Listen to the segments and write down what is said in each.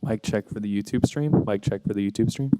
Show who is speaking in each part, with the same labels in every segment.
Speaker 1: Mic check for the YouTube stream. Mic check for the YouTube stream.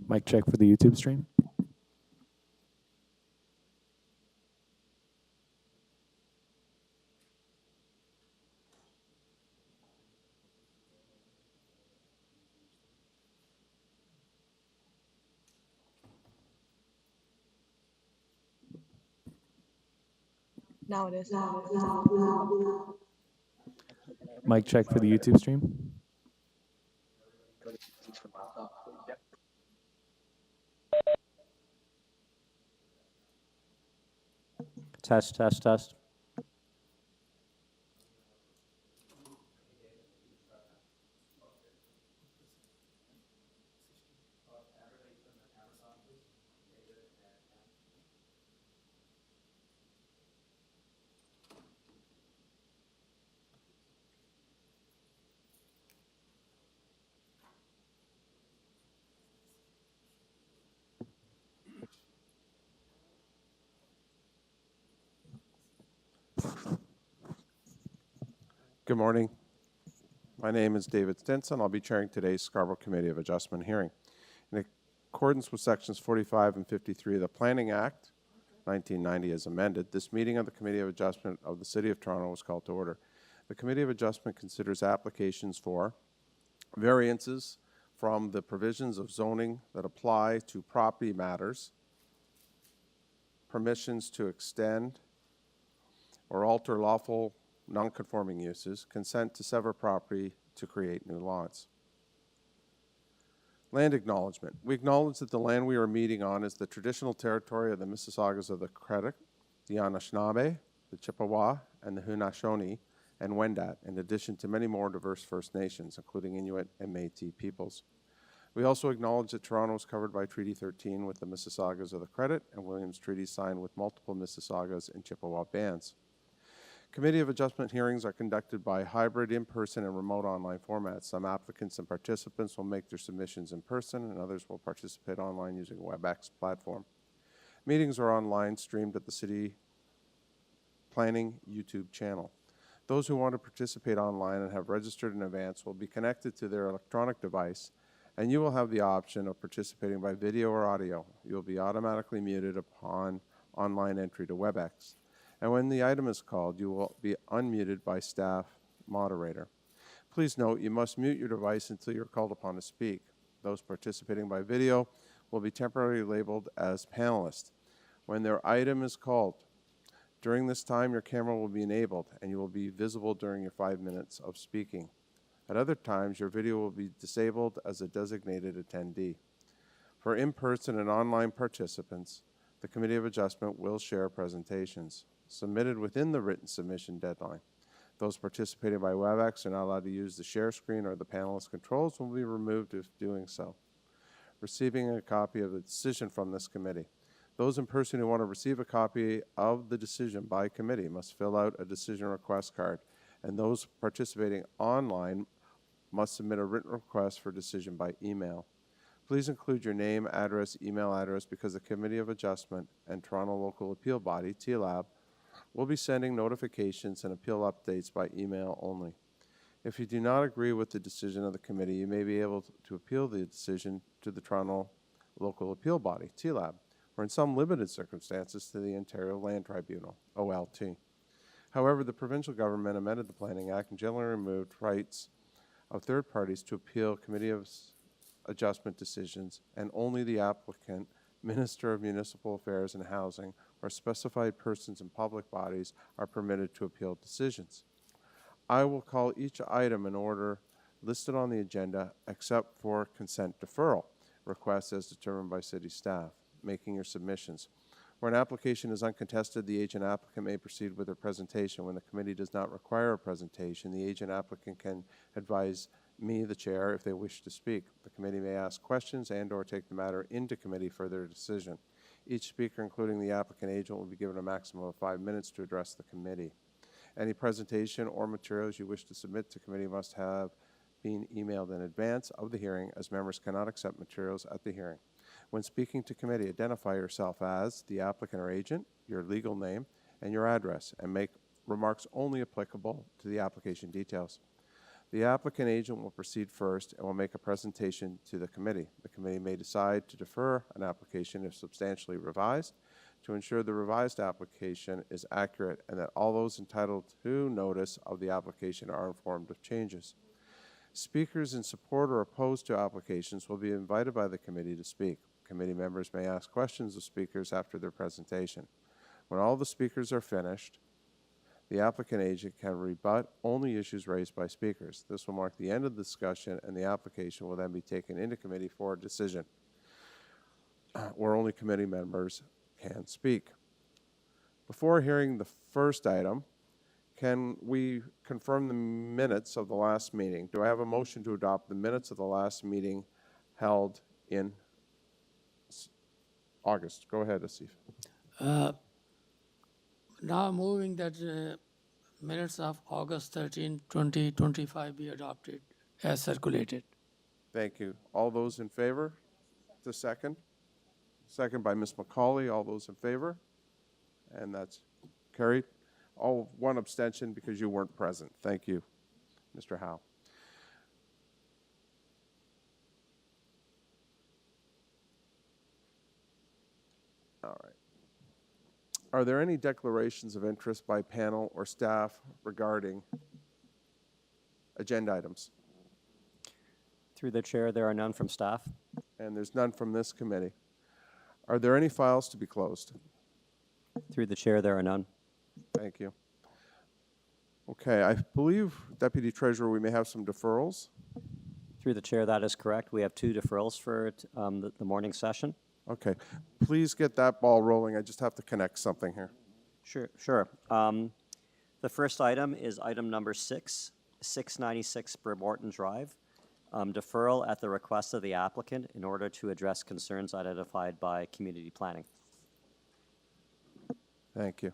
Speaker 1: Mic check for the YouTube stream.
Speaker 2: Now it is.
Speaker 1: Mic check for the YouTube stream. Test, test, test.
Speaker 3: Good morning. My name is David Stinson. I'll be chairing today's Scarborough Committee of Adjustment hearing. In accordance with Sections 45 and 53 of the Planning Act, 1990 as amended, this meeting of the Committee of Adjustment of the City of Toronto was called to order. The Committee of Adjustment considers applications for variances from the provisions of zoning that apply to property matters, permissions to extend or alter lawful non-conforming uses, consent to sever property to create new lots. Land acknowledgement. We acknowledge that the land we are meeting on is the traditional territory of the Mississaugas of the Credit, the Anishinaabe, the Chippewa, and the Haudenosaunee and Wendat, in addition to many more diverse First Nations, including Inuit and Métis peoples. We also acknowledge that Toronto is covered by Treaty 13 with the Mississaugas of the Credit and Williams Treaty signed with multiple Mississaugas and Chippewa bands. Committee of Adjustment hearings are conducted by hybrid, in-person, and remote online formats. Some applicants and participants will make their submissions in person, and others will participate online using a WebEx platform. Meetings are online, streamed at the City Planning YouTube channel. Those who want to participate online and have registered in advance will be connected to their electronic device, and you will have the option of participating by video or audio. You will be automatically muted upon online entry to WebEx. And when the item is called, you will be unmuted by staff moderator. Please note you must mute your device until you're called upon to speak. Those participating by video will be temporarily labeled as panelists. When their item is called, during this time your camera will be enabled and you will be visible during your 5 minutes of speaking. At other times, your video will be disabled as a designated attendee. For in-person and online participants, the Committee of Adjustment will share presentations submitted within the written submission deadline. Those participating by WebEx are not allowed to use the share screen or the panelist controls will be removed if doing so. Receiving a copy of the decision from this committee. Those in person who want to receive a copy of the decision by committee must fill out a decision request card, and those participating online must submit a written request for decision by email. Please include your name, address, email address, because the Committee of Adjustment and Toronto Local Appeal Body, TLAB, will be sending notifications and appeal updates by email only. If you do not agree with the decision of the committee, you may be able to appeal the decision to the Toronto Local Appeal Body, TLAB, or in some limited circumstances to the Ontario Land Tribunal, OLT. However, the provincial government amended the Planning Act and generally removed rights of third parties to appeal Committee of Adjustment decisions, and only the applicant, Minister of Municipal Affairs and Housing, or specified persons in public bodies are permitted to appeal decisions. I will call each item in order listed on the agenda except for consent deferral requests as determined by city staff making your submissions. Where an application is uncontested, the agent applicant may proceed with their presentation. When the committee does not require a presentation, the agent applicant can advise me, the chair, if they wish to speak. The committee may ask questions and/or take the matter into committee for their decision. Each speaker, including the applicant agent, will be given a maximum of 5 minutes to address the committee. Any presentation or materials you wish to submit to committee must have been emailed in advance of the hearing, as members cannot accept materials at the hearing. When speaking to committee, identify yourself as the applicant or agent, your legal name, and your address, and make remarks only applicable to the application details. The applicant agent will proceed first and will make a presentation to the committee. The committee may decide to defer an application if substantially revised to ensure the revised application is accurate and that all those entitled to notice of the application are informed of changes. Speakers in support or opposed to applications will be invited by the committee to speak. Committee members may ask questions of speakers after their presentation. When all the speakers are finished, the applicant agent can rebut only issues raised by speakers. This will mark the end of the discussion, and the application will then be taken into committee for a decision, where only committee members can speak. Before hearing the first item, can we confirm the minutes of the last meeting? Do I have a motion to adopt the minutes of the last meeting held in August? Go ahead, Asif.
Speaker 4: Now moving that minutes of August 13, 2025 be adopted as circulated.
Speaker 3: Thank you. All those in favor? The second? Second by Ms. McCauley. All those in favor? And that's carried. Oh, one abstention because you weren't present. Thank you, Mr. Howe. All right. Are there any declarations of interest by panel or staff regarding agenda items?
Speaker 5: Through the chair, there are none from staff.
Speaker 3: And there's none from this committee. Are there any files to be closed?
Speaker 5: Through the chair, there are none.
Speaker 3: Thank you. Okay, I believe, Deputy Treasurer, we may have some deferrals.
Speaker 5: Through the chair, that is correct. We have 2 deferrals for the morning session.
Speaker 3: Okay, please get that ball rolling. I just have to connect something here.
Speaker 5: Sure. The first item is item number 6, 696 BRIMORTON Drive. Deferral at the request of the applicant in order to address concerns identified by community planning.
Speaker 3: Thank you.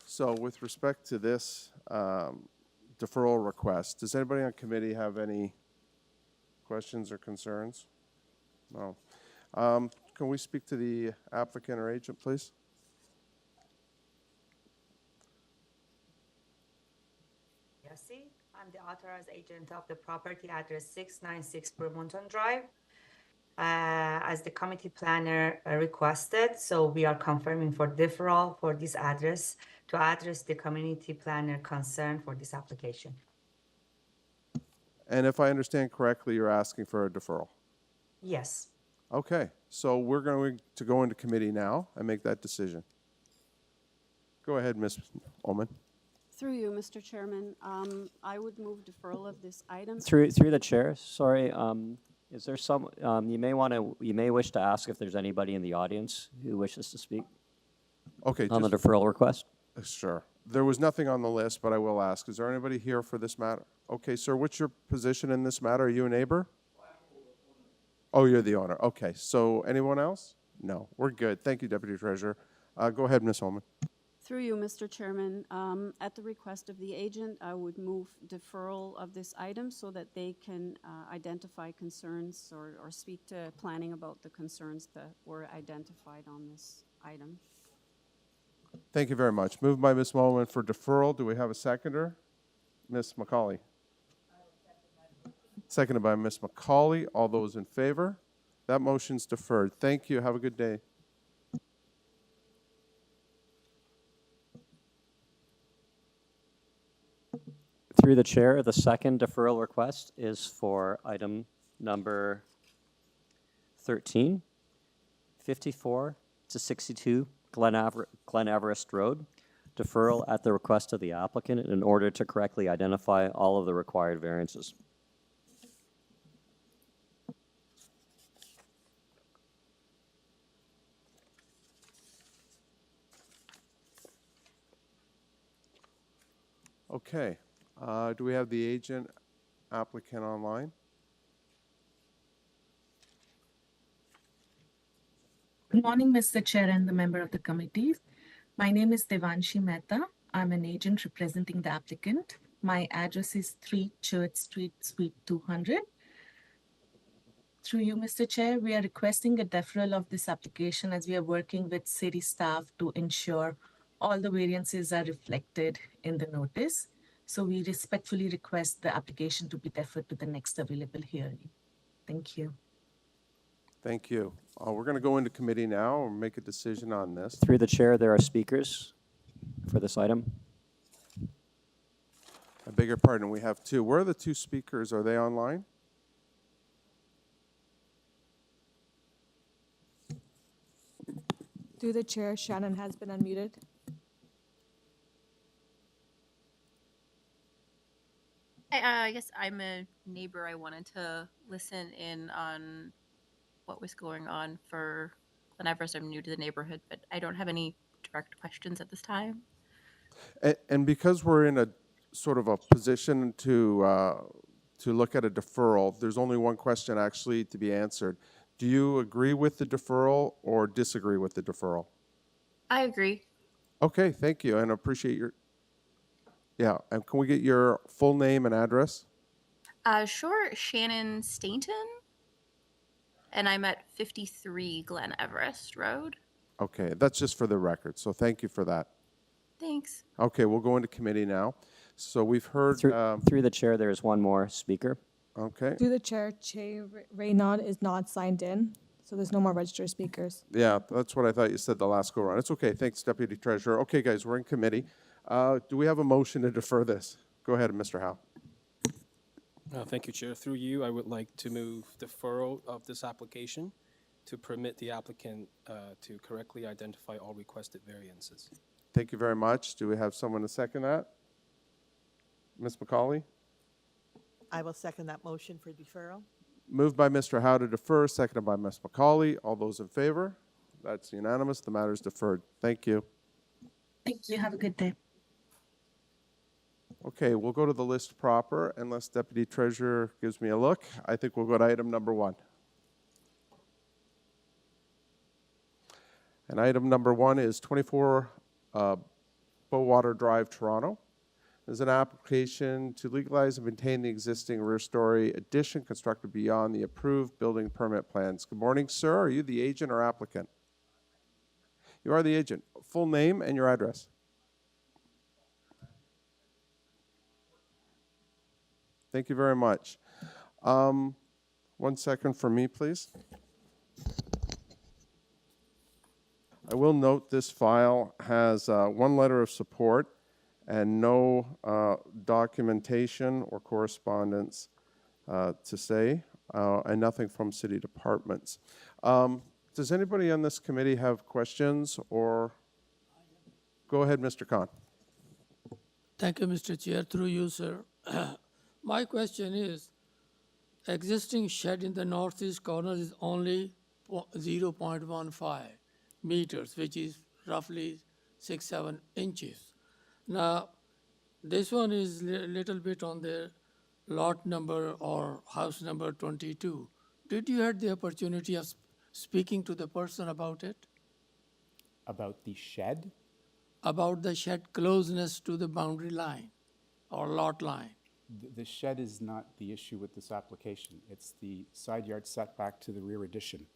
Speaker 3: So with respect to this deferral request, does anybody on committee have any questions or concerns? No. Can we speak to the applicant or agent, please?
Speaker 6: Yessi, I'm the authorized agent of the property address 696 BRIMORTON Drive. As the committee planner requested, so we are confirming for deferral for this address to address the community planner concern for this application.
Speaker 3: And if I understand correctly, you're asking for a deferral.
Speaker 6: Yes.
Speaker 3: Okay, so we're going to go into committee now and make that decision. Go ahead, Ms. Ullman.
Speaker 7: Through you, Mr. Chairman, I would move deferral of this item.
Speaker 5: Through the chair, sorry. Is there some? You may wish to ask if there's anybody in the audience who wishes to speak
Speaker 3: Okay,
Speaker 5: on the
Speaker 3: just,
Speaker 5: deferral request.
Speaker 3: sure. There was nothing on the list, but I will ask. Is there anybody here for this matter? Okay, sir, what's your position in this matter? Are you a neighbor? Oh, you're the owner. Okay, so anyone else? No, we're good. Thank you, Deputy Treasurer. Go ahead, Ms. Ullman.
Speaker 7: Through you, Mr. Chairman, at the request of the agent, I would move deferral of this item so that they can identify concerns or speak to planning about the concerns that were identified on this item.
Speaker 3: Thank you very much. Moved by Ms. Ullman for deferral. Do we have a seconder? Ms. McCauley. Seconded by Ms. McCauley. All those in favor? That motion's deferred. Thank you. Have a good day.
Speaker 5: Through the chair, the second deferral request is for item number 13, 54 to 62 Glen Everest Road, deferral at the request of the applicant in order to correctly identify all of the required variances.
Speaker 3: Okay. Do we have the agent applicant online?
Speaker 8: Good morning, Mr. Chair and the member of the committee. My name is Devanshi Mehta. I'm an agent representing the applicant. My address is 3 Church Street, Suite 200. Through you, Mr. Chair, we are requesting a deferral of this application as we are working with city staff to ensure all the variances are reflected in the notice. So we respectfully request the application to be deferred to the next available hearing. Thank you.
Speaker 3: Thank you. We're going to go into committee now and make a decision on this.
Speaker 5: Through the chair, there are speakers for this item.
Speaker 3: I beg your pardon, we have two. Where are the two speakers? Are they online?
Speaker 2: Through the chair, Shannon has been unmuted.
Speaker 9: I guess I'm a neighbor. I wanted to listen in on what was going on for Glen Everest. I'm new to the neighborhood, but I don't have any direct questions at this time.
Speaker 3: And because we're in a sort of a position to look at a deferral, there's only one question actually to be answered. Do you agree with the deferral or disagree with the deferral?
Speaker 9: I agree.
Speaker 3: Okay, thank you, and appreciate your, yeah, and can we get your full name and address?
Speaker 9: Sure, Shannon Stainton, and I'm at 53 Glen Everest Road.
Speaker 3: Okay, that's just for the record, so thank you for that.
Speaker 9: Thanks.
Speaker 3: Okay, we'll go into committee now. So we've heard,
Speaker 5: Through the chair, there is one more speaker.
Speaker 3: okay,
Speaker 2: Through the chair, Che Raynaud is not signed in, so there's no more registered speakers.
Speaker 3: yeah, that's what I thought you said the last go-around. It's okay, thanks, Deputy Treasurer. Okay, guys, we're in committee. Do we have a motion to defer this? Go ahead, Mr. Howe.
Speaker 10: Thank you, Chair. Through you, I would like to move deferral of this application to permit the applicant to correctly identify all requested variances.
Speaker 3: Thank you very much. Do we have someone to second that? Ms. McCauley?
Speaker 11: I will second that motion for deferral.
Speaker 3: Moved by Mr. Howe to defer, seconded by Ms. McCauley. All those in favor? That's unanimous. The matter is deferred. Thank you.
Speaker 8: Thank you. Have a good day.
Speaker 3: Okay, we'll go to the list proper unless Deputy Treasurer gives me a look. I think we'll go to item number 1. And item number 1 is 24 BOWATER Drive, Toronto. There's an application to legalize and maintain the existing rear story addition constructed beyond the approved building permit plans. Good morning, sir. Are you the agent or applicant? You are the agent. Full name and your address. Thank you very much. 1 second for me, please. I will note this file has 1 letter of support and no documentation or correspondence to say, and nothing from city departments. Does anybody on this committee have questions or? Go ahead, Mr. Khan.
Speaker 4: Thank you, Mr. Chair. Through you, sir. My question is, existing shed in the northeast corner is only 0.15 meters, which is roughly 6-7 inches. Now, this one is little bit on the lot number or house number 22. Did you have the opportunity of speaking to the person about it?
Speaker 1: About the shed?
Speaker 4: About the shed closeness to the boundary line or lot line?
Speaker 1: The shed is not the issue with this application. It's the side yard setback to the rear addition.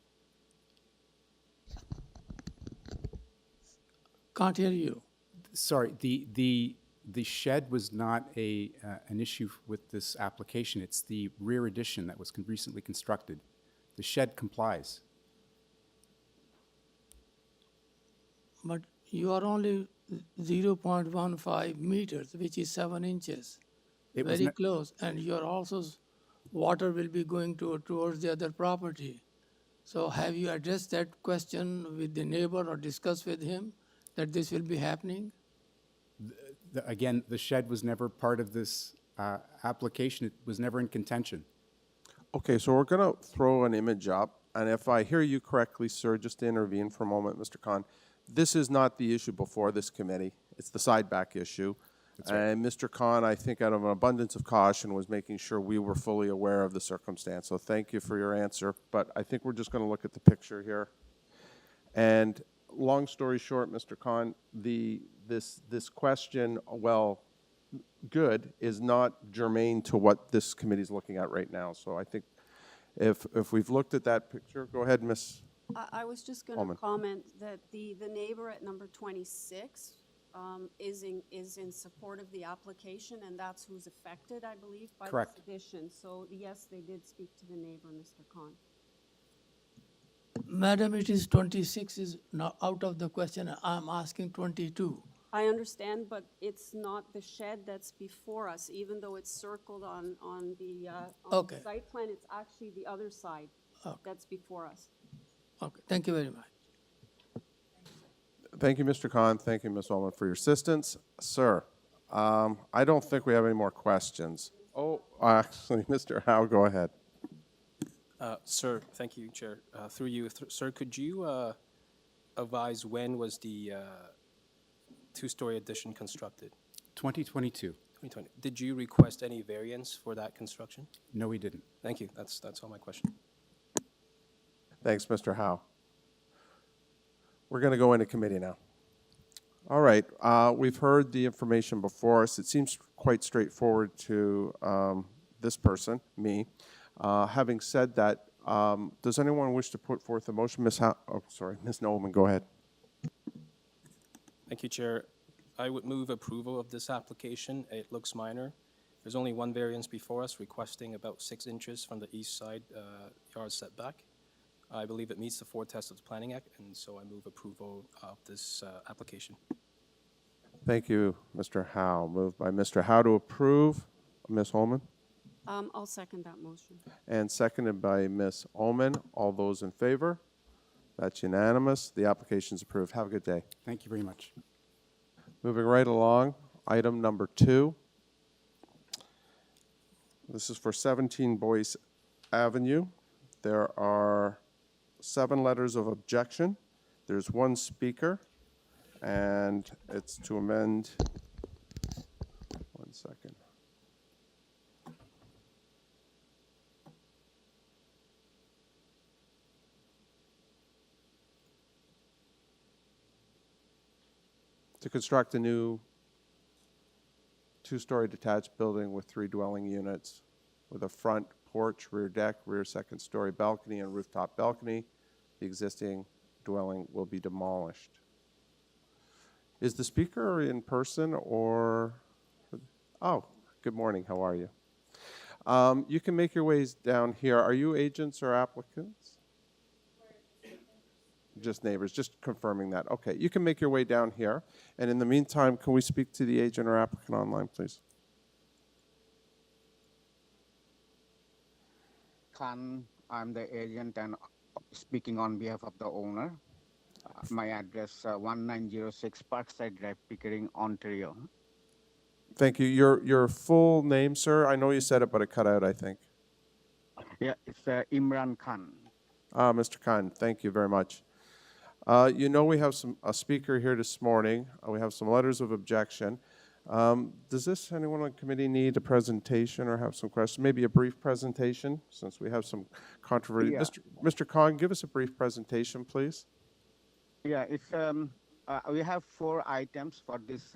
Speaker 4: Can't hear you.
Speaker 1: Sorry, the shed was not an issue with this application. It's the rear addition that was recently constructed. The shed complies.
Speaker 4: But you are only 0.15 meters, which is 7 inches.
Speaker 1: It was
Speaker 4: Very
Speaker 1: not-
Speaker 4: close, and you're also, water will be going towards the other property. So have you addressed that question with the neighbor or discussed with him that this will be happening?
Speaker 1: Again, the shed was never part of this application. It was never in contention.
Speaker 3: Okay, so we're going to throw an image up, and if I hear you correctly, sir, just to intervene for a moment, Mr. Khan, this is not the issue before this committee. It's the sideback issue.
Speaker 1: That's right.
Speaker 3: And Mr. Khan, I think out of an abundance of caution, was making sure we were fully aware of the circumstance. So thank you for your answer, but I think we're just going to look at the picture here. And long story short, Mr. Khan, this question, well, good, is not germane to what this committee is looking at right now. So I think if we've looked at that picture, go ahead, Ms.
Speaker 7: I was just going
Speaker 3: Almond.
Speaker 7: to comment that the neighbor at number 26 is in support of the application, and that's who's affected, I believe, by
Speaker 1: Correct.
Speaker 7: this addition. So yes, they did speak to the neighbor, Mr. Khan.
Speaker 4: Madam, it is 26 is now out of the question. I'm asking 22.
Speaker 7: I understand, but it's not the shed that's before us, even though it's circled on the
Speaker 4: Okay.
Speaker 7: site plan. It's actually the other side
Speaker 4: Okay.
Speaker 7: that's before us.
Speaker 4: Okay, thank you very much.
Speaker 3: Thank you, Mr. Khan. Thank you, Ms. Ullman, for your assistance. Sir, I don't think we have any more questions. Oh, actually, Mr. Howe, go ahead.
Speaker 10: Sir, thank you, Chair. Through you, sir, could you advise when was the two-story addition constructed?
Speaker 1: 2022.
Speaker 10: 2020. Did you request any variance for that construction?
Speaker 1: No, we didn't.
Speaker 10: Thank you. That's all my question.
Speaker 3: Thanks, Mr. Howe. We're going to go into committee now. All right, we've heard the information before us. It seems quite straightforward to this person, me. Having said that, does anyone wish to put forth a motion? Ms. Howe, oh, sorry, Ms. Nolan, go ahead.
Speaker 10: Thank you, Chair. I would move approval of this application. It looks minor. There's only one variance before us, requesting about 6 inches from the east side yard setback. I believe it meets the 4 tests of the Planning Act, and so I move approval of this application.
Speaker 3: Thank you, Mr. Howe. Moved by Mr. Howe to approve. Ms. Holman?
Speaker 7: I'll second that motion.
Speaker 3: And seconded by Ms. Ullman. All those in favor? That's unanimous. The application is approved. Have a good day.
Speaker 1: Thank you very much.
Speaker 3: Moving right along, item number 2. This is for 17 BOYCE Avenue. There are 7 letters of objection. There's 1 speaker, and it's to amend. 1 second. To construct a new 2-story detached building with 3 dwelling units with a front porch, rear deck, rear second-story balcony, and rooftop balcony. The existing dwelling will be demolished. Is the speaker in person or? Oh, good morning. How are you? You can make your ways down here. Are you agents or applicants? Just neighbors, just confirming that. Okay, you can make your way down here. And in the meantime, can we speak to the agent or applicant online, please?
Speaker 12: Khan, I'm the agent and speaking on behalf of the owner. My address 1906 Parkside Drive, Pickering, Ontario.
Speaker 3: Thank you. Your full name, sir? I know you said it, but it cut out, I think.
Speaker 12: Yeah, it's Imran Khan.
Speaker 3: Mr. Khan, thank you very much. You know we have a speaker here this morning. We have some letters of objection. Does anyone on committee need a presentation or have some questions? Maybe a brief presentation, since we have some controversy.
Speaker 12: Yeah.
Speaker 3: Mr. Khan, give us a brief presentation, please.
Speaker 12: Yeah, it's we have 4 items for this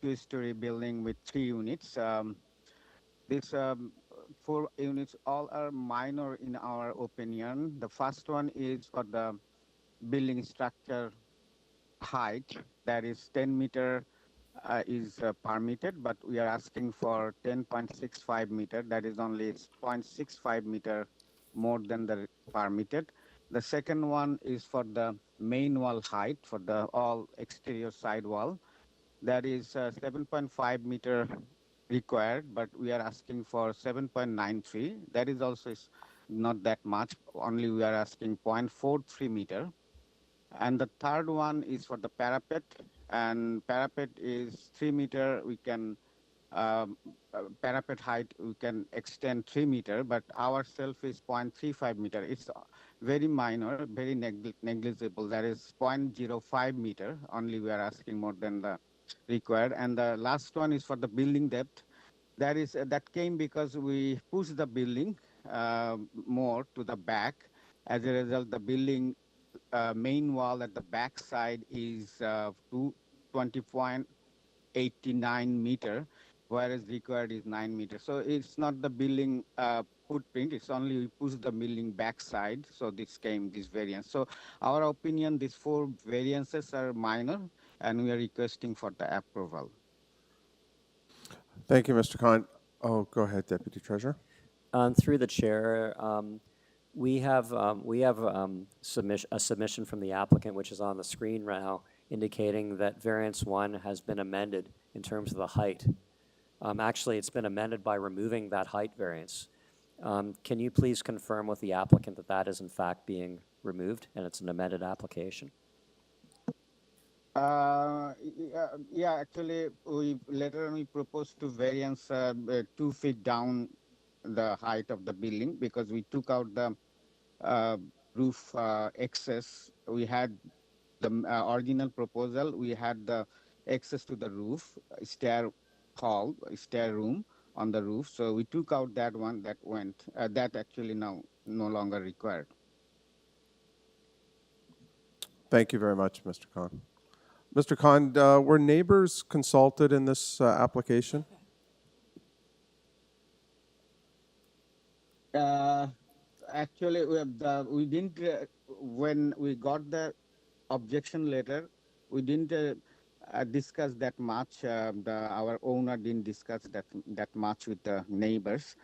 Speaker 12: 2-story building with 3 units. These 4 units all are minor in our opinion. The first one is for the building structure height, that is 10 meter is permitted, but we are asking for 10.65 meter. That is only 0.65 meter more than the permitted. The second one is for the main wall height for the all exterior side wall. That is 7.5 meter required, but we are asking for 7.93. That is also not that much. Only we are asking 0.43 meter. And the third one is for the parapet, and parapet is 3 meter. We can parapet height we can extend 3 meter, but our self is 0.35 meter. It's very minor, very negligible. That is 0.05 meter. Only we are asking more than the required. And the last one is for the building depth. That is that came because we pushed the building more to the back. As a result, the building main wall at the back side is 20.89 meter, whereas required is 9 meters. So it's not the building footprint, it's only we push the building backside. So this variance. So our opinion, these 4 variances are minor, and we are requesting for the approval.
Speaker 3: Thank you, Mr. Khan. Oh, go ahead, Deputy Treasurer.
Speaker 5: Through the chair, we have a submission from the applicant, which is on the screen now, indicating that variance 1 has been amended in terms of the height. Actually, it's been amended by removing that height variance. Can you please confirm with the applicant that that is in fact being removed and it's an amended application?
Speaker 12: Yeah, actually, later on we proposed to variance 2 feet down the height of the building because we took out the roof excess. We had the original proposal, we had the access to the roof, stair room on the roof. So we took out that one that went, that actually now no longer required.
Speaker 3: Thank you very much, Mr. Khan. Mr. Khan, were neighbors consulted in this application?
Speaker 12: Actually, we didn't, when we got the objection letter, we didn't discuss that much. Our owner didn't discuss that much with the neighbors.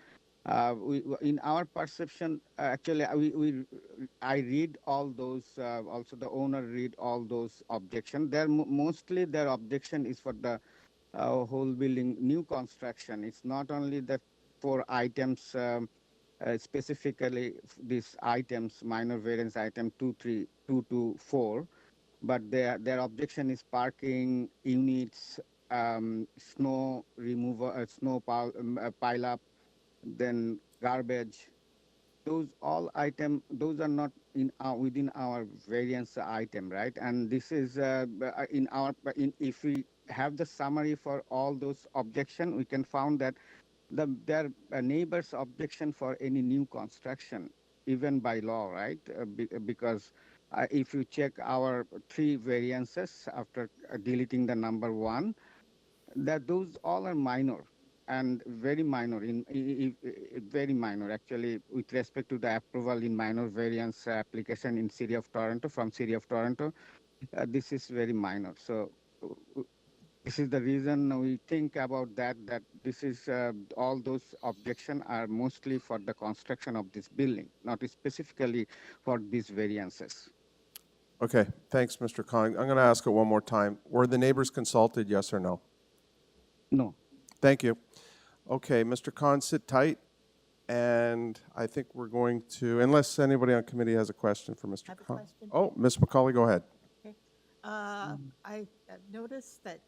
Speaker 12: In our perception, actually, I read all those. Also, the owner read all those objections. Mostly their objection is for the whole building new construction. It's not only the 4 items. Specifically, these items, minor variance item 2, 3, 2 to 4, but their objection is parking units, snow removal, snow pile up, then garbage. Those all item, those are not in within our variance item, right? And this is if we have the summary for all those objection, we can found that their neighbors' objection for any new construction, even by law, right? Because if you check our 3 variances after deleting the number 1, that those all are minor and very minor, very minor actually, with respect to the approval in minor variance application in City of Toronto, from City of Toronto. This is very minor. So this is the reason we think about that this is all those objections are mostly for the construction of this building, not specifically for these variances.
Speaker 3: Okay, thanks, Mr. Khan. I'm going to ask it one more time. Were the neighbors consulted, yes or no?
Speaker 12: No.
Speaker 3: Thank you. Okay, Mr. Khan, sit tight. And I think we're going to, unless anybody on committee has a question for Mr. Khan.
Speaker 11: Question.
Speaker 3: Oh, Ms. McCauley, go ahead.
Speaker 11: Okay. I noticed that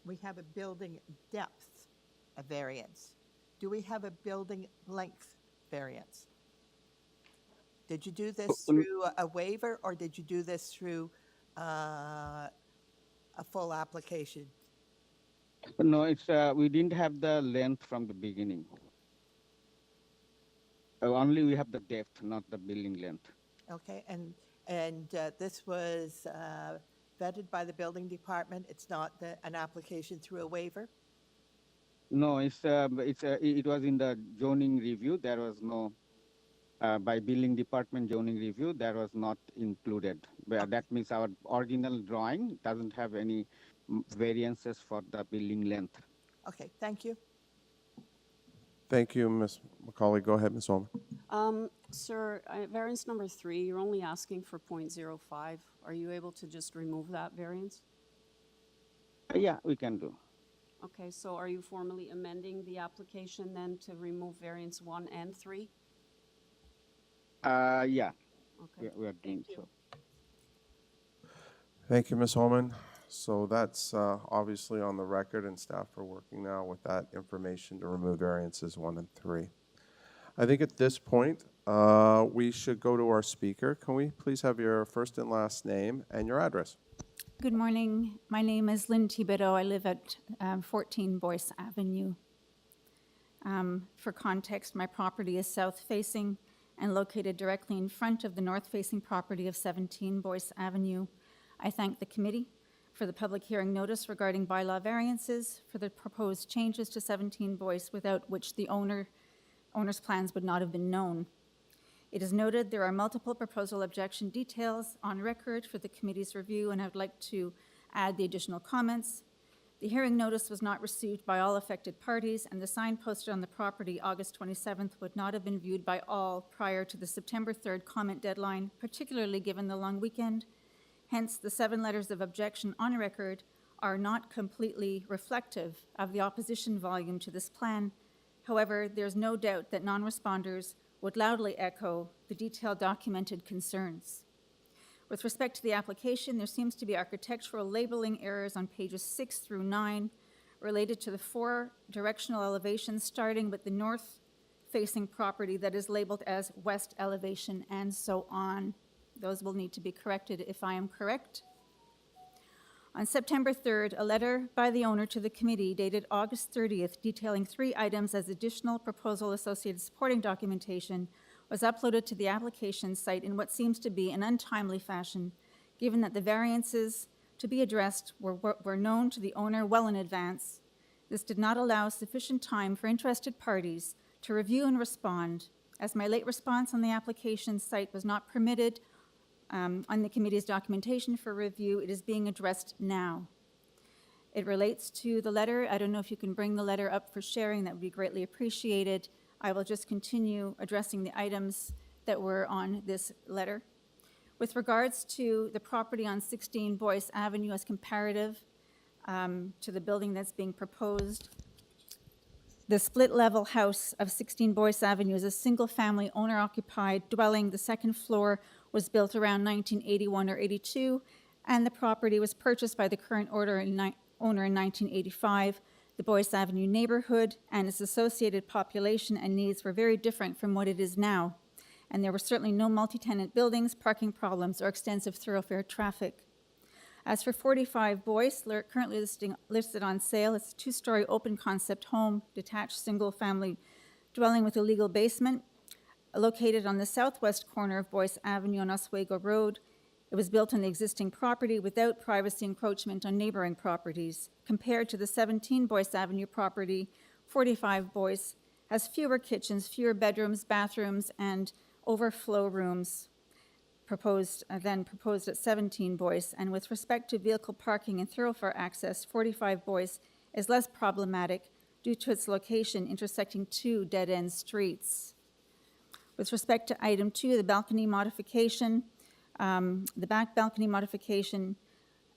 Speaker 11: we have a building depth variance. Do we have a building length variance? Did you do this through a waiver, or did you do this through a full application?
Speaker 12: No, it's we didn't have the length from the beginning. Only we have the depth, not the building length.
Speaker 11: Okay, and this was vetted by the building department. It's not an application through a waiver.
Speaker 12: No, it was in the zoning review. There was no by building department zoning review. That was not included. That means our original drawing doesn't have any variances for the building length.
Speaker 11: Okay, thank you.
Speaker 3: Thank you, Ms. McCauley. Go ahead, Ms. Ullman.
Speaker 7: Sir, variance number 3, you're only asking for 0.05. Are you able to just remove that variance?
Speaker 12: Yeah, we can do.
Speaker 7: Okay, so are you formally amending the application then to remove variance 1 and 3?
Speaker 12: Yeah,
Speaker 7: Okay.
Speaker 12: we are doing so.
Speaker 3: Thank you, Ms. Holman. So that's obviously on the record, and staff are working now with that information to remove variances 1 and 3. I think at this point, we should go to our speaker. Can we please have your first and last name and your address?
Speaker 13: Good morning. My name is Lynn Thibodeau. I live at 14 Boyce Avenue. For context, my property is south-facing and located directly in front of the north-facing property of 17 Boyce Avenue. I thank the committee for the public hearing notice regarding bylaw variances for the proposed changes to 17 Boyce, without which the owner's plans would not have been known. It is noted there are multiple proposal objection details on record for the committee's review, and I would like to add the additional comments. The hearing notice was not received by all affected parties, and the sign posted on the property August 27th would not have been viewed by all prior to the September 3rd comment deadline, particularly given the long weekend. Hence, the 7 letters of objection on record are not completely reflective of the opposition volume to this plan. However, there's no doubt that non-responders would loudly echo the detailed documented concerns. With respect to the application, there seems to be architectural labeling errors on pages 6 through 9 related to the 4 directional elevations, starting with the north-facing property that is labeled as west elevation, and so on. Those will need to be corrected if I am correct. On September 3rd, a letter by the owner to the committee dated August 30th detailing 3 items as additional proposal associated supporting documentation was uploaded to the application site in what seems to be an untimely fashion, given that the variances to be addressed were known to the owner well in advance. This did not allow sufficient time for interested parties to review and respond, as my late response on the application site was not permitted on the committee's documentation for review. It is being addressed now. It relates to the letter. I don't know if you can bring the letter up for sharing. That would be greatly appreciated. I will just continue addressing the items that were on this letter. With regards to the property on 16 Boyce Avenue as comparative to the building that's being proposed, the split-level house of 16 Boyce Avenue is a single-family owner-occupied dwelling. The second floor was built around 1981 or 82, and the property was purchased by the current owner in 1985. The Boyce Avenue neighborhood and its associated population and needs were very different from what it is now, and there were certainly no multi-tenant buildings, parking problems, or extensive thoroughfare traffic. As for 45 Boyce, currently listed on sale, it's a 2-story open-concept home, detached single-family dwelling with a legal basement, located on the southwest corner of Boyce Avenue on Oswego Road. It was built on the existing property without privacy encroachment on neighboring properties. Compared to the 17 Boyce Avenue property, 45 Boyce has fewer kitchens, fewer bedrooms, bathrooms, and overflow rooms than proposed at 17 Boyce. And with respect to vehicle parking and thoroughfare access, 45 Boyce is less problematic due to its location intersecting 2 dead-end streets. With respect to item 2, the balcony modification, the back balcony modification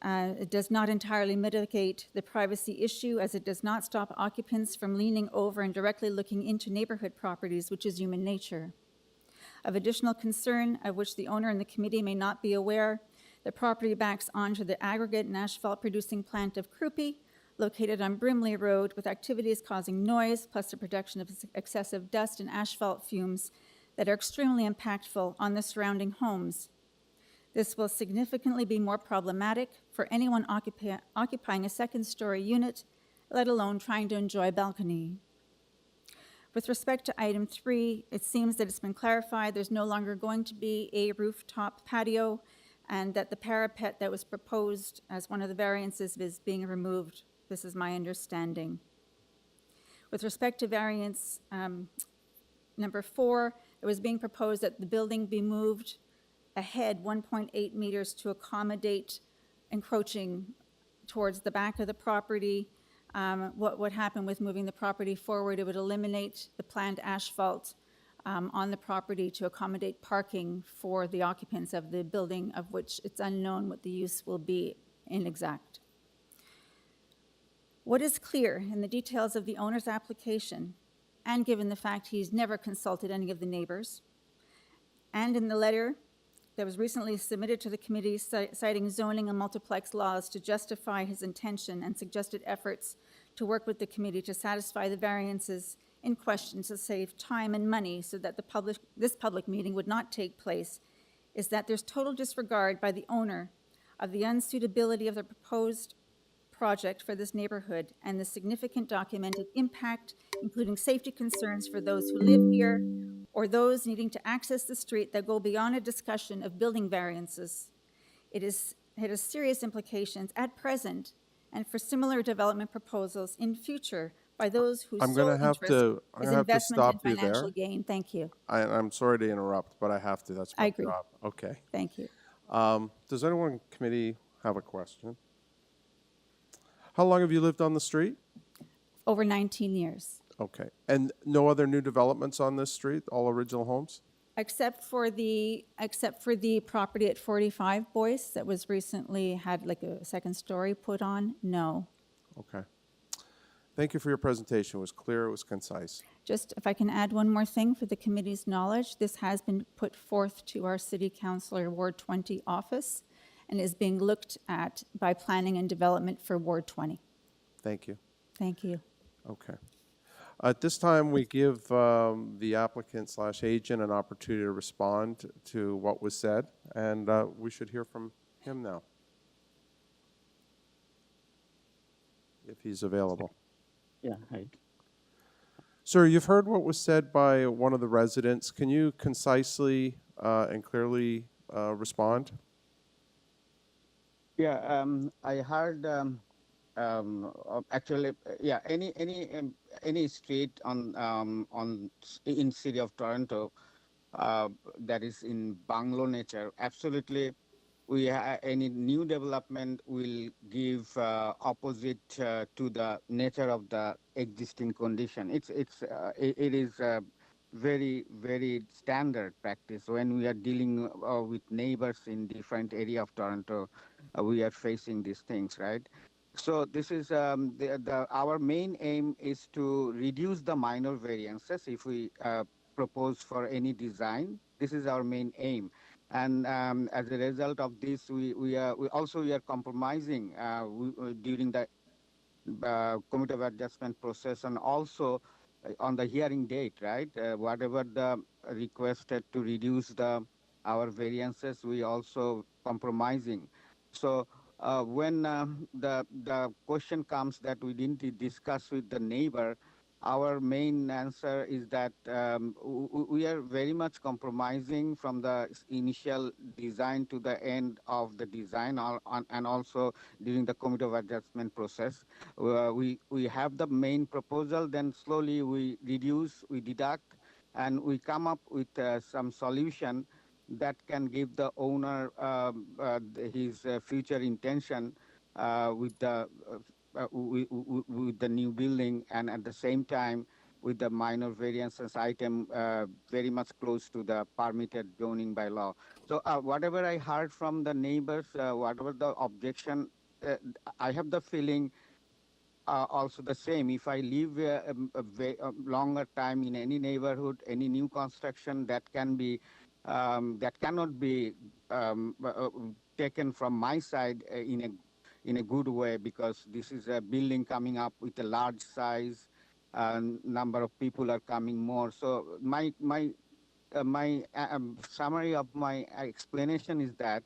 Speaker 13: it does not entirely mitigate the privacy issue, as it does not stop occupants from leaning over and directly looking into neighborhood properties, which is human nature. Of additional concern, of which the owner and the committee may not be aware, the property backs onto the aggregate and asphalt producing plant of CREE, located on Brimley Road, with activities causing noise, plus the production of excessive dust and asphalt fumes that are extremely impactful on the surrounding homes. This will significantly be more problematic for anyone occupying a second-story unit, let alone trying to enjoy a balcony. With respect to item 3, it seems that it's been clarified there's no longer going to be a rooftop patio, and that the parapet that was proposed as one of the variances is being removed. This is my understanding. With respect to variance number 4, it was being proposed that the building be moved ahead 1.8 meters to accommodate encroaching towards the back of the property. What would happen with moving the property forward, it would eliminate the planned asphalt on the property to accommodate parking for the occupants of the building, of which it's unknown what the use will be inexact. What is clear in the details of the owner's application, and given the fact he's never consulted any of the neighbors, and in the letter that was recently submitted to the committee citing zoning and multiplex laws to justify his intention and suggested efforts to work with the committee to satisfy the variances in question to save time and money so that this public meeting would not take place, is that there's total disregard by the owner of the unsuitability of the proposed project for this neighborhood and the significant documented impact, including safety concerns for those who live here or those needing to access the street that go beyond a discussion of building variances. It has serious implications at present and for similar development proposals in future by those whose
Speaker 3: I'm
Speaker 13: sole
Speaker 3: going to have
Speaker 13: interest
Speaker 3: to, I'm
Speaker 13: is
Speaker 3: gonna have to
Speaker 13: investment
Speaker 3: stop
Speaker 13: and
Speaker 3: you
Speaker 13: financial
Speaker 3: there.
Speaker 13: gain. Thank you.
Speaker 3: I'm sorry to interrupt, but I have to. That's my
Speaker 13: I agree.
Speaker 3: job. Okay.
Speaker 13: Thank you.
Speaker 3: Does anyone in committee have a question? How long have you lived on the street?
Speaker 13: Over 19 years.
Speaker 3: Okay. And no other new developments on this street, all original homes?
Speaker 13: Except for the property at 45 BOYCE that was recently had like a second story put on, no.
Speaker 3: Okay. Thank you for your presentation. It was clear, it was concise.
Speaker 13: Just if I can add one more thing for the committee's knowledge, this has been put forth to our City Councilor Ward 20 office and is being looked at by Planning and Development for Ward 20.
Speaker 3: Thank you.
Speaker 13: Thank you.
Speaker 3: Okay. At this time, we give the applicant/agent an opportunity to respond to what was said, and we should hear from him now, if he's available.
Speaker 12: Yeah, hi.
Speaker 3: Sir, you've heard what was said by one of the residents. Can you concisely and clearly respond?
Speaker 12: Yeah, I heard actually, yeah, any street in city of Toronto that is in bungalow nature, absolutely, any new development will give opposite to the nature of the existing condition. It is very, very standard practice when we are dealing with neighbors in different area of Toronto. We are facing these things, right? So this is our main aim is to reduce the minor variances if we propose for any design. This is our main aim, and as a result of this, we are compromising during the committee of adjustment process and also on the hearing date, right? Whatever the requested to reduce our variances, we also compromising. So when the question comes that we didn't discuss with the neighbor, our main answer is that we are very much compromising from the initial design to the end of the design, and also during the committee of adjustment process. We have the main proposal, then slowly we reduce, we deduct, and we come up with some solution that can give the owner his future intention with the new building, and at the same time with the minor variances item very much close to the permitted zoning by law. So whatever I heard from the neighbors, whatever the objection, I have the feeling also the same. If I live a longer time in any neighborhood, any new construction, that cannot be taken from my side in a good way, because this is a building coming up with a large size, number of people are coming more. So my summary of my explanation is that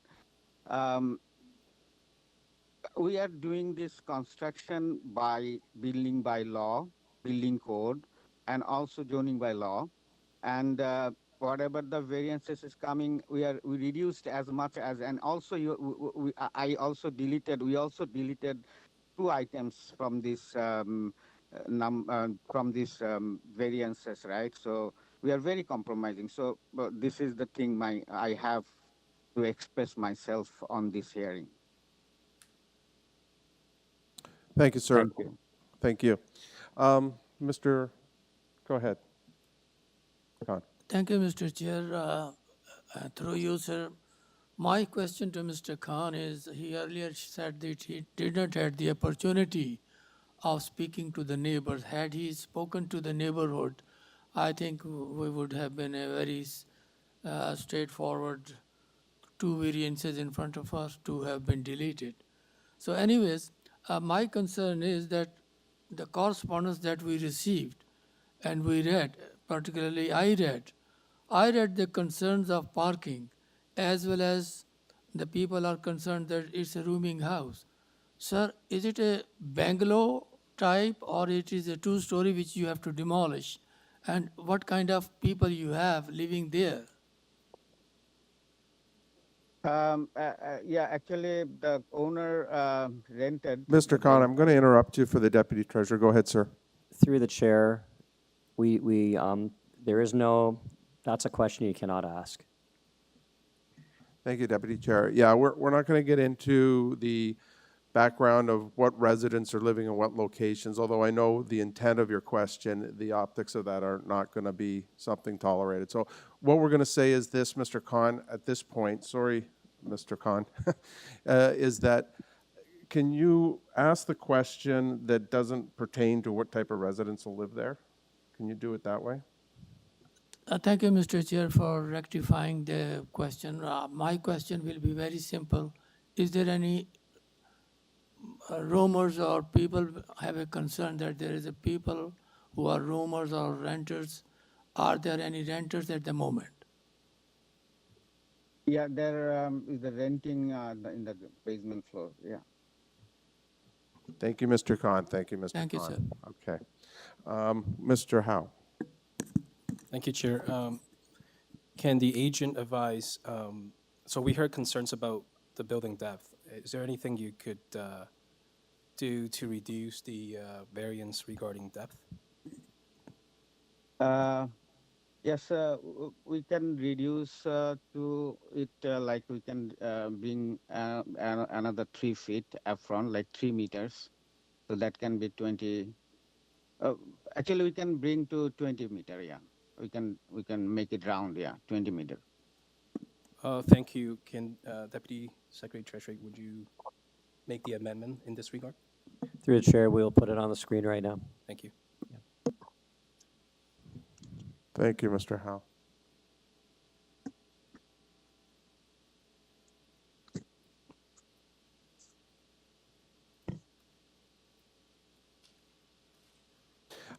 Speaker 12: we are doing this construction by building by law, building code, and also zoning by law. And whatever the variances is coming, we reduced as much as, and also we also deleted 2 items from this variances, right? So we are very compromising. So this is the thing I have to express myself on this hearing.
Speaker 3: Thank you, sir.
Speaker 12: Thank you.
Speaker 3: Thank you. Mr. Go ahead. Khan.
Speaker 4: Thank you, Mr. Chair. Through you, sir. My question to Mr. Khan is, he earlier said that he did not have the opportunity of speaking to the neighbors. Had he spoken to the neighborhood, I think we would have been a very straightforward, two variances in front of us, two have been deleted. So anyways, my concern is that the correspondence that we received and we read, particularly I read the concerns of parking as well as the people are concerned that it's a rooming house. Sir, is it a bungalow type or it is a two-story which you have to demolish? And what kind of people you have living there?
Speaker 12: Yeah, actually, the owner rented.
Speaker 3: Mr. Khan, I'm going to interrupt you for the Deputy Treasurer. Go ahead, sir.
Speaker 5: Through the chair, there is no, that's a question you cannot ask.
Speaker 3: Thank you, Deputy Chair. Yeah, we're not going to get into the background of what residents are living in what locations, although I know the intent of your question, the optics of that are not going to be something tolerated. So what we're going to say is this, Mr. Khan, at this point, sorry, Mr. Khan, is that can you ask the question that doesn't pertain to what type of residents will live there? Can you do it that way?
Speaker 4: Thank you, Mr. Chair, for rectifying the question. My question will be very simple. Is there any roamers or people have a concern that there is a people who are roamers or renters? Are there any renters at the moment?
Speaker 12: Yeah, there is the renting in the basement floor. Yeah.
Speaker 3: Thank you, Mr. Khan. Thank you, Mr.
Speaker 4: Thank you,
Speaker 3: Khan. Okay. Mr. Howe.
Speaker 10: Thank you, Chair. Can the agent advise, so we heard concerns about the building depth. Is there anything you could do to reduce the variance regarding depth?
Speaker 12: Yes, we can reduce to it like we can bring another 3 feet up front, like 3 meters. So that can be 20. Actually, we can bring to 20 meter. Yeah, we can make it round. Yeah, 20 meter.
Speaker 10: Thank you. Can Deputy Secretary Treasury, would you make the amendment in this regard?
Speaker 5: Through the chair, we'll put it on the screen right now.
Speaker 10: Thank you.
Speaker 3: Thank you, Mr. Howe.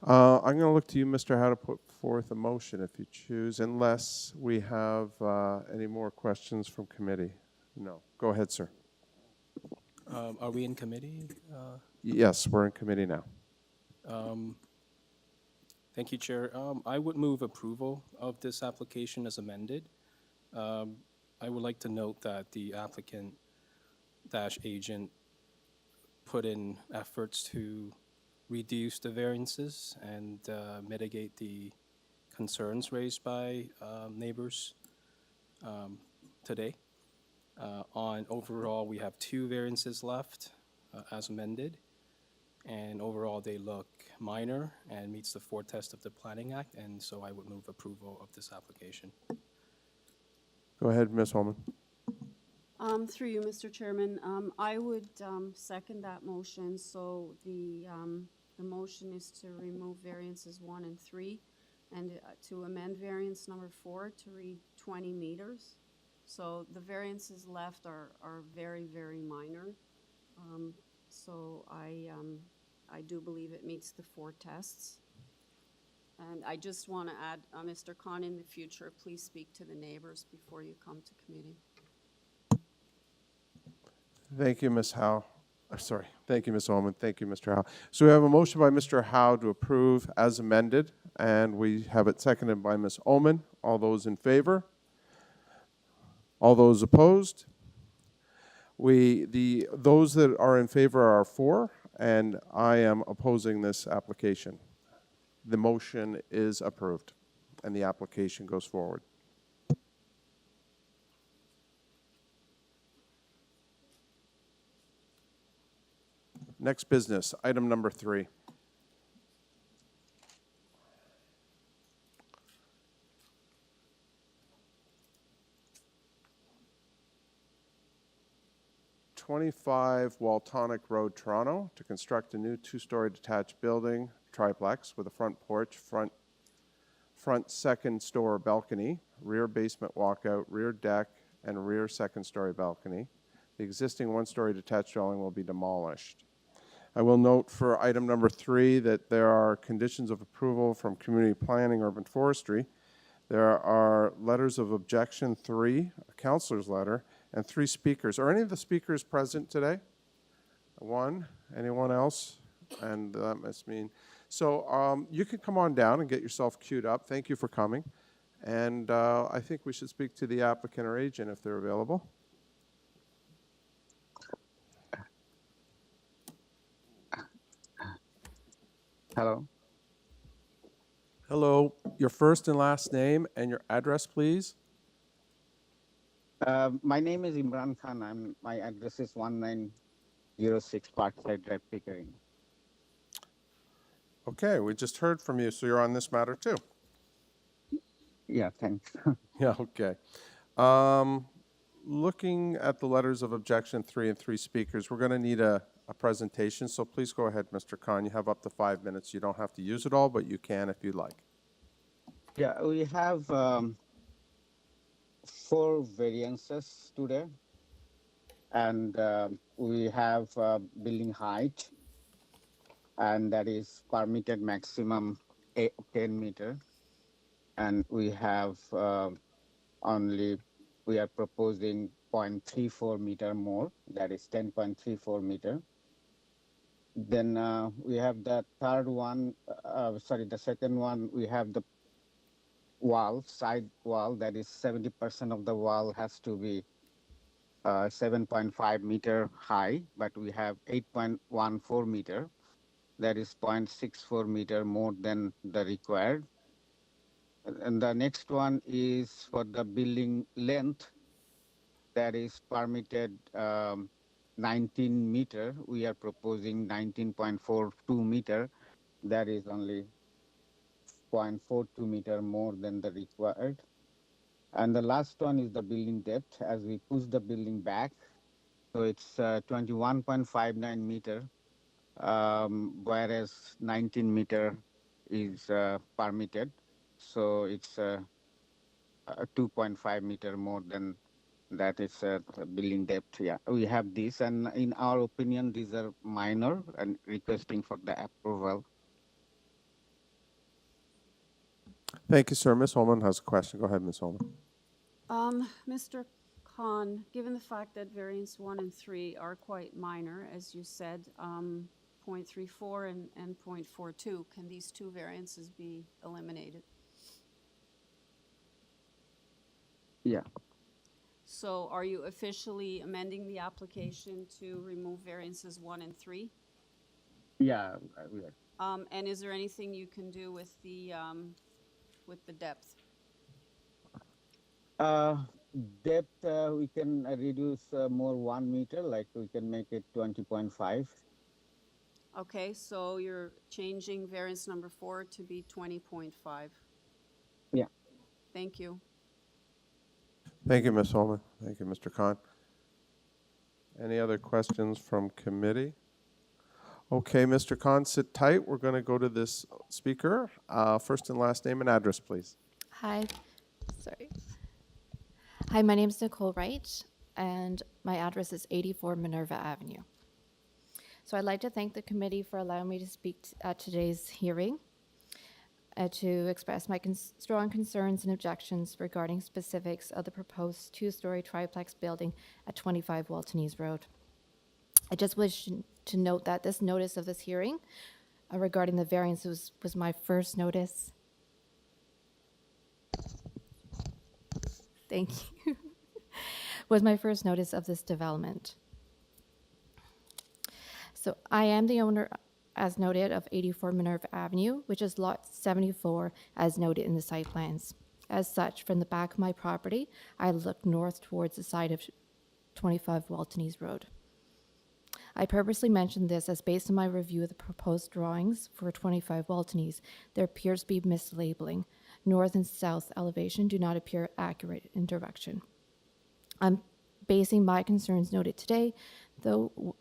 Speaker 3: I'm going to look to you, Mr. Howe, to put forth a motion if you choose, unless we have any more questions from committee. No. Go ahead, sir.
Speaker 10: Are we in committee?
Speaker 3: Yes, we're in committee now.
Speaker 10: Thank you, Chair. I would move approval of this application as amended. I would like to note that the applicant-agent put in efforts to reduce the variances and mitigate the concerns raised by neighbors today. On overall, we have 2 variances left as amended, and overall they look minor and meets the 4 test of the Planning Act, and so I would move approval of this application.
Speaker 3: Go ahead, Ms. Holman.
Speaker 7: Through you, Mr. Chairman, I would second that motion. So the motion is to remove variances 1 and 3 and to amend variance number 4 to read 20 meters. So the variances left are very, very minor. So I do believe it meets the 4 tests. And I just want to add, Mr. Khan, in the future, please speak to the neighbors before you come to committee.
Speaker 3: Thank you, Ms. Howe. Sorry. Thank you, Ms. Holman. Thank you, Mr. Howe. So we have a motion by Mr. Howe to approve as amended, and we have it seconded by Ms. Ullman. All those in favor? All those opposed? Those that are in favor are 4, and I am opposing this application. The motion is approved, and the application goes forward. Next business, item number 3. Waltonic Road, Toronto, to construct a new 2-story detached building, triplex, with a front porch, front second store balcony, rear basement walkout, rear deck, and rear second-story balcony. The existing one-story detached dwelling will be demolished. I will note for item number 3 that there are conditions of approval from Community Planning, Urban Forestry. There are letters of objection 3, a counselor's letter, and 3 speakers. Are any of the speakers present today? 1. Anyone else? And that must mean. So you can come on down and get yourself queued up. Thank you for coming. And I think we should speak to the applicant or agent if they're available.
Speaker 12: Hello.
Speaker 3: Hello. Your first and last name and your address, please.
Speaker 12: My name is Imran Khan. My address is 1906 Parkside Drive, Pickering.
Speaker 3: Okay, we just heard from you, so you're on this matter too.
Speaker 12: Yeah, thanks.
Speaker 3: Yeah, okay. Looking at the letters of objection 3 and 3 speakers, we're going to need a presentation, so please go ahead, Mr. Khan. You have up to 5 minutes. You don't have to use it all, but you can if you'd like.
Speaker 12: Yeah, we have 4 variances today, and we have building height, and that is permitted maximum 10 meter, and we have we are proposing 0.34 meter more, that is 10.34 meter. Then we have the second one, we have the side wall, that is 70% of the wall has to be 7.5 meter high, but we have 8.14 meter, that is 0.64 meter more than the required. And the next one is for the building length, that is permitted 19 meter. We are proposing 19.42 meter, that is only 0.42 meter more than the required. And the last one is the building depth. As we push the building back, so it's 21.59 meter, whereas 19 meter is permitted. So it's 2.5 meter more than that is building depth. Yeah, we have this, and in our opinion, these are minor and requesting for the approval.
Speaker 3: Thank you, sir. Ms. Holman has a question. Go ahead, Ms. Holman.
Speaker 7: Mr. Khan, given the fact that variants 1 and 3 are quite minor, as you said, 0.34 and 0.42, can these 2 variances be eliminated?
Speaker 12: Yeah.
Speaker 7: So are you officially amending the application to remove variances 1 and 3?
Speaker 12: Yeah, we are.
Speaker 7: And is there anything you can do with the depth?
Speaker 12: Depth, we can reduce more 1 meter, like we can make it 20.5.
Speaker 7: Okay, so you're changing variance number 4 to be 20.5.
Speaker 12: Yeah.
Speaker 7: Thank you.
Speaker 3: Thank you, Ms. Holman. Thank you, Mr. Khan. Any other questions from committee? Okay, Mr. Khan, sit tight. We're going to go to this speaker. First and last name and address, please.
Speaker 14: Hi. Sorry. Hi, my name is Nicole Wright, and my address is 84 Minerva Avenue. So I'd like to thank the committee for allowing me to speak at today's hearing to express my strong concerns and objections regarding specifics of the proposed 2-story triplex building at 25 WALTONICE Road. I just wish to note that this notice of this hearing regarding the variance was my first notice. Thank you. Was my first notice of this development. So I am the owner, as noted, of 84 Minerva Avenue, which is lot 74, as noted in the site plans. As such, from the back of my property, I look north towards the side of 25 WALTONICE Road. I purposely mentioned this as based on my review of the proposed drawings for 25 WALTONICE, there appears to be mislabeling. North and south elevation do not appear accurate in direction. I'm basing my concerns noted today, though,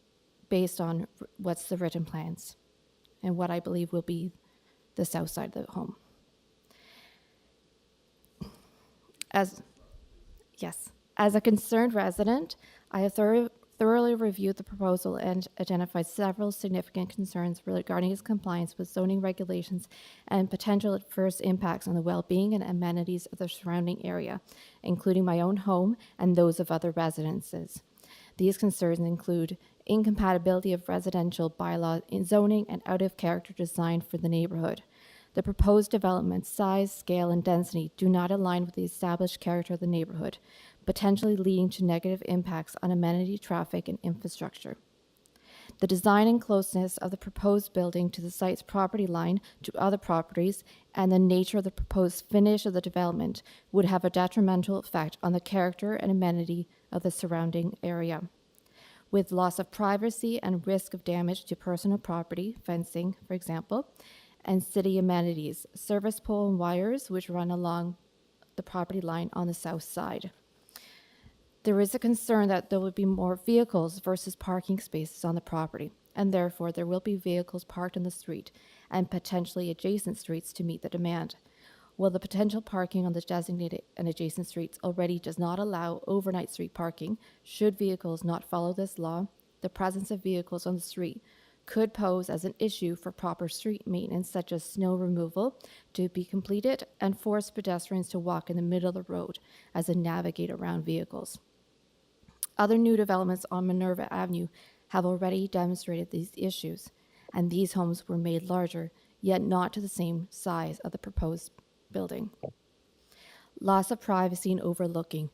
Speaker 14: based on what's the written plans and what I believe will be the south side of the home. As Yes. As a concerned resident, I have thoroughly reviewed the proposal and identified several significant concerns regarding its compliance with zoning regulations and potential adverse impacts on the well-being and amenities of the surrounding area, including my own home and those of other residences. These concerns include incompatibility of residential bylaw in zoning and out-of-character design for the neighborhood. The proposed development's size, scale, and density do not align with the established character of the neighborhood, potentially leading to negative impacts on amenity, traffic, and infrastructure. The design and closeness of the proposed building to the site's property line to other properties and the nature of the proposed finish of the development would have a detrimental effect on the character and amenity of the surrounding area. With loss of privacy and risk of damage to personal property, fencing, for example, and city amenities, service pole and wires which run along the property line on the south side. There is a concern that there will be more vehicles versus parking spaces on the property, and therefore there will be vehicles parked on the street and potentially adjacent streets to meet the demand. While the potential parking on the designated and adjacent streets already does not allow overnight street parking, should vehicles not follow this law, the presence of vehicles on the street could pose as an issue for proper street maintenance, such as snow removal to be completed and force pedestrians to walk in the middle of the road as they navigate around vehicles. Other new developments on Minerva Avenue have already demonstrated these issues, and these homes were made larger, yet not to the same size of the proposed building. Loss of privacy and overlooking.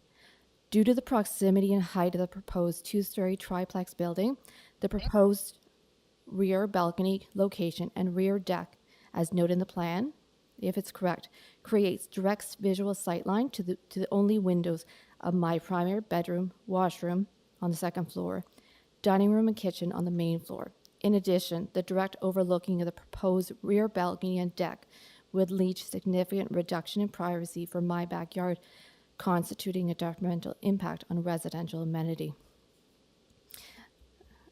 Speaker 14: Due to the proximity and height of the proposed two-story triplex building, the proposed rear balcony location and rear deck, as noted in the plan, if it's correct, creates direct visual sightline to the only windows of my primary bedroom, washroom on the second floor, dining room and kitchen on the main floor. In addition, the direct overlooking of the proposed rear balcony and deck would lead to significant reduction in privacy for my backyard, constituting a detrimental impact on residential amenity.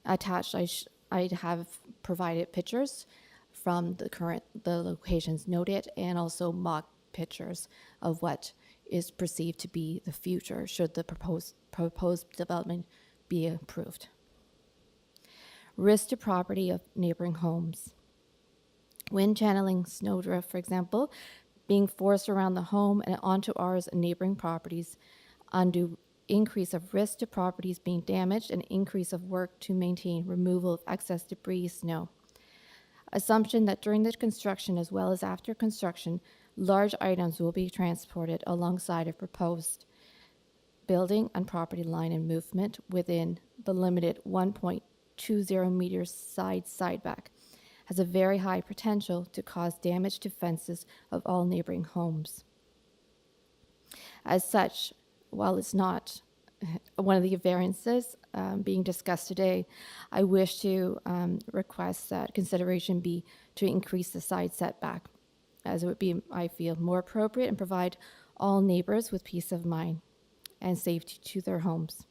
Speaker 14: Attached, I have provided pictures from the locations noted and also mock pictures of what is perceived to be the future should the proposed development be approved. Risk to property of neighboring homes. Wind channeling, snowdrift, for example, being forced around the home and onto ours and neighboring properties, undue increase of risk to properties being damaged, and increase of work to maintain removal of excess debris, snow. Assumption that during the construction as well as after construction, large items will be transported alongside a proposed building and property line and movement within the limited 1.20 meters side setback has a very high potential to cause damage to fences of all neighboring homes. As such, while it's not one of the variances being discussed today, I wish to request that consideration be to increase the side setback, as it would be, I feel, more appropriate and provide all neighbors with peace of mind and safety to their homes.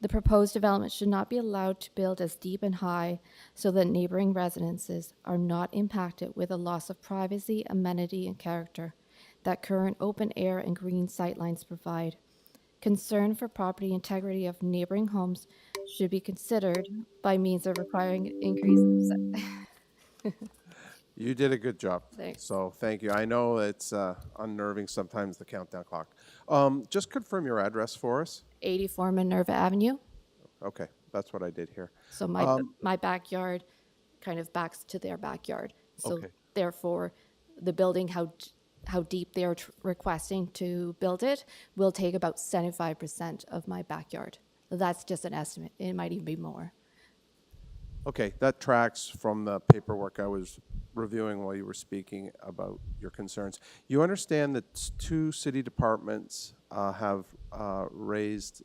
Speaker 14: The proposed development should not be allowed to build as deep and high so that neighboring residences are not impacted with a loss of privacy, amenity, and character that current open air and green sightlines provide. Concern for property integrity of neighboring homes should be considered by means of requiring increase.
Speaker 3: You did a good job.
Speaker 14: Thanks.
Speaker 3: So thank you. I know it's unnerving sometimes, the countdown clock. Just confirm your address for us.
Speaker 14: 84 Minerva Avenue.
Speaker 3: Okay, that's what I did here.
Speaker 14: So my backyard kind of backs to their backyard. So
Speaker 3: Okay.
Speaker 14: therefore, the building, how deep they're requesting to build it, will take about 75% of my backyard. That's just an estimate. It might even be more.
Speaker 3: Okay, that tracks from the paperwork I was reviewing while you were speaking about your concerns. You understand that two city departments have raised,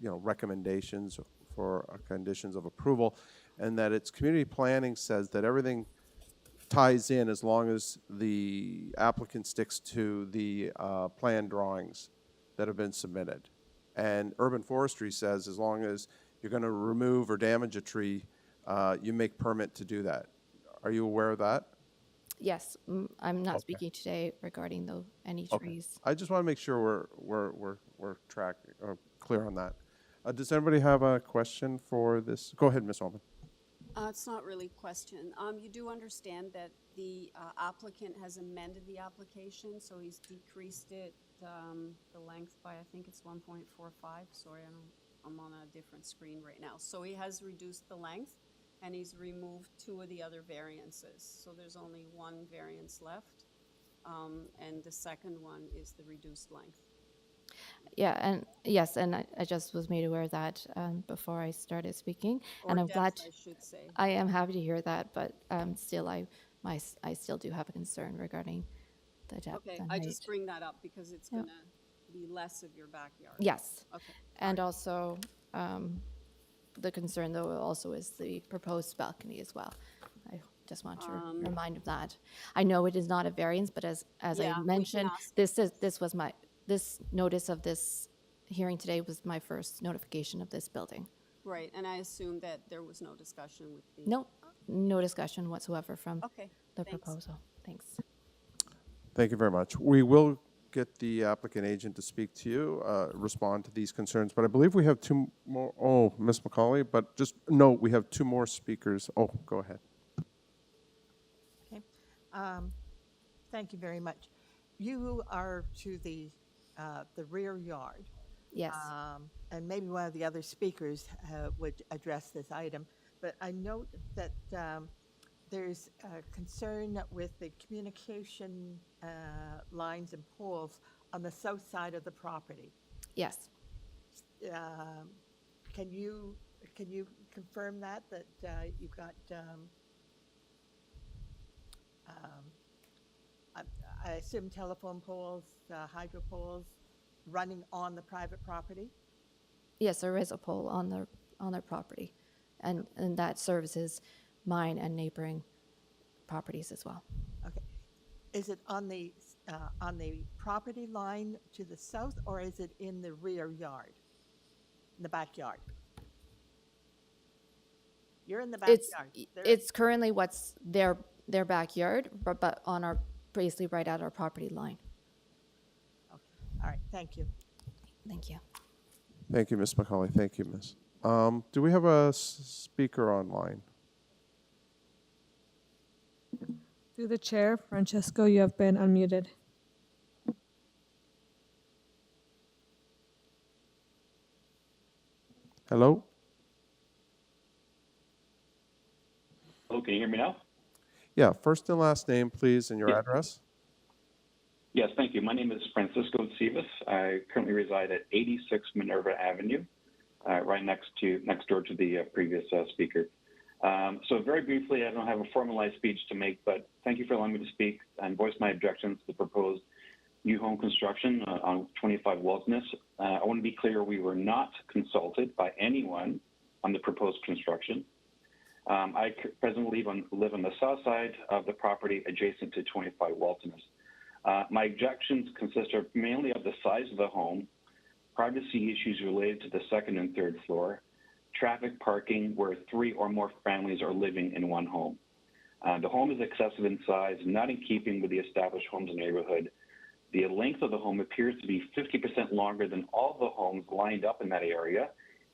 Speaker 3: recommendations for conditions of approval, and that its community planning says that everything ties in as long as the applicant sticks to the plan drawings that have been submitted. And urban forestry says as long as you're going to remove or damage a tree, you make permit to do that. Are you aware of that?
Speaker 14: Yes, I'm not
Speaker 3: Okay.
Speaker 14: speaking today regarding any
Speaker 3: Okay.
Speaker 14: trees.
Speaker 3: I just want to make sure we're tracking or clear on that. Does anybody have a question for this? Go ahead, Ms. Ullman.
Speaker 7: It's not really a question. You do understand that the applicant has amended the application, so he's decreased it, the length by, I think it's 1.45. Sorry, I'm on a different screen right now. So he has reduced the length, and he's removed 2 of the other variances. So there's only 1 variance left, and the second one is the reduced length.
Speaker 14: Yeah, and yes, and I just was made aware of that before I started speaking, and
Speaker 7: Or
Speaker 14: I'm glad.
Speaker 7: depth, I should say.
Speaker 14: I am happy to hear that, but still, I still do have a concern regarding the depth
Speaker 7: Okay,
Speaker 14: and
Speaker 7: I
Speaker 14: height.
Speaker 7: just bring that up because it's
Speaker 14: Yeah.
Speaker 7: gonna be less of your backyard.
Speaker 14: Yes.
Speaker 7: Okay.
Speaker 14: And also, the concern though also is the proposed balcony as well. I just want to remind of that. I know it is not a variance, but as
Speaker 7: Yeah,
Speaker 14: I
Speaker 7: we can
Speaker 14: mentioned,
Speaker 7: ask.
Speaker 14: this notice of this hearing today was my first notification of this building.
Speaker 7: Right, and I assume that there was no discussion with the.
Speaker 14: No discussion whatsoever from
Speaker 7: Okay,
Speaker 14: the
Speaker 7: thanks.
Speaker 14: proposal. Thanks.
Speaker 3: Thank you very much. We will get the applicant agent to speak to you, respond to these concerns, but I believe we have 2 more. Oh, Ms. McCauley, but just note we have 2 more speakers. Oh, go ahead.
Speaker 11: Okay. Thank you very much. You are to the rear yard.
Speaker 14: Yes.
Speaker 11: And maybe one of the other speakers would address this item, but I note that there's a concern with the communication lines and poles on the south side of the property.
Speaker 14: Yes.
Speaker 11: Can you confirm that you've got I assume telephone poles, hydro poles running on the private property?
Speaker 14: Yes, there is a pole on their property, and that services mine and neighboring properties as well.
Speaker 11: Okay. Is it on the property line to the south, or is it in the rear yard, in the backyard? You're in the backyard.
Speaker 14: It's currently what's their backyard, but on our basically right at our property line.
Speaker 11: Okay. All right. Thank you.
Speaker 14: Thank you.
Speaker 3: Thank you, Ms. McCauley. Thank you, Ms. Do we have a speaker online?
Speaker 2: Through the chair, Francesco, you have been unmuted.
Speaker 3: Hello?
Speaker 15: Hello, can you hear me now?
Speaker 3: Yeah, first and last name, please, and your
Speaker 15: Yeah.
Speaker 3: address.
Speaker 15: Yes, thank you. My name is Francisco Sivas. I currently reside at 86 Minerva Avenue, right next door to the previous speaker. So very briefly, I don't have a formalized speech to make, but thank you for allowing me to speak and voice my objections to the proposed new home construction on 25 WALTONICE. I want to be clear, we were not consulted by anyone on the proposed construction. I presently live on the south side of the property adjacent to 25 WALTONICE. My objections consist mainly of the size of the home, privacy issues related to the second and third floor, traffic parking where 3 or more families are living in one home. The home is excessive in size, not in keeping with the established homes in the neighborhood. The length of the home appears to be 50% longer than all the homes lined up in that area,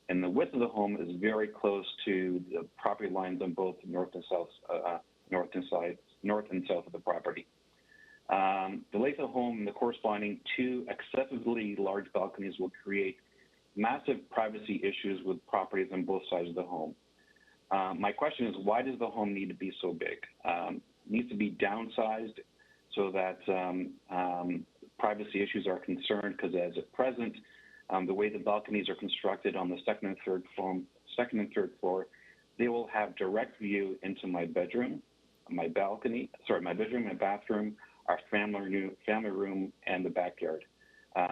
Speaker 15: and the width of the home is very close to the property lines on both north and south of the property. The length of the home and the corresponding 2 excessively large balconies will create massive privacy issues with properties on both sides of the home. My question is, why does the home need to be so big? It needs to be downsized so that privacy issues are concerned, because as at present, the way the balconies are constructed on the second and third floor, they will have direct view into my bedroom, my bathroom, our family room, and the backyard.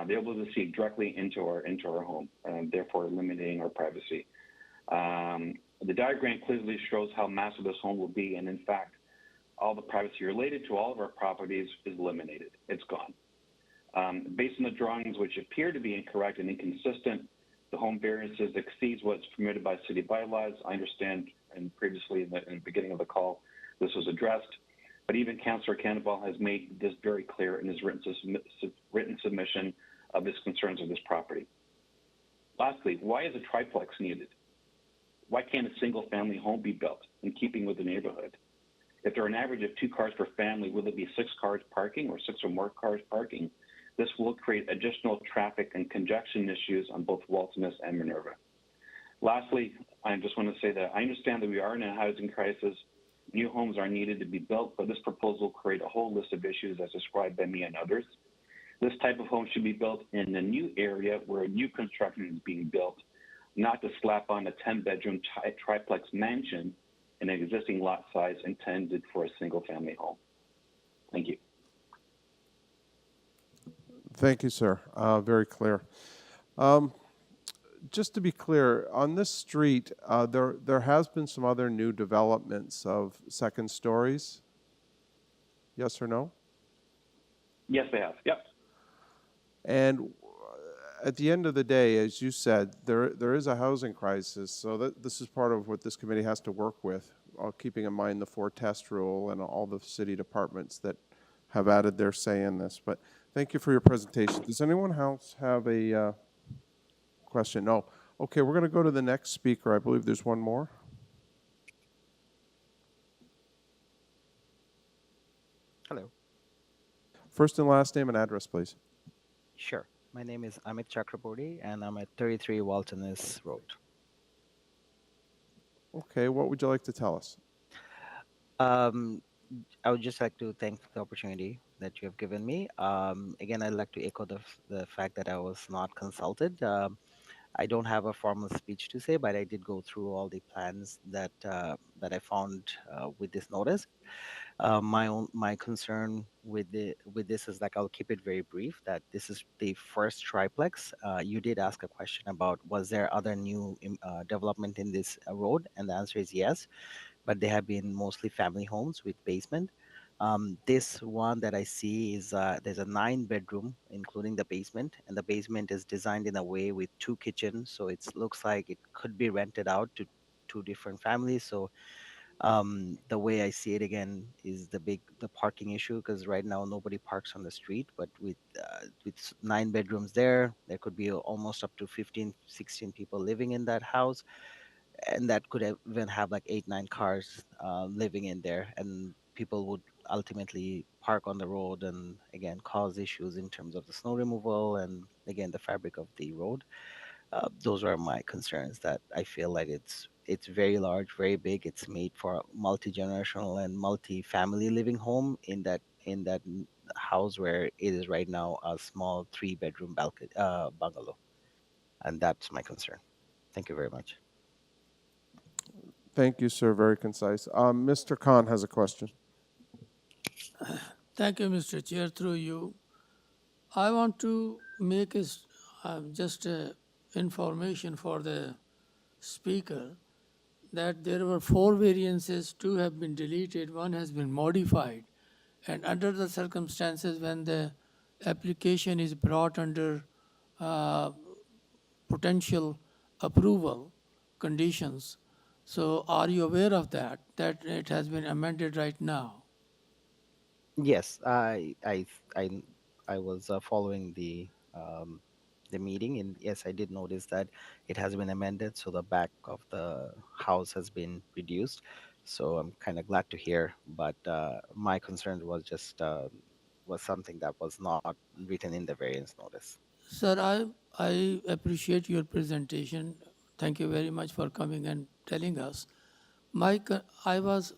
Speaker 15: They're able to see directly into our home, therefore eliminating our privacy. The diagram clearly shows how massive this home will be, and in fact, all the privacy related to all of our properties is eliminated. It's gone. Based on the drawings, which appear to be incorrect and inconsistent, the home variances exceeds what's permitted by city bylaws. I understand, and previously in the beginning of the call, this was addressed. but even Councillor Cannibal has made this very clear in his written submission of his concerns of this property. Lastly, why is a triplex needed? Why can't a single family home be built in keeping with the neighborhood? If there are an average of 2 cars per family, will it be 6 cars parking or 6 or more cars parking? This will create additional traffic and congestion issues on both WALTONICE and Minerva. Lastly, I just want to say that I understand that we are in a housing crisis. New homes are needed to be built, but this proposal will create a whole list of issues as described by me and others. This type of home should be built in a new area where new construction is being built, not to slap on a 10-bedroom triplex mansion in an existing lot size intended for a single-family home. Thank you.
Speaker 3: Thank you, sir. Very clear. Just to be clear, on this street, there has been some other new developments of second stories. Yes or no?
Speaker 15: Yes, they have. Yep.
Speaker 3: And at the end of the day, as you said, there is a housing crisis. So this is part of what this committee has to work with, keeping in mind the 4-test rule and all the city departments that have added their say in this. But thank you for your presentation. Does anyone else have a question? No. Okay, we're going to go to the next speaker. I believe there's one more.
Speaker 16: Hello.
Speaker 3: First and last name and address, please.
Speaker 16: Sure. My name is Amit Chakraborty, and I'm at 33 WALTONICE Road.
Speaker 3: Okay, what would you like to tell us?
Speaker 16: I would just like to thank the opportunity that you have given me. Again, I'd like to echo the fact that I was not consulted. I don't have a formal speech to say, but I did go through all the plans that I found with this notice. My concern with this is, like, I'll keep it very brief, that this is the first triplex. You did ask a question about was there other new development in this road, and the answer is yes, but they have been mostly family homes with basement. This one that I see is there's a 9-bedroom, including the basement, and the basement is designed in a way with 2 kitchens, so it looks like it could be rented out to 2 different families. So the way I see it again is the parking issue, because right now nobody parks on the street, but with 9 bedrooms there could be almost up to 15, 16 people living in that house, and that could even have like 8, 9 cars living in there, and people would ultimately park on the road and again cause issues in terms of the snow removal and again the fabric of the road. Those are my concerns, that I feel like it's very large, very big. It's made for a multi-generational and multi-family living home in that house where it is right now a small 3-bedroom balcony bungalow, and that's my concern. Thank you very much.
Speaker 3: Thank you, sir. Very concise. Mr. Khan has a question.
Speaker 4: Thank you, Mr. Chair. Through you, I want to make just information for the speaker that there were 4 variances, 2 have been deleted, 1 has been modified, and under the circumstances when the application is brought under potential approval conditions. So are you aware of that it has been amended right now?
Speaker 16: Yes, I was following the meeting, and yes, I did notice that it has been amended, so the back of the house has been reduced. So I'm kind of glad to hear, but my concern was just was something that was not written in the variance notice.
Speaker 4: Sir, I appreciate your presentation. Thank you very much for coming and telling us. I was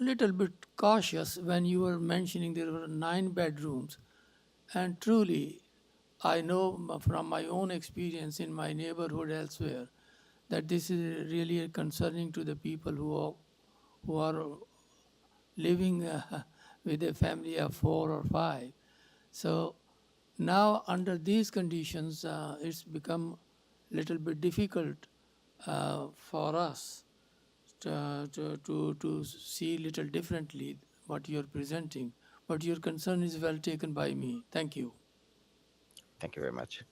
Speaker 4: a little bit cautious when you were mentioning there were 9 bedrooms, and truly, I know from my own experience in my neighborhood elsewhere that this is really concerning to the people who are living with a family of 4 or 5. So now under these conditions, it's become a little bit difficult for us to see little differently what you're presenting. But your concern is well taken by me. Thank you.
Speaker 16: Thank you very much.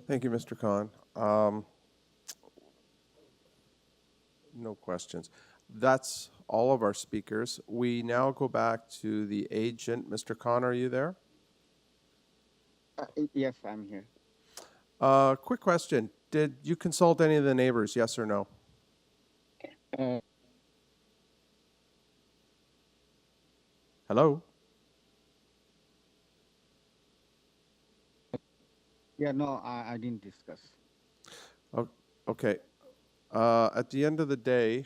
Speaker 3: Thank you, Mr. Khan. No questions. That's all of our speakers. We now go back to the agent. Mr. Khan, are you there?
Speaker 12: Yes, I'm here.
Speaker 3: Quick question. Did you consult any of the neighbors, yes or no? Hello?
Speaker 12: Yeah, no, I didn't discuss.
Speaker 3: Okay. At the end of the day,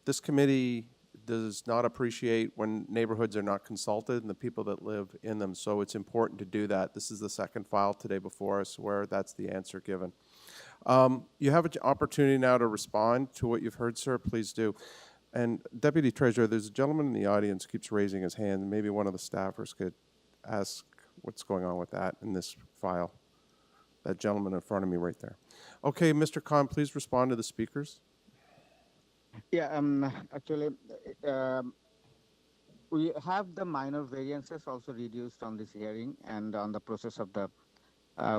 Speaker 3: this committee does not appreciate when neighborhoods are not consulted and the people that live in them. So it's important to do that. This is the second file today before us where that's the answer given. You have an opportunity now to respond to what you've heard, sir. Please do. And Deputy Treasurer, there's a gentleman in the audience who keeps raising his hand. Maybe one of the staffers could ask what's going on with that in this file. That gentleman in front of me right there. Okay, Mr. Khan, please respond to the speakers.
Speaker 12: Yeah, actually, we have the minor variances also reduced on this hearing and on the process of the,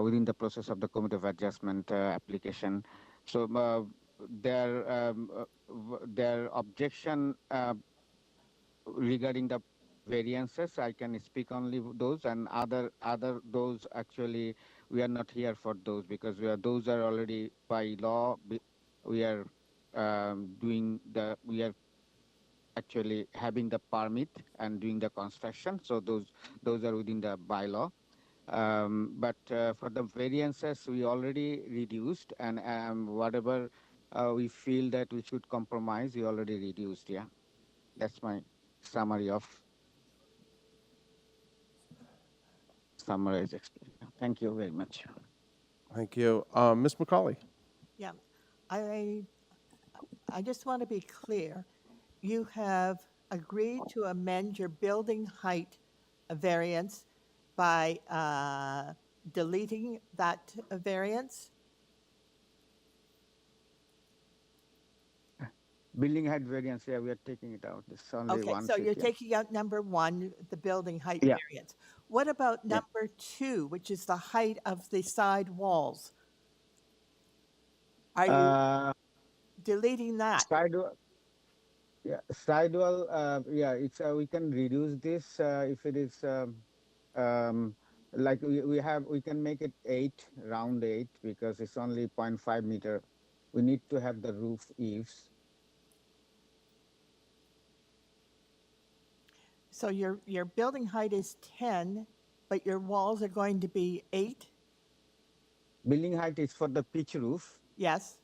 Speaker 12: within the process of the committee of adjustment application. So their objection regarding the variances, I can speak only those, and other those actually we are not here for those because those are already by law. We are we are actually having the permit and doing the construction. So those are within the bylaw. But for the variances, we already reduced, and whatever we feel that we should compromise, we already reduced. Yeah, that's my summary of summarize explanation. Thank you very much.
Speaker 3: Thank you. Ms. McCauley.
Speaker 11: Yeah, I just want to be clear. You have agreed to amend your building height variance by deleting that variance?
Speaker 12: Building height variance, yeah, we are taking it out. It's only
Speaker 11: Okay,
Speaker 12: one
Speaker 11: so
Speaker 12: feet,
Speaker 11: you're
Speaker 12: yeah.
Speaker 11: taking out number one, the building height
Speaker 12: Yeah.
Speaker 11: variance. What about
Speaker 12: Yeah.
Speaker 11: number two, which is the height of the side walls? Are you deleting that?
Speaker 12: Sidewall, yeah, sidewall, yeah, it's we can reduce this if it is like we can make it 8, round 8, because it's only 0.5 meter. We need to have the roof eaves.
Speaker 11: So your building height is 10, but your walls are going to be 8?
Speaker 12: Building height is for the pitch roof.
Speaker 11: Yes.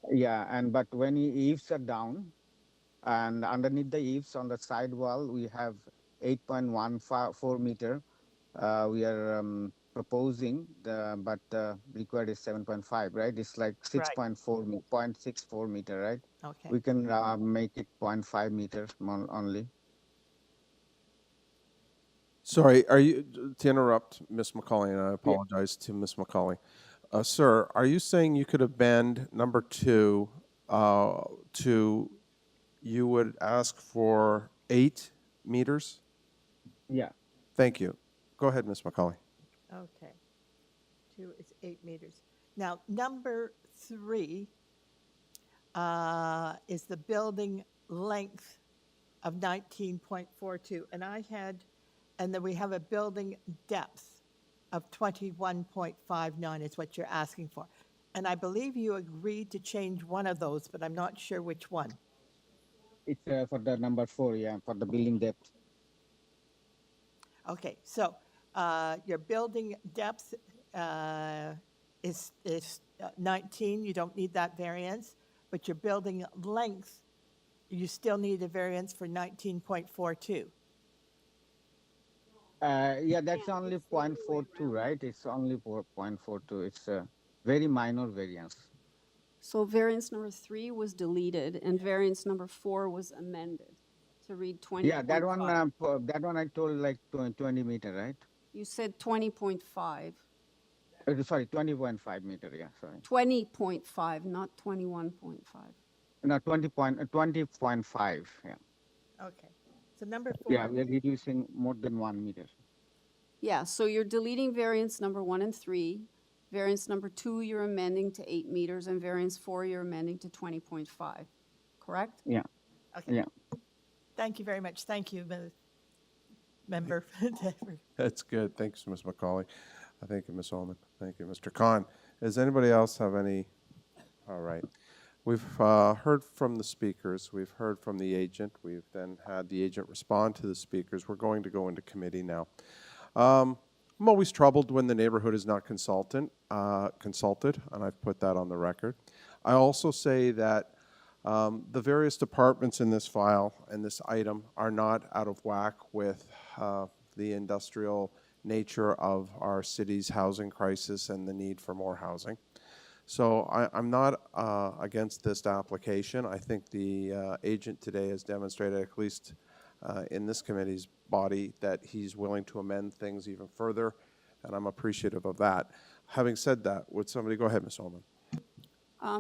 Speaker 12: Yeah, but when eaves are down, and underneath the eaves on the side wall, we have 8.14 meter. We are proposing, but required is 7.5, right? It's like 6.4, 0.64 meter, right?
Speaker 11: Okay.
Speaker 12: We can make it 0.5 meters only.
Speaker 3: Sorry, are you, to interrupt Ms. McCauley, and I apologize to Ms. McCauley. Sir, are you saying you could amend number 2 to, you would ask for 8 meters?
Speaker 12: Yeah.
Speaker 3: Thank you. Go ahead, Ms. McCauley.
Speaker 11: Okay. 2 is 8 meters. Now, number 3 is the building length of 19.42. And then we have a building depth of 21.59 is what you're asking for. And I believe you agreed to change one of those, but I'm not sure which one.
Speaker 12: It's for the number 4, yeah, for the building depth.
Speaker 11: Okay, so your building depth is 19. You don't need that variance, but your building length, you still need a variance for 19.42.
Speaker 12: Yeah, that's only 0.42, right? It's only 0.42. It's a very minor variance.
Speaker 7: So variance number 3 was deleted, and variance number 4 was amended to read 20.5.
Speaker 12: Yeah, that one I told like 20 meter, right?
Speaker 7: You said 20.5.
Speaker 12: Sorry, 20.5 meter, yeah, sorry.
Speaker 7: 20.5, not 21.5.
Speaker 12: No, 20.5, yeah.
Speaker 11: Okay, so number 4.
Speaker 12: Yeah, we are reducing more than 1 meter.
Speaker 7: Yeah, so you're deleting variance number 1 and 3. Variance number 2, you're amending to 8 meters, and variance 4, you're amending to 20.5. correct?
Speaker 12: Yeah.
Speaker 11: Okay.
Speaker 12: Yeah.
Speaker 11: Thank you very much. Thank you, Member.
Speaker 3: That's good. Thanks, Ms. McCauley. Thank you, Ms. Ullman. Thank you, Mr. Khan. Does anybody else have any? All right. We've heard from the speakers. We've heard from the agent. We've then had the agent respond to the speakers. We're going to go into committee now. I'm always troubled when the neighborhood is not consulted, and I've put that on the record. I also say that the various departments in this file and this item are not out of whack with the industrial nature of our city's housing crisis and the need for more housing. So I'm not against this application. I think the agent today has demonstrated, at least in this committee's body, that he's willing to amend things even further, and I'm appreciative of that. Having said that, would somebody go ahead, Ms. Ullman?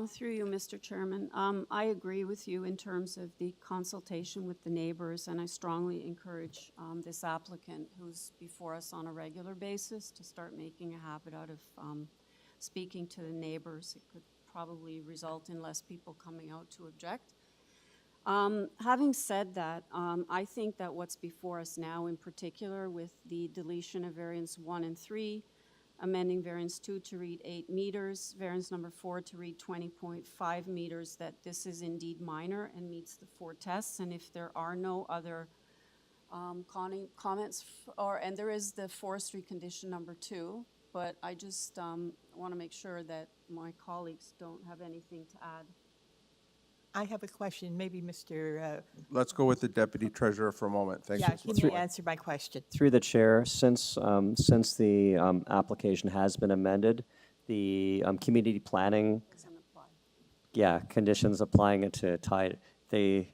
Speaker 7: Through you, Mr. Chairman, I agree with you in terms of the consultation with the neighbors, and I strongly encourage this applicant who's before us on a regular basis to start making a habit out of speaking to the neighbors. It could probably result in less people coming out to object. Having said that, I think that what's before us now in particular with the deletion of variance 1 and 3, amending variance 2 to read 8 meters, variance number 4 to read 20.5 meters, that this is indeed minor and meets the 4 tests. And if there are no other comments, and there is the forestry condition number 2, but I just want to make sure that my colleagues don't have anything to add.
Speaker 11: I have a question, maybe Mr.
Speaker 3: Let's go with the Deputy Treasurer for a moment. Thank
Speaker 11: Yeah,
Speaker 3: you.
Speaker 11: he may answer my question.
Speaker 5: Through the chair, since the application has been amended, the community planning, conditions applying it to tide, they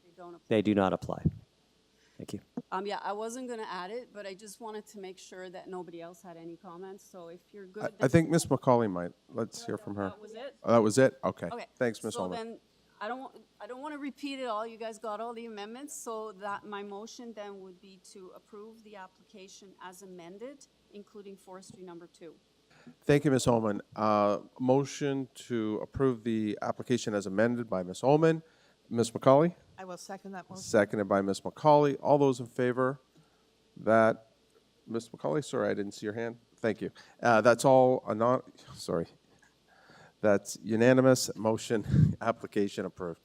Speaker 5: do not apply. Thank you.
Speaker 7: Yeah, I wasn't going to add it, but I just wanted to make sure that nobody else had any comments. So if you're good,
Speaker 3: I think Ms. McCauley might. Let's hear from her.
Speaker 7: That was it?
Speaker 3: That was it? Okay.
Speaker 7: Okay.
Speaker 3: Thanks, Ms.
Speaker 7: So
Speaker 3: Ullman.
Speaker 7: then, I don't want to repeat it all. You guys got all the amendments, so that my motion then would be to approve the application as amended, including forestry number 2.
Speaker 3: Thank you, Ms. Ullman. Motion to approve the application as amended by Ms. Ullman. Ms. McCauley?
Speaker 11: I will second that motion.
Speaker 3: Seconded by Ms. McCauley. All those in favor? That, Ms. McCauley, sorry, I didn't see your hand. Thank you. That's all, sorry. That's unanimous. Motion, application approved.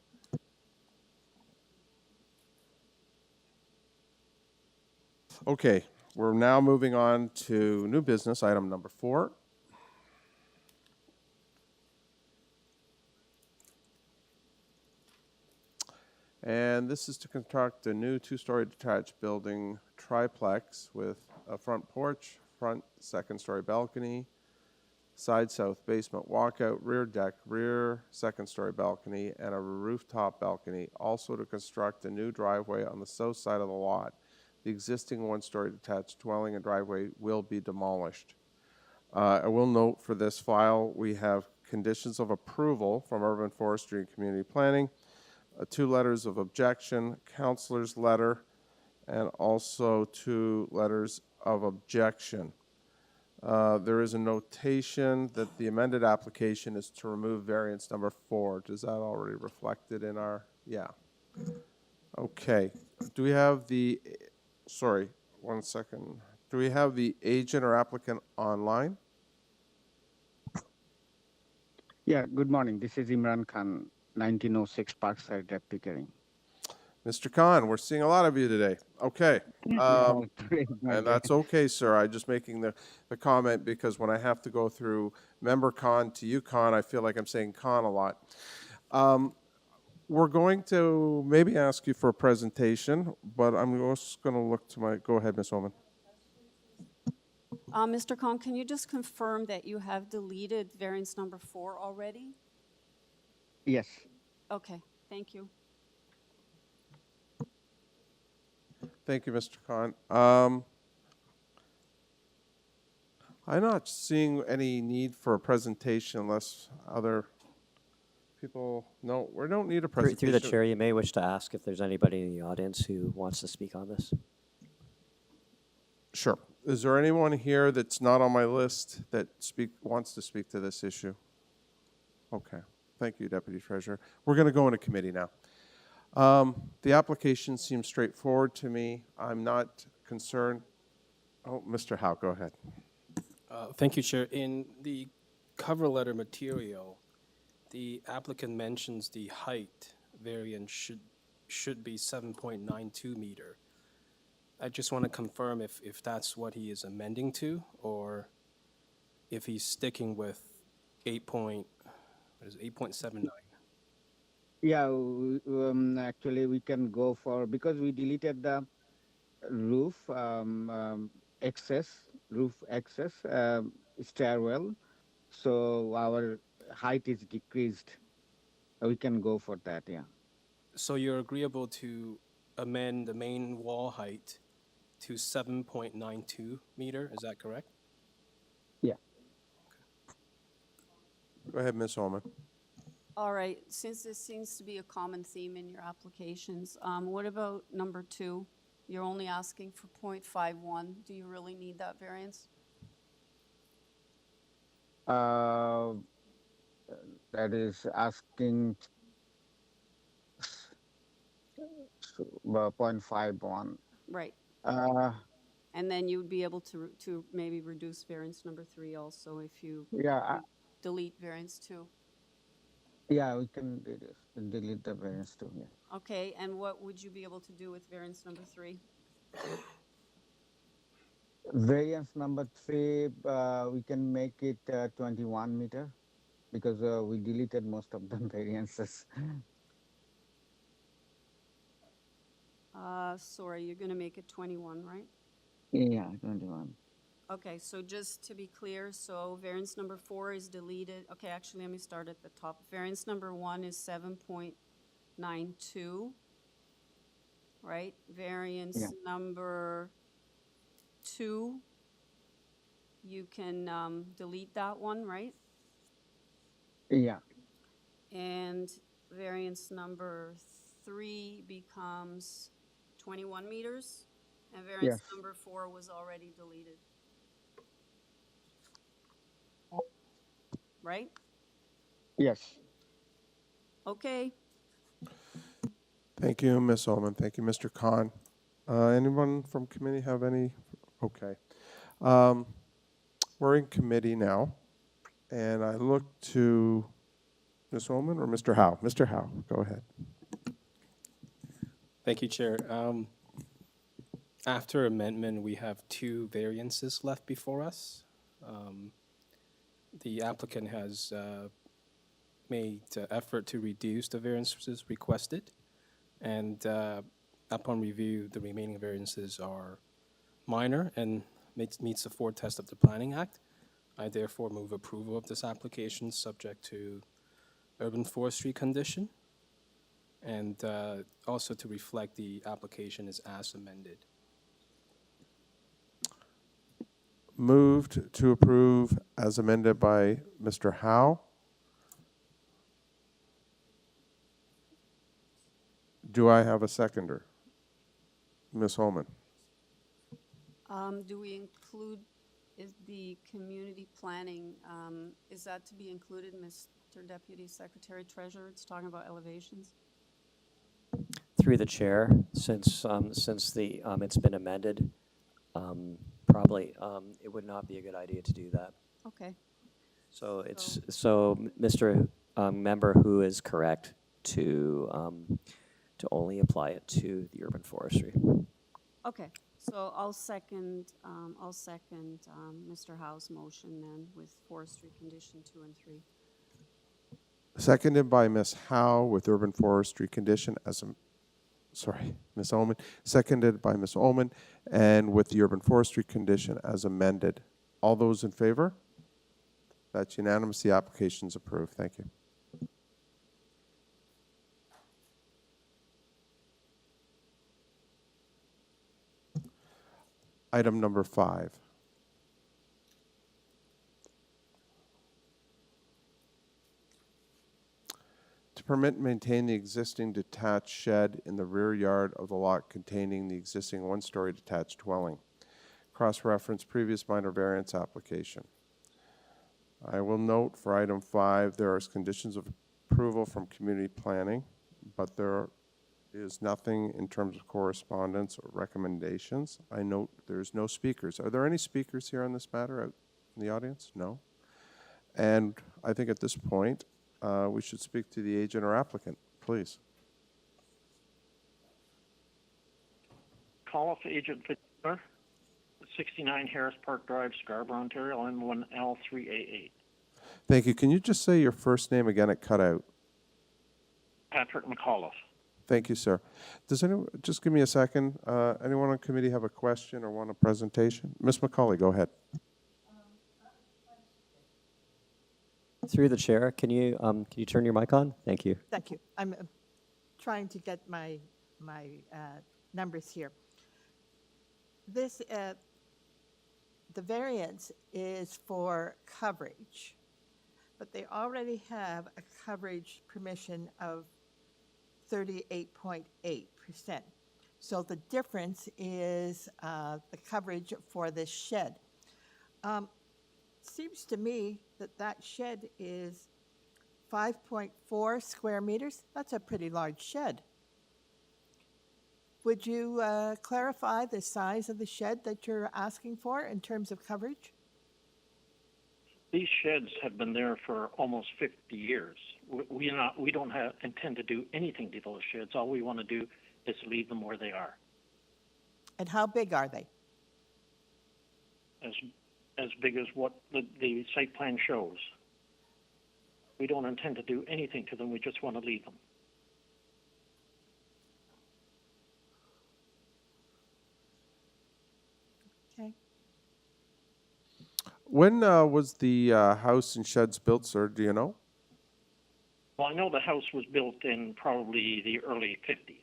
Speaker 3: Okay, we're now moving on to new business, item number 4. And this is to construct a new 2-story detached building triplex with a front porch, front second-story balcony, side south basement walkout, rear deck, rear second-story balcony, and a rooftop balcony. Also to construct a new driveway on the south side of the lot. The existing 1-story detached dwelling and driveway will be demolished. I will note for this file, we have conditions of approval from Urban Forestry and Community Planning, 2 letters of objection, counselor's letter, and also 2 letters of objection. There is a notation that the amended application is to remove variance number 4. Does that already reflected in our, yeah. Okay, do we have the, sorry, 1 second. Do we have the agent or applicant online?
Speaker 12: Yeah, good morning. This is Imran Khan, 1906 Parkside, Rep Pickering.
Speaker 3: Mr. Khan, we're seeing a lot of you today. Okay. And that's okay, sir. I'm just making the comment because when I have to go through member Khan to you, Khan, I feel like I'm saying Khan a lot. We're going to maybe ask you for a presentation, but I'm just going to look to my, go ahead, Ms. Ullman.
Speaker 7: Mr. Khan, can you just confirm that you have deleted variance number 4 already?
Speaker 12: Yes.
Speaker 7: Okay, thank you.
Speaker 3: Thank you, Mr. Khan. I'm not seeing any need for a presentation unless other people, no, we don't need a presentation.
Speaker 5: Through the chair, you may wish to ask if there's anybody in the audience who wants to speak on this.
Speaker 3: Sure. Is there anyone here that's not on my list that wants to speak to this issue? Okay. Thank you, Deputy Treasurer. We're going to go into committee now. The application seems straightforward to me. I'm not concerned. Oh, Mr. Howe, go ahead.
Speaker 10: Thank you, Chair. In the cover letter material, the applicant mentions the height variance should be 7.92 meter. I just want to confirm if that's what he is amending to, or if he's sticking with 8.79.
Speaker 12: Yeah, actually we can go for, because we deleted the roof roof access stairwell, so our height is decreased. We can go for that, yeah.
Speaker 10: So you're agreeable to amend the main wall height to 7.92 meter, is that correct?
Speaker 12: Yeah.
Speaker 3: Go ahead, Ms. Ullman.
Speaker 7: All right, since this seems to be a common theme in your applications, what about number 2? You're only asking for 0.51. Do you really need that variance?
Speaker 12: That is asking 0.51.
Speaker 7: Right.
Speaker 12: Uh,
Speaker 7: And then you'd be able to maybe reduce variance number 3 also if you
Speaker 12: yeah,
Speaker 7: delete variance 2.
Speaker 12: yeah, we can delete the variance too, yeah.
Speaker 7: Okay, and what would you be able to do with variance number 3?
Speaker 12: Variance number 3, we can make it 21 meter, because we deleted most of the variances.
Speaker 7: Sorry, you're going to make it 21, right?
Speaker 12: Yeah, 21.
Speaker 7: Okay, so just to be clear, so variance number 4 is deleted. Okay, actually, let me start at the top. Variance number 1 is 7.92, right? Variance number 2, you can delete that one, right?
Speaker 12: Yeah.
Speaker 7: And variance number 3 becomes 21 meters, and variance number 4 was already deleted. Right?
Speaker 12: Yes.
Speaker 7: Okay.
Speaker 3: Thank you, Ms. Ullman. Thank you, Mr. Khan. Anyone from committee have any? Okay. We're in committee now, and I look to Ms. Ullman or Mr. Howe. Mr. Howe, go ahead.
Speaker 10: Thank you, Chair. After amendment, we have 2 variances left before us. The applicant has made effort to reduce the variances requested, and upon review, the remaining variances are minor and meets the 4 test of the Planning Act. I therefore move approval of this application subject to urban forestry condition, and also to reflect the application is as amended.
Speaker 3: Moved to approve as amended by Mr. Howe. Do I have a seconder? Ms. Ullman.
Speaker 7: Do we include the community planning? Is that to be included, Mr. Deputy Secretary Treasurer? It's talking about elevations.
Speaker 5: Through the chair, since it's been amended, probably it would not be a good idea to do that.
Speaker 7: Okay.
Speaker 5: So Mr. Member who is correct to only apply it to the urban forestry.
Speaker 7: Okay. So I'll second Mr. Howe's motion then with forestry condition 2 and 3.
Speaker 3: Seconded by Ms. Howe with urban forestry condition as a, sorry, Ms. Ullman. Seconded by Ms. Ullman and with the urban forestry condition as amended. All those in favor? That's unanimous. The application is approved. Thank you. Item number 5. To permit and maintain the existing detached shed in the rear yard of the lot containing the existing one-story detached dwelling. Cross-reference previous minor variance application. I will note for item 5, there are conditions of approval from community planning, but there is nothing in terms of correspondence or recommendations. I note there's no speakers. Are there any speakers here on this matter out in the audience? No. And I think at this point, we should speak to the agent or applicant, please.
Speaker 17: Call for Agent Fitzgerald, 69 Harris Park Drive, Scarborough, Ontario, N1L3A8.
Speaker 3: Thank you. Can you just say your first name again? It cut out.
Speaker 17: Patrick McAuliffe.
Speaker 3: Thank you, sir. Does anyone, just give me a second. Anyone on committee have a question or want a presentation? Ms. Macaulay, go ahead.
Speaker 5: Through the chair, can you turn your mic on? Thank you.
Speaker 11: Thank you. I'm trying to get my numbers here. This, the variance is for coverage, but they already have a coverage permission of 38.8%. So the difference is the coverage for this shed. Seems to me that that shed is 5.4 square meters. That's a pretty large shed. Would you clarify the size of the shed that you're asking for in terms of coverage?
Speaker 17: These sheds have been there for almost 50 years. We don't intend to do anything to those sheds. All we want to do is leave them where they are.
Speaker 11: And how big are they?
Speaker 17: As big as what the site plan shows. We don't intend to do anything to them. We just want to leave them.
Speaker 11: Okay.
Speaker 3: When was the house and sheds built, sir? Do you know?
Speaker 17: Well, I know the house was built in probably the early 50s,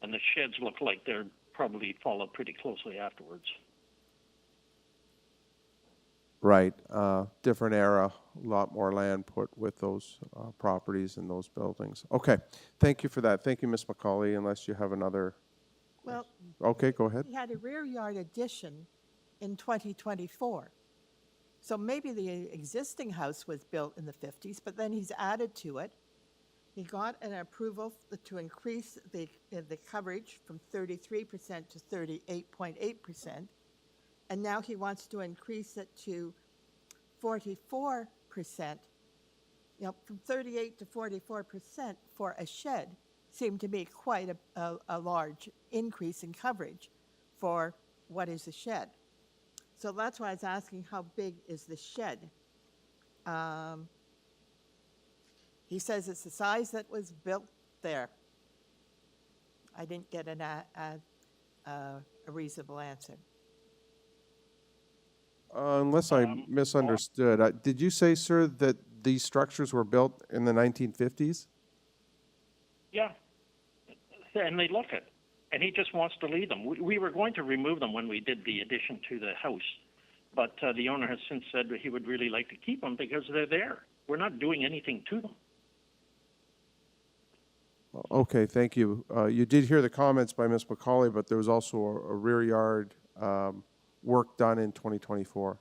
Speaker 17: and the sheds look like they're probably followed pretty closely afterwards.
Speaker 3: Right. Different era, a lot more land put with those properties and those buildings. Okay. Thank you for that. Thank you, Ms. Macaulay, unless you have another.
Speaker 11: Well,
Speaker 3: okay, go ahead.
Speaker 11: he had a rear yard addition in 2024. So maybe the existing house was built in the 50s, but then he's added to it. He got an approval to increase the coverage from 33% to 38.8%. And now he wants to increase it to 44%, from 38 to 44% for a shed seemed to be quite a large increase in coverage for what is a shed. So that's why I was asking how big is the shed. He says it's the size that was built there. I didn't get a reasonable answer.
Speaker 3: Unless I misunderstood. Did you say, sir, that these structures were built in the 1950s?
Speaker 17: Yeah, and they look it, and he just wants to leave them. We were going to remove them when we did the addition to the house, but the owner has since said that he would really like to keep them because they're there. We're not doing anything to them.
Speaker 3: Okay, thank you. You did hear the comments by Ms. Macaulay, but there was also a rear yard work done in 2024.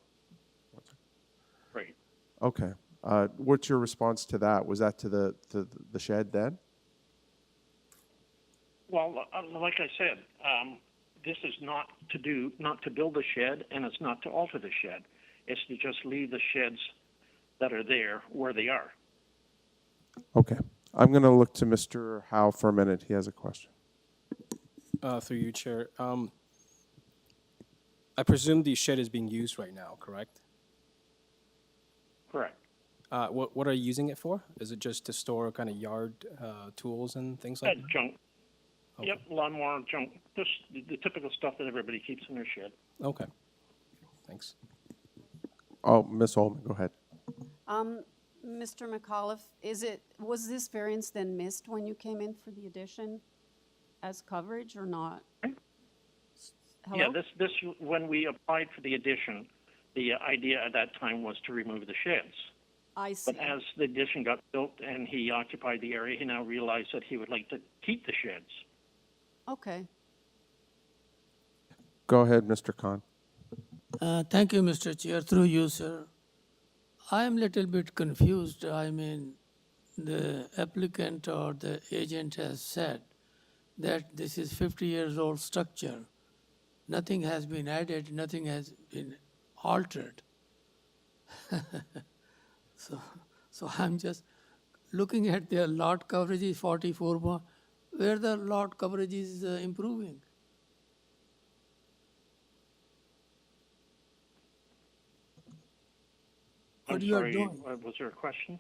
Speaker 17: Right.
Speaker 3: Okay. What's your response to that? Was that to the shed then?
Speaker 17: Well, like I said, this is not to build a shed, and it's not to alter the shed. It's to just leave the sheds that are there where they are.
Speaker 3: Okay. I'm going to look to Mr. Howe for a minute. He has a question.
Speaker 10: Through you, Chair. I presume the shed is being used right now, correct?
Speaker 17: Correct.
Speaker 10: What are you using it for? Is it just to store kind of yard tools and things like that?
Speaker 17: Junk.
Speaker 10: Okay.
Speaker 17: Yep, lawnmower, junk. Just the typical stuff that everybody keeps in their shed.
Speaker 10: Okay. Thanks.
Speaker 3: Oh, Ms. Holman, go ahead.
Speaker 7: Mr. McAuliffe, was this variance then missed when you came in for the addition as coverage or not? Hello?
Speaker 17: Yeah, this when we applied for the addition, the idea at that time was to remove the sheds.
Speaker 7: I see.
Speaker 17: But as the addition got built and he occupied the area, he now realized that he would like to keep the sheds.
Speaker 7: Okay.
Speaker 3: Go ahead, Mr. Khan.
Speaker 4: Thank you, Mr. Chair. Through you, sir. I am a little bit confused. I mean, the applicant or the agent has said that this is 50 years old structure. Nothing has been added, nothing has been altered. So I'm just looking at their lot coverage is 44, where the lot coverage is improving. What
Speaker 17: I'm
Speaker 4: you are
Speaker 17: sorry,
Speaker 4: doing?
Speaker 17: was there a question?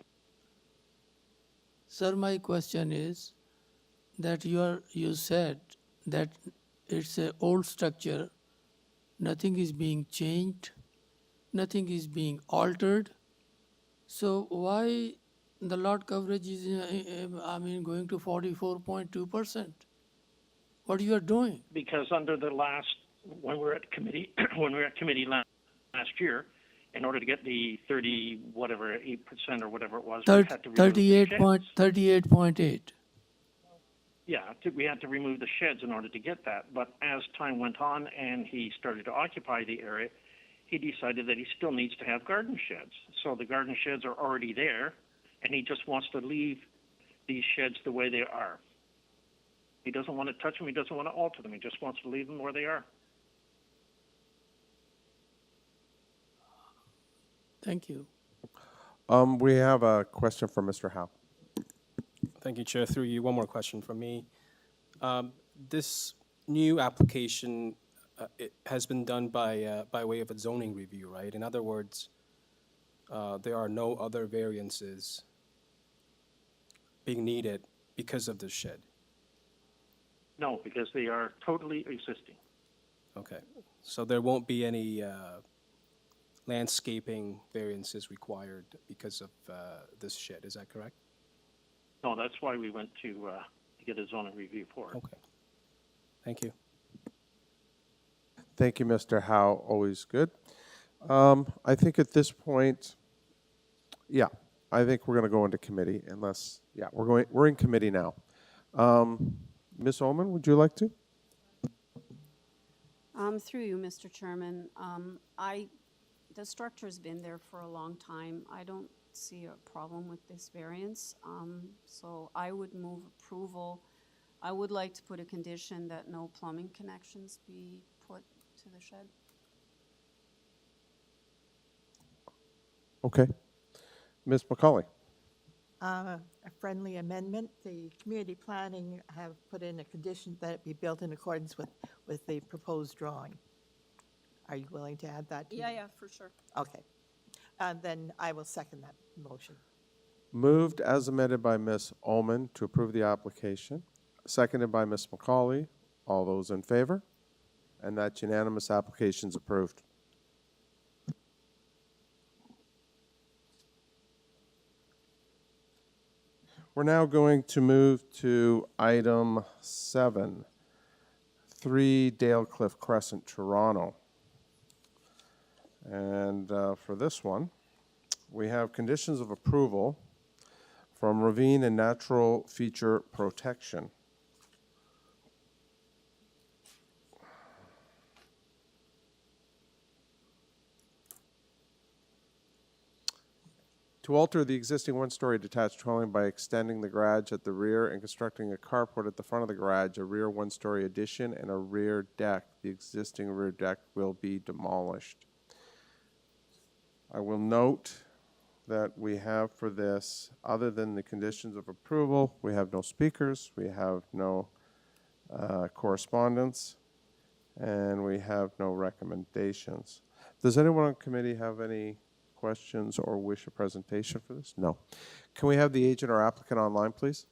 Speaker 4: Sir, my question is that you said that it's an old structure, nothing is being changed, nothing is being altered. So why the lot coverage is, going to 44.2%? What you are doing?
Speaker 17: Because under the last, when we were at committee, when we were at committee last year, in order to get the 8% or whatever it was, we had to remove the sheds.
Speaker 4: 38.8.
Speaker 17: Yeah, we had to remove the sheds in order to get that. But as time went on and he started to occupy the area, he decided that he still needs to have garden sheds. So the garden sheds are already there, and he just wants to leave these sheds the way they are. He doesn't want to touch them. He doesn't want to alter them. He just wants to leave them where they are.
Speaker 4: Thank you.
Speaker 3: We have a question from Mr. Howe.
Speaker 10: Thank you, Chair. Through you, one more question from me. This new application it has been done by way of a zoning review, right? In other words, there are no other variances being needed because of this shed.
Speaker 17: No, because they are totally existing.
Speaker 10: Okay, so there won't be any landscaping variances required because of this shed, is that correct?
Speaker 17: No, that's why we went to get a zoning review for it.
Speaker 10: Okay, thank you.
Speaker 3: Thank you, Mr. Howe. Always good. I think at this point, yeah, I think we're going to go into committee unless, yeah, we're in committee now. Ms. Ullman, would you like to?
Speaker 7: Through you, Mr. Chairman, the structure's been there for a long time. I don't see a problem with this variance, so I would move approval. I would like to put a condition that no plumbing connections be put to the shed.
Speaker 3: Okay. Ms. McCauley.
Speaker 11: A friendly amendment. The community planning have put in a condition that it be built in accordance with the proposed drawing. Are you willing to add that?
Speaker 7: Yeah, for sure.
Speaker 11: Okay. Then I will second that motion.
Speaker 3: Moved as amended by Ms. Ullman to approve the application, seconded by Ms. McCauley. All those in favor? And that unanimous application is approved. We're now going to move to item 7, 3 DALECLIFF Crescent, Toronto. And for this one, we have conditions of approval from Ravine and Natural Feature Protection. To alter the existing one-story detached dwelling by extending the garage at the rear and constructing a carport at the front of the garage, a rear one-story addition, and a rear deck. The existing rear deck will be demolished. I will note that we have for this, other than the conditions of approval, we have no speakers, we have no correspondence, and we have no recommendations. Does anyone on committee have any questions or wish a presentation for this? No. Can we have the agent or applicant online, please?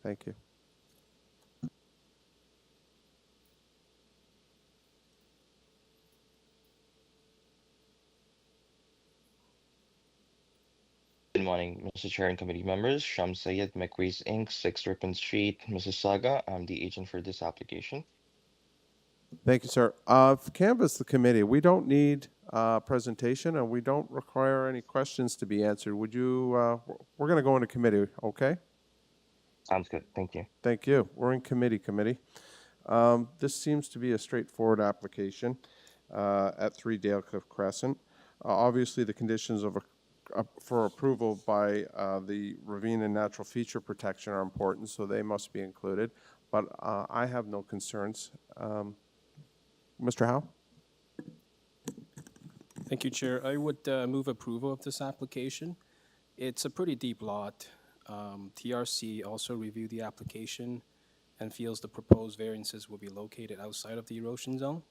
Speaker 3: Thank you.
Speaker 18: Good morning, Mr. Chair and committee members. Sham Sayed, McQuees Inc., 6 Ripon Street, Mississauga. I'm the agent for this application.
Speaker 3: Thank you, sir. Canvass the committee. We don't need a presentation, and we don't require any questions to be answered. Would you, we're going to go into committee, okay?
Speaker 18: Sounds good. Thank you.
Speaker 3: Thank you. We're in committee. This seems to be a straightforward application at 3 DALECLIFF Crescent. Obviously, the conditions of for approval by the Ravine and Natural Feature Protection are important, so they must be included. but I have no concerns. Mr. Howe?
Speaker 10: Thank you, Chair. I would move approval of this application. It's a pretty deep lot. TRC also reviewed the application and feels the proposed variances will be located outside of the erosion zone.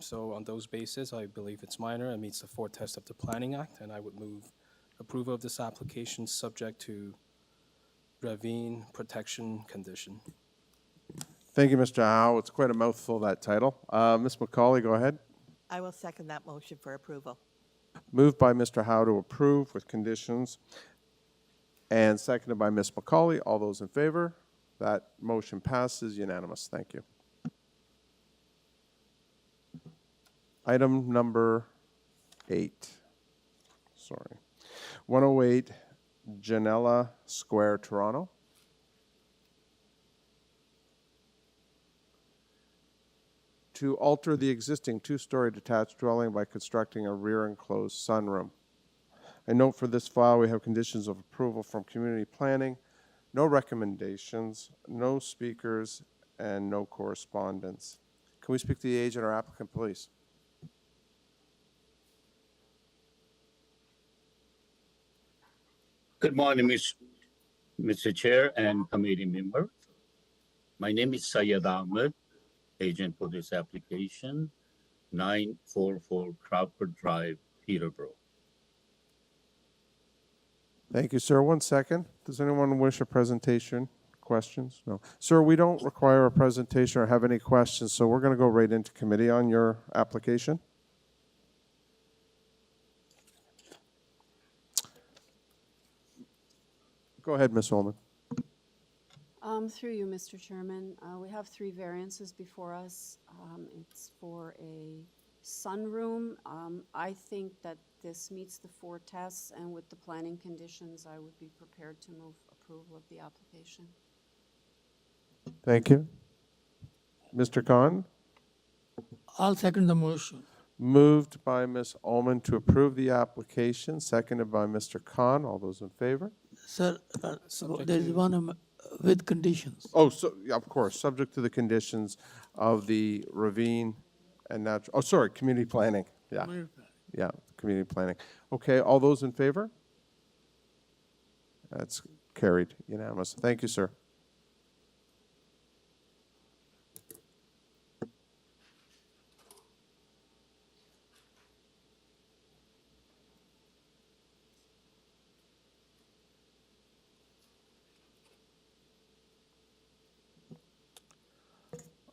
Speaker 10: So on those bases, I believe it's minor and meets the fourth test of the Planning Act, and I would move approval of this application subject to ravine protection condition.
Speaker 3: Thank you, Mr. Howe. It's quite a mouthful, that title. Ms. McCauley, go ahead.
Speaker 11: I will second that motion for approval.
Speaker 3: Moved by Mr. Howe to approve with conditions, and seconded by Ms. McCauley. All those in favor? That motion passes unanimous. Thank you. Item number 8. Sorry. 108 GENNELA Square, Toronto. To alter the existing two-story detached dwelling by constructing a rear enclosed sunroom. I note for this file we have conditions of approval from community planning, no recommendations, no speakers, and no correspondence. Can we speak to the agent or applicant, please?
Speaker 19: Good morning, Mr. Chair and committee member. My name is Syed Ahmed, agent for this application, 944 Crawford Drive, Peterborough.
Speaker 3: Thank you, sir. 1 second. Does anyone wish a presentation? Questions? No. Sir, we don't require a presentation or have any questions, so we're going to go right into committee on your application. Go ahead, Ms. Ullman.
Speaker 7: Through you, Mr. Chairman, we have 3 variances before us. It's for a sunroom. I think that this meets the 4 tests, and with the planning conditions, I would be prepared to move approval of the application.
Speaker 3: Thank you. Mr. Khan?
Speaker 4: I'll second the motion.
Speaker 3: Moved by Ms. Ullman to approve the application, seconded by Mr. Khan. All those in favor?
Speaker 4: Sir, there is one with conditions.
Speaker 3: Oh, so, yeah, of course, subject to the conditions of the ravine and natural, oh, sorry, community planning. Yeah.
Speaker 4: Community planning.
Speaker 3: Yeah, community planning. Okay, all those in favor? That's carried unanimous. Thank you, sir.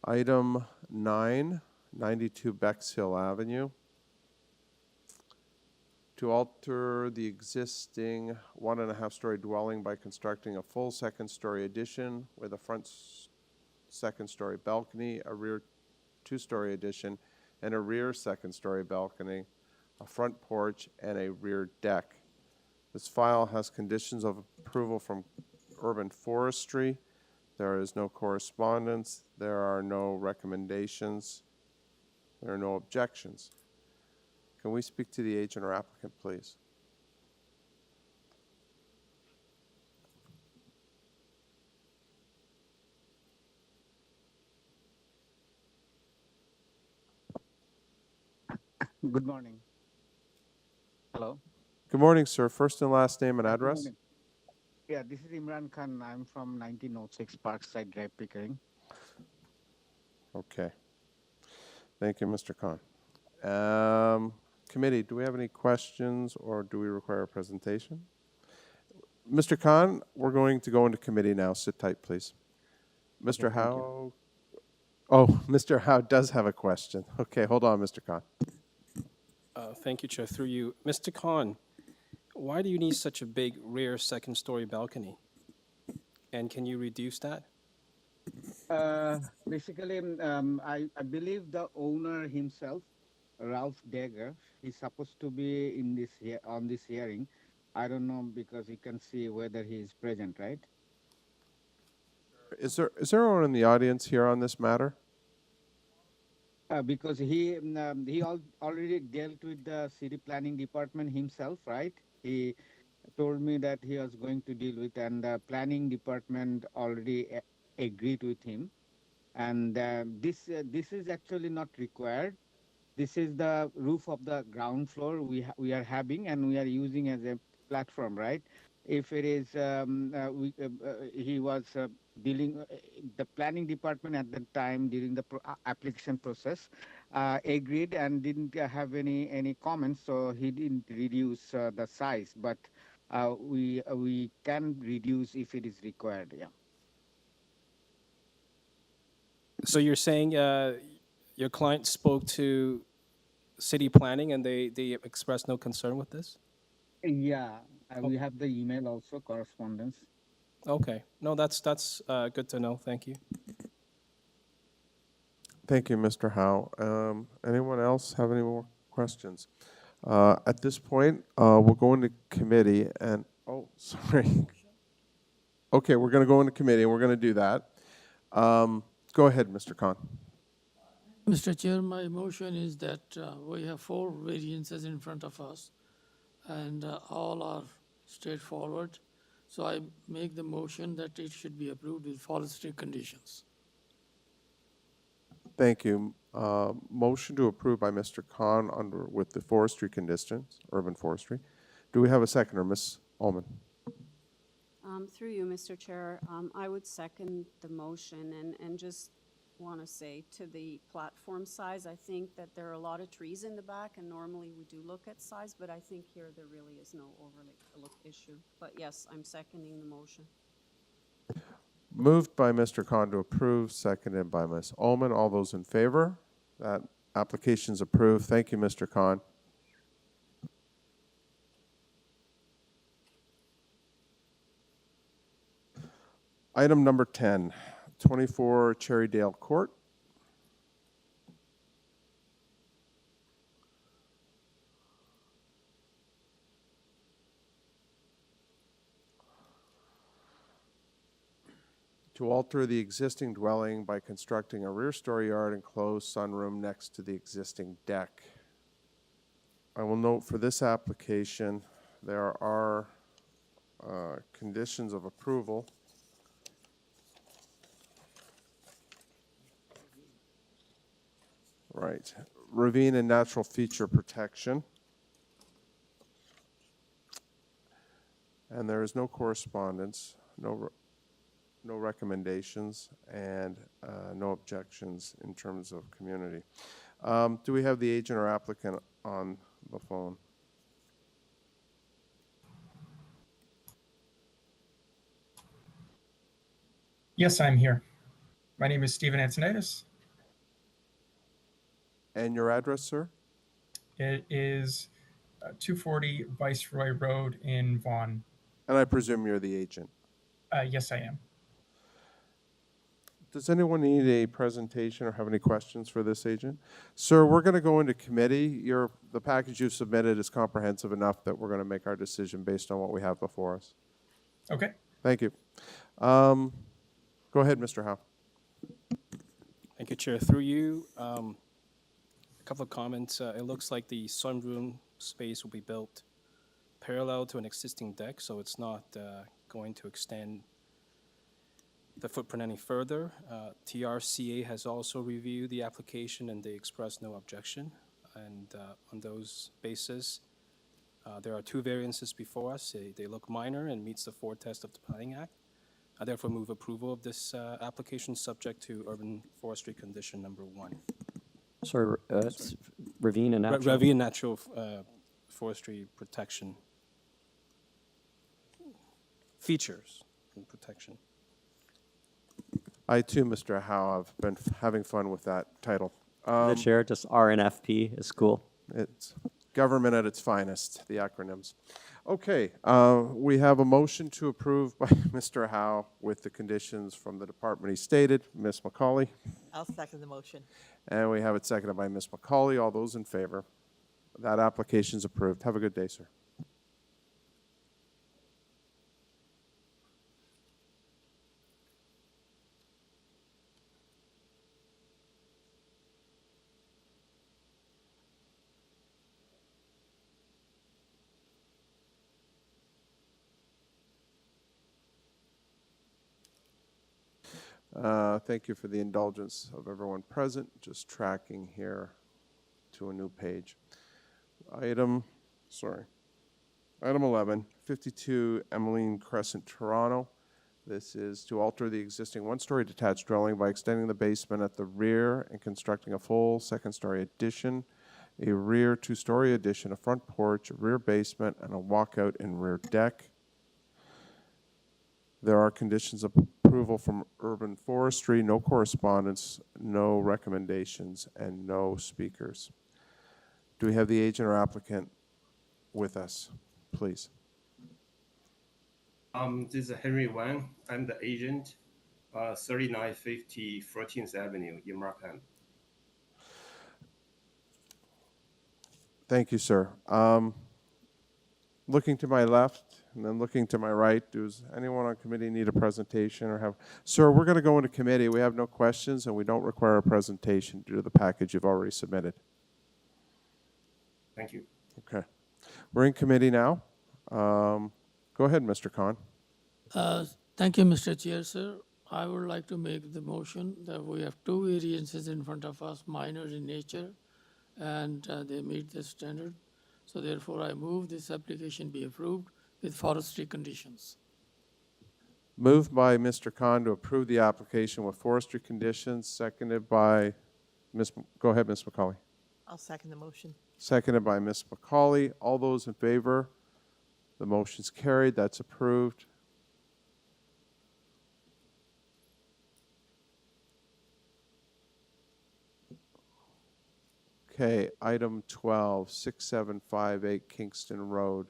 Speaker 3: Item 9, 92 Bexhill Avenue. To alter the existing 1.5-story dwelling by constructing a full second-story addition with a front second-story balcony, a rear 2-story addition, and a rear second-story balcony, a front porch, and a rear deck. This file has conditions of approval from Urban Forestry. There is no correspondence. There are no recommendations. There are no objections. Can we speak to the agent or applicant, please?
Speaker 12: Good morning. Hello.
Speaker 3: Good morning, sir. First and last name and address?
Speaker 12: Yeah, this is Imran Khan. I'm from 1906 Parkside Drive, Pickering.
Speaker 3: Okay. Thank you, Mr. Khan. Committee, do we have any questions or do we require a presentation? Mr. Khan, we're going to go into committee now. Sit tight, please. Mr.
Speaker 12: Okay, thank
Speaker 3: Howe. Oh, Mr. Howe does have a question. Okay, hold on, Mr. Khan.
Speaker 10: Thank you, Chair. Through you. Mr. Khan, why do you need such a big rear second-story balcony? And can you reduce that?
Speaker 12: Basically, I believe the owner himself, Ralph Dagger, he's supposed to be in this on this hearing. I don't know because you can see whether he is present, right?
Speaker 3: Is there anyone in the audience here on this matter?
Speaker 12: Because he already dealt with the city planning department himself, right? He told me that he was going to deal with, and the planning department already agreed with him. And this is actually not required. This is the roof of the ground floor we are having, and we are using as a platform, right? If it is, he was dealing, the planning department at the time during the application process agreed and didn't have any comments, so he didn't reduce the size, but we can reduce if it is required, yeah.
Speaker 10: So you're saying your client spoke to city planning and they expressed no concern with this?
Speaker 12: Yeah, we have the email also, correspondence.
Speaker 10: Okay. No, that's good to know. Thank you.
Speaker 3: Thank you, Mr. Howe. Anyone else have any more questions? At this point, we'll go into committee and, oh, sorry. Okay, we're going to go into committee and we're going to do that. Go ahead, Mr. Khan.
Speaker 4: Mr. Chair, my motion is that we have 4 variances in front of us, and all are straightforward. So I make the motion that it should be approved with forestry conditions.
Speaker 3: Thank you. Motion to approve by Mr. Khan with the forestry conditions, urban forestry. Do we have a seconder, Ms. Ullman?
Speaker 7: Through you, Mr. Chair, I would second the motion and just want to say to the platform size, I think that there are a lot of trees in the back, and normally we do look at size, but I think here there really is no overlook issue. But yes, I'm seconding the motion.
Speaker 3: Moved by Mr. Khan to approve, seconded by Ms. Ullman. All those in favor? That application is approved. Thank you, Mr. Khan. Item number 10, 24 Cherrydale Court. To alter the existing dwelling by constructing a rear story yard and closed sunroom next to the existing deck. I will note for this application, there are conditions of approval. Right. Ravine and natural feature protection. And there is no correspondence, no recommendations, and no objections in terms of community. Do we have the agent or applicant on the phone?
Speaker 20: Yes, I'm here. My name is Stephen Antonitis.
Speaker 3: And your address, sir?
Speaker 20: It is 240 Viceroy Road in Vaughan.
Speaker 3: And I presume you're the agent.
Speaker 20: Yes, I am.
Speaker 3: Does anyone need a presentation or have any questions for this agent? Sir, we're going to go into committee. The package you've submitted is comprehensive enough that we're going to make our decision based on what we have before us.
Speaker 20: Okay.
Speaker 3: Thank you. Go ahead, Mr. Howe.
Speaker 10: Thank you, Chair. Through you, a couple of comments. It looks like the sunroom space will be built parallel to an existing deck, so it's not going to extend the footprint any further. TRCA has also reviewed the application and they expressed no objection. And on those basis, there are 2 variances before us. They look minor and meets the 4 test of the Planning Act. I therefore move approval of this application subject to urban forestry condition number 1.
Speaker 5: Sorry, it's ravine and natural.
Speaker 10: Ravine natural forestry protection features and protection.
Speaker 3: I too, Mr. Howe, have been having fun with that title.
Speaker 5: The chair, just RNFP is cool.
Speaker 3: It's government at its finest, the acronyms. Okay, we have a motion to approve by Mr. Howe with the conditions from the department he stated. Ms. McCauley?
Speaker 11: I'll second the motion.
Speaker 3: And we have it seconded by Ms. McCauley. All those in favor? That application is approved. Have a good day, sir. Thank you for the indulgence of everyone present. Just tracking here to a new page. Item 11, 52 EMMELINE Crescent, Toronto. This is to alter the existing one-story detached dwelling by extending the basement at the rear and constructing a full second-story addition, a rear two-story addition, a front porch, a rear basement, and a walkout and rear deck. There are conditions of approval from Urban Forestry, no correspondence, no recommendations, and no speakers. Do we have the agent or applicant with us, please?
Speaker 21: This is Henry Wang. I'm the agent, 3950 14th Avenue in Markham.
Speaker 3: Thank you, sir. Looking to my left and then looking to my right, does anyone on committee need a presentation or have? Sir, we're going to go into committee. We have no questions and we don't require a presentation due to the package you've already submitted.
Speaker 21: Thank you.
Speaker 3: Okay. We're in committee now. Go ahead, Mr. Khan.
Speaker 4: Thank you, Mr. Chair, sir. I would like to make the motion that we have two variances in front of us, minor in nature, and they meet the standard. So therefore, I move this application be approved with forestry conditions.
Speaker 3: Moved by Mr. Khan to approve the application with forestry conditions, seconded by go ahead, Ms. McCauley.
Speaker 11: I'll second the motion.
Speaker 3: Seconded by Ms. McCauley. All those in favor? The motion's carried. That's approved. Okay, item 12, 6758 Kingston Road.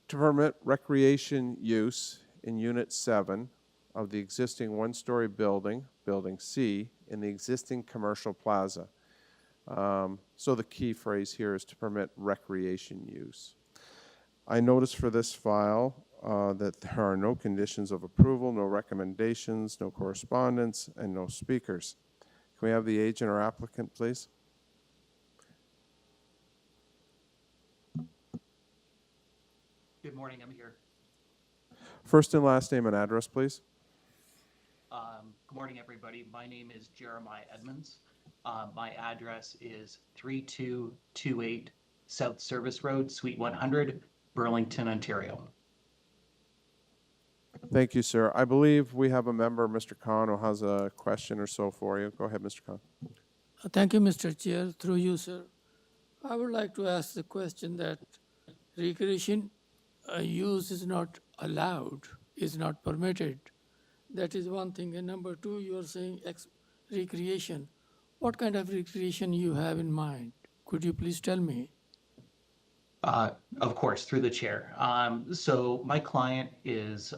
Speaker 3: To permit recreation use in Unit 7 of the existing one-story building, Building C, in the existing commercial plaza. So the key phrase here is to permit recreation use. I notice for this file that there are no conditions of approval, no recommendations, no correspondence, and no speakers. Can we have the agent or applicant, please?
Speaker 22: Good morning, I'm here.
Speaker 3: First and last name and address, please.
Speaker 22: Good morning, everybody. My name is Jeremiah Edmonds. My address is 3228 South Service Road, Suite 100, Burlington, Ontario.
Speaker 3: Thank you, sir. I believe we have a member, Mr. Khan, who has a question or so for you. Go ahead, Mr. Khan.
Speaker 4: Thank you, Mr. Chair. Through you, sir. I would like to ask the question that recreation use is not allowed, is not permitted. That is one thing. And number two, you are saying recreation. What kind of recreation you have in mind? Could you please tell me?
Speaker 22: Of course, through the chair. So my client is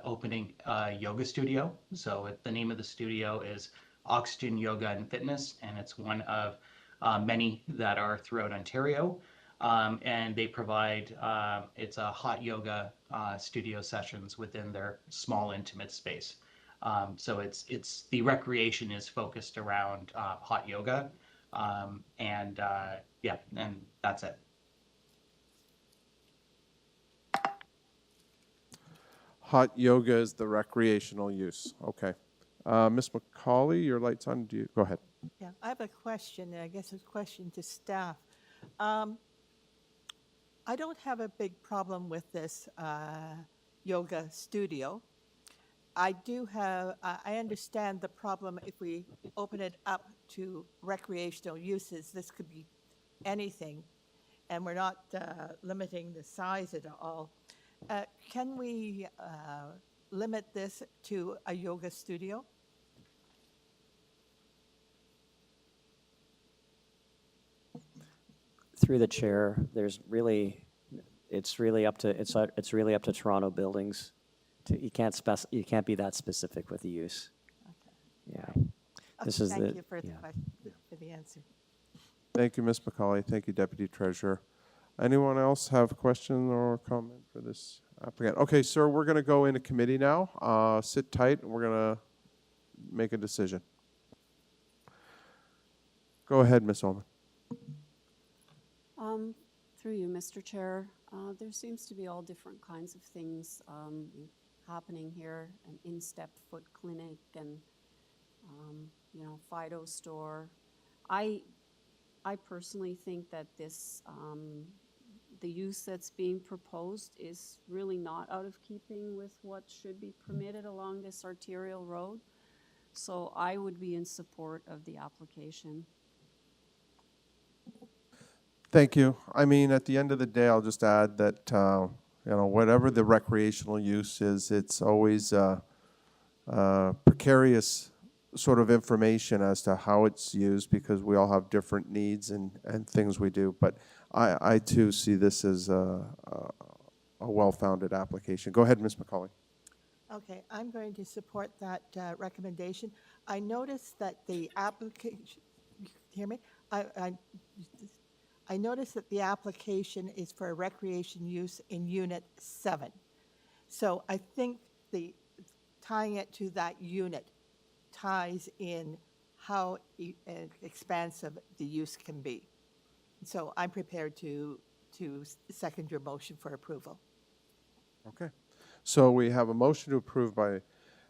Speaker 22: opening a yoga studio. So the name of the studio is Oxygen Yoga and Fitness, and it's one of many that are throughout Ontario. And they provide, it's a hot yoga studio sessions within their small intimate space. So it's the recreation is focused around hot yoga. Yeah, and that's it.
Speaker 3: Hot yoga is the recreational use. Okay. Ms. McCauley, your light's on. Go ahead.
Speaker 11: Yeah, I have a question, and I guess it's a question to staff. I don't have a big problem with this yoga studio. I understand the problem if we open it up to recreational uses. This could be anything, and we're not limiting the size at all. Can we limit this to a yoga studio?
Speaker 5: Through the chair, it's really up to Toronto buildings. You can't be that specific with the use. Okay. Yeah. This is
Speaker 11: Thank you for the question, for the answer.
Speaker 3: Thank you, Ms. McCauley. Thank you, Deputy Treasurer. Anyone else have a question or comment for this applicant? Okay, sir, we're going to go into committee now. Sit tight, and we're going to make a decision. Go ahead, Ms. Ullman.
Speaker 7: Through you, Mr. Chair, There seems to be all different kinds of things happening here, an in-step foot clinic and, Fido store. I personally think that this, the use that's being proposed is really not out of keeping with what should be permitted along this arterial road. So I would be in support of the application.
Speaker 3: Thank you. I mean, at the end of the day, I'll just add that, whatever the recreational use is, it's always precarious sort of information as to how it's used because we all have different needs and things we do. But I too see this as a well-founded application. Go ahead, Ms. McCauley.
Speaker 11: Okay, I'm going to support that recommendation. I noticed that the application, hear me? I noticed that the application is for a recreation use in Unit 7. So I think tying it to that unit ties in how expansive the use can be. So I'm prepared to second your motion for approval.
Speaker 3: Okay. So we have a motion to approve by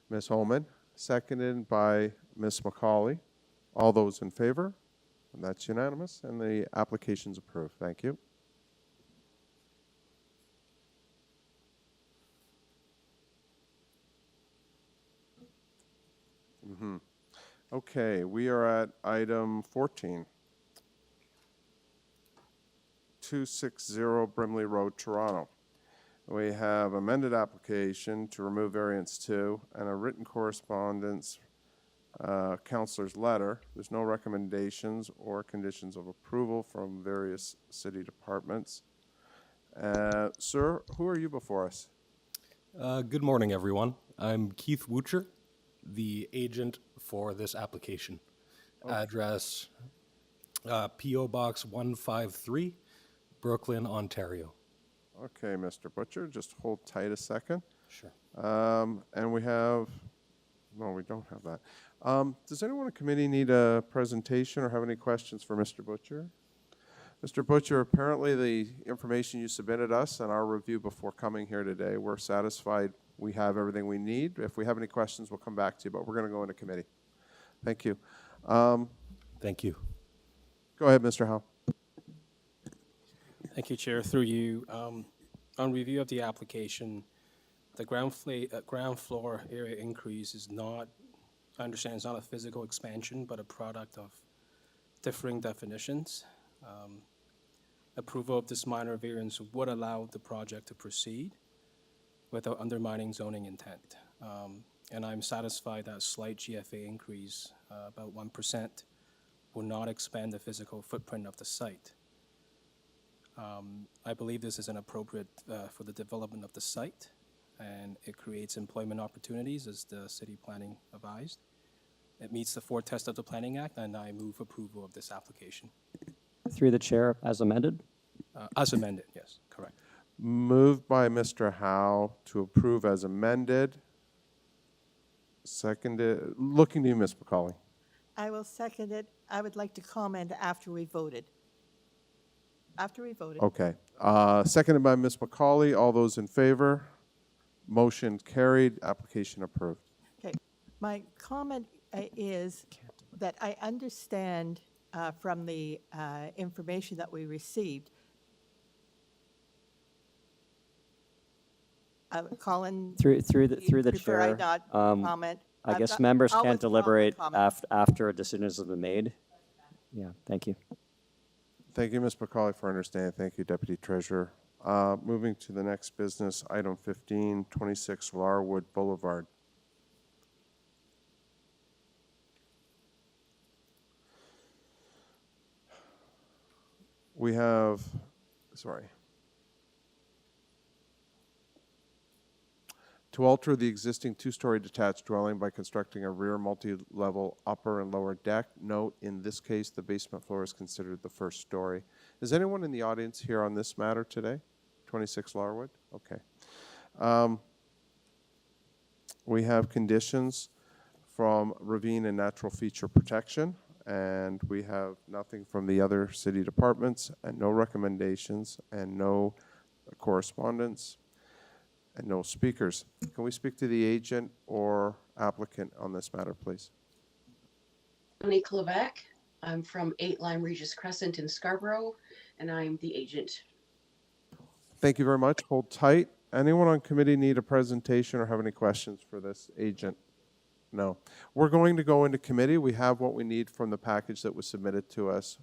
Speaker 3: Ms. Holman, seconded by Ms. McCauley. All those in favor? And that's unanimous, and the application's approved. Thank you. Okay, we are at item 14. 260 Brimley Road, Toronto. We have amended application to remove variance 2 and a written correspondence counselor's letter. There's no recommendations or conditions of approval from various city departments. Sir, who are you before us?
Speaker 6: Good morning, everyone. I'm Keith Woocher, the agent for this application.
Speaker 3: Okay.
Speaker 6: Address P.O. Box 153, Brooklyn, Ontario.
Speaker 3: Okay, Mr. Butcher, just hold tight a second.
Speaker 6: Sure.
Speaker 3: And we have, no, we don't have that. Does anyone in the committee need a presentation or have any questions for Mr. Butcher? Mr. Butcher, apparently the information you submitted us and our review before coming here today, we're satisfied we have everything we need. If we have any questions, we'll come back to you, but we're going to go into committee. Thank you.
Speaker 6: Thank you.
Speaker 3: Go ahead, Mr. Howe.
Speaker 10: Thank you, Chair. Through you, on review of the application, the ground floor area increase is not, I understand it's not a physical expansion, but a product of differing definitions. Approval of this minor variance would allow the project to proceed without undermining zoning intent. And I'm satisfied that slight GFA increase, about 1%, will not expand the physical footprint of the site. I believe this is inappropriate for the development of the site, and it creates employment opportunities as the city planning advised. It meets the 4 tests of the Planning Act, and I move approval of this application.
Speaker 5: Through the chair, as amended?
Speaker 10: As amended, yes, correct.
Speaker 3: Moved by Mr. Howe to approve as amended. Seconded, looking to you, Ms. McCauley.
Speaker 11: I will second it. I would like to comment after we voted. After we voted.
Speaker 3: Okay. Seconded by Ms. McCauley. All those in favor? Motion carried. Application approved.
Speaker 11: Okay. My comment is that I understand from the information that we received, Colin,
Speaker 5: Through the
Speaker 11: prefer I
Speaker 5: chair,
Speaker 11: not comment.
Speaker 5: I guess
Speaker 11: I'll
Speaker 5: members
Speaker 11: withdraw
Speaker 5: can't
Speaker 11: my
Speaker 5: deliberate
Speaker 11: comment.
Speaker 5: after a decision has been made. Yeah, thank you.
Speaker 3: Thank you, Ms. McCauley, for understanding. Thank you, Deputy Treasurer. Moving to the next business, item 15, 26 Larwood Boulevard. We have, sorry. To alter the existing 2-story detached dwelling by constructing a rear multi-level upper and lower deck. Note, in this case, the basement floor is considered the first story. Is anyone in the audience here on this matter today? 26 Larwood? Okay. We have conditions from ravine and natural feature protection, and we have nothing from the other city departments, and no recommendations, and no correspondence, and no speakers. Can we speak to the agent or applicant on this matter, please?
Speaker 8: Monique Levesque. I'm from 8 Lime Regis Crescent in Scarborough, and I'm the agent.
Speaker 3: Thank you very much. Hold tight. Anyone on committee need a presentation or have any questions for this agent? No. We're going to go into committee. We have what we need from the package that was submitted to us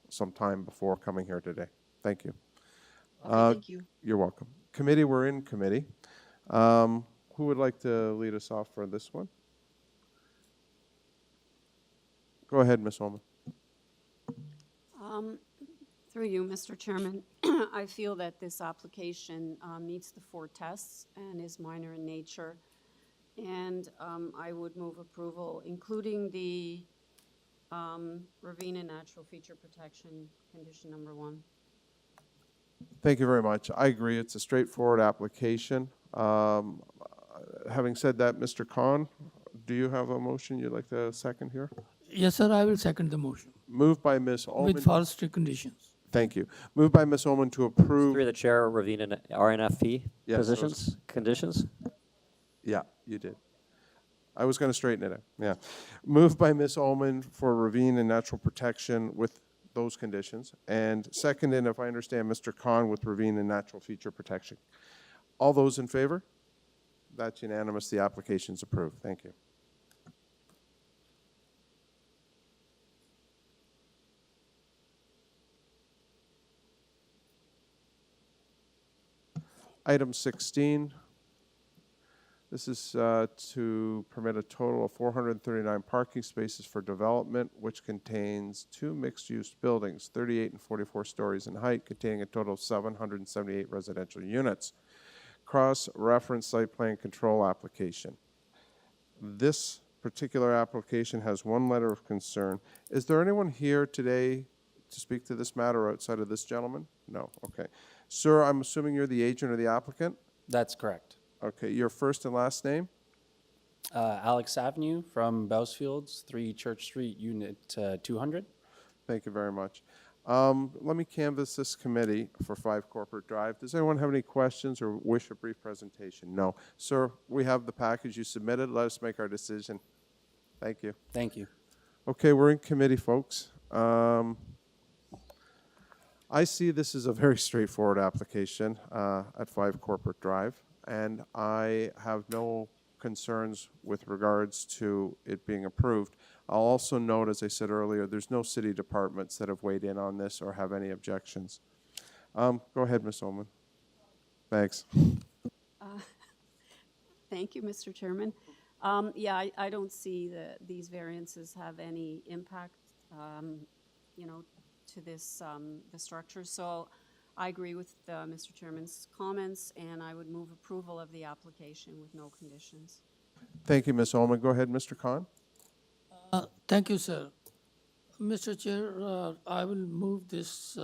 Speaker 3: some time before coming here today. Thank you.
Speaker 8: Thank you.
Speaker 3: You're welcome. Committee, we're in committee. Who would like to lead us off for this one? Go ahead, Ms. Ullman.
Speaker 7: Through you, Mr. Chairman, I feel that this application meets the 4 tests and is minor in nature. And I would move approval, including the ravine and natural feature protection condition number 1.
Speaker 3: Thank you very much. I agree. It's a straightforward application. Having said that, Mr. Khan, do you have a motion you'd like to second here?
Speaker 4: Yes, sir, I will second the motion.
Speaker 3: Moved by Ms. Ullman.
Speaker 4: With forestry conditions.
Speaker 3: Thank you. Moved by Ms. Ullman to approve.
Speaker 5: Through the chair, ravine and RNFP
Speaker 3: Yes,
Speaker 5: positions, conditions?
Speaker 3: Yeah, you did. I was going to straighten it out. Yeah. Moved by Ms. Ullman for ravine and natural protection with those conditions. And seconded, if I understand, Mr. Khan with ravine and natural feature protection. All those in favor? That's unanimous. The application is approved. Thank you. Item 16. This is to permit a total of 439 parking spaces for development, which contains 2 mixed-use buildings, 38 and 44 stories in height, containing a total of 778 residential units. Cross-reference site plan control application. This particular application has 1 letter of concern. Is there anyone here today to speak to this matter outside of this gentleman? No. Okay. Sir, I'm assuming you're the agent or the applicant?
Speaker 9: That's correct.
Speaker 3: Okay, your first and last name?
Speaker 9: Alex Avenue from Bousfields, 3 Church Street, Unit 200.
Speaker 3: Thank you very much. Let me canvass this committee for 5 Corporate Drive. Does anyone have any questions or wish a brief presentation? No. Sir, we have the package you submitted. Let us make our decision. Thank you.
Speaker 9: Thank you.
Speaker 3: Okay, we're in committee, folks. I see this as a very straightforward application at 5 Corporate Drive, and I have no concerns with regards to it being approved. I'll also note, as I said earlier, there's no city departments that have weighed in on this or have any objections. Go ahead, Ms. Ullman. Thanks.
Speaker 7: Thank you, Mr. Chairman. Yeah, I don't see that these variances have any impact, to this the structure. So I agree with Mr. Chairman's comments, and I would move approval of the application with no conditions.
Speaker 3: Thank you, Ms. Ullman. Go ahead, Mr. Khan.
Speaker 4: Thank you, sir. Mr. Chair, I will move this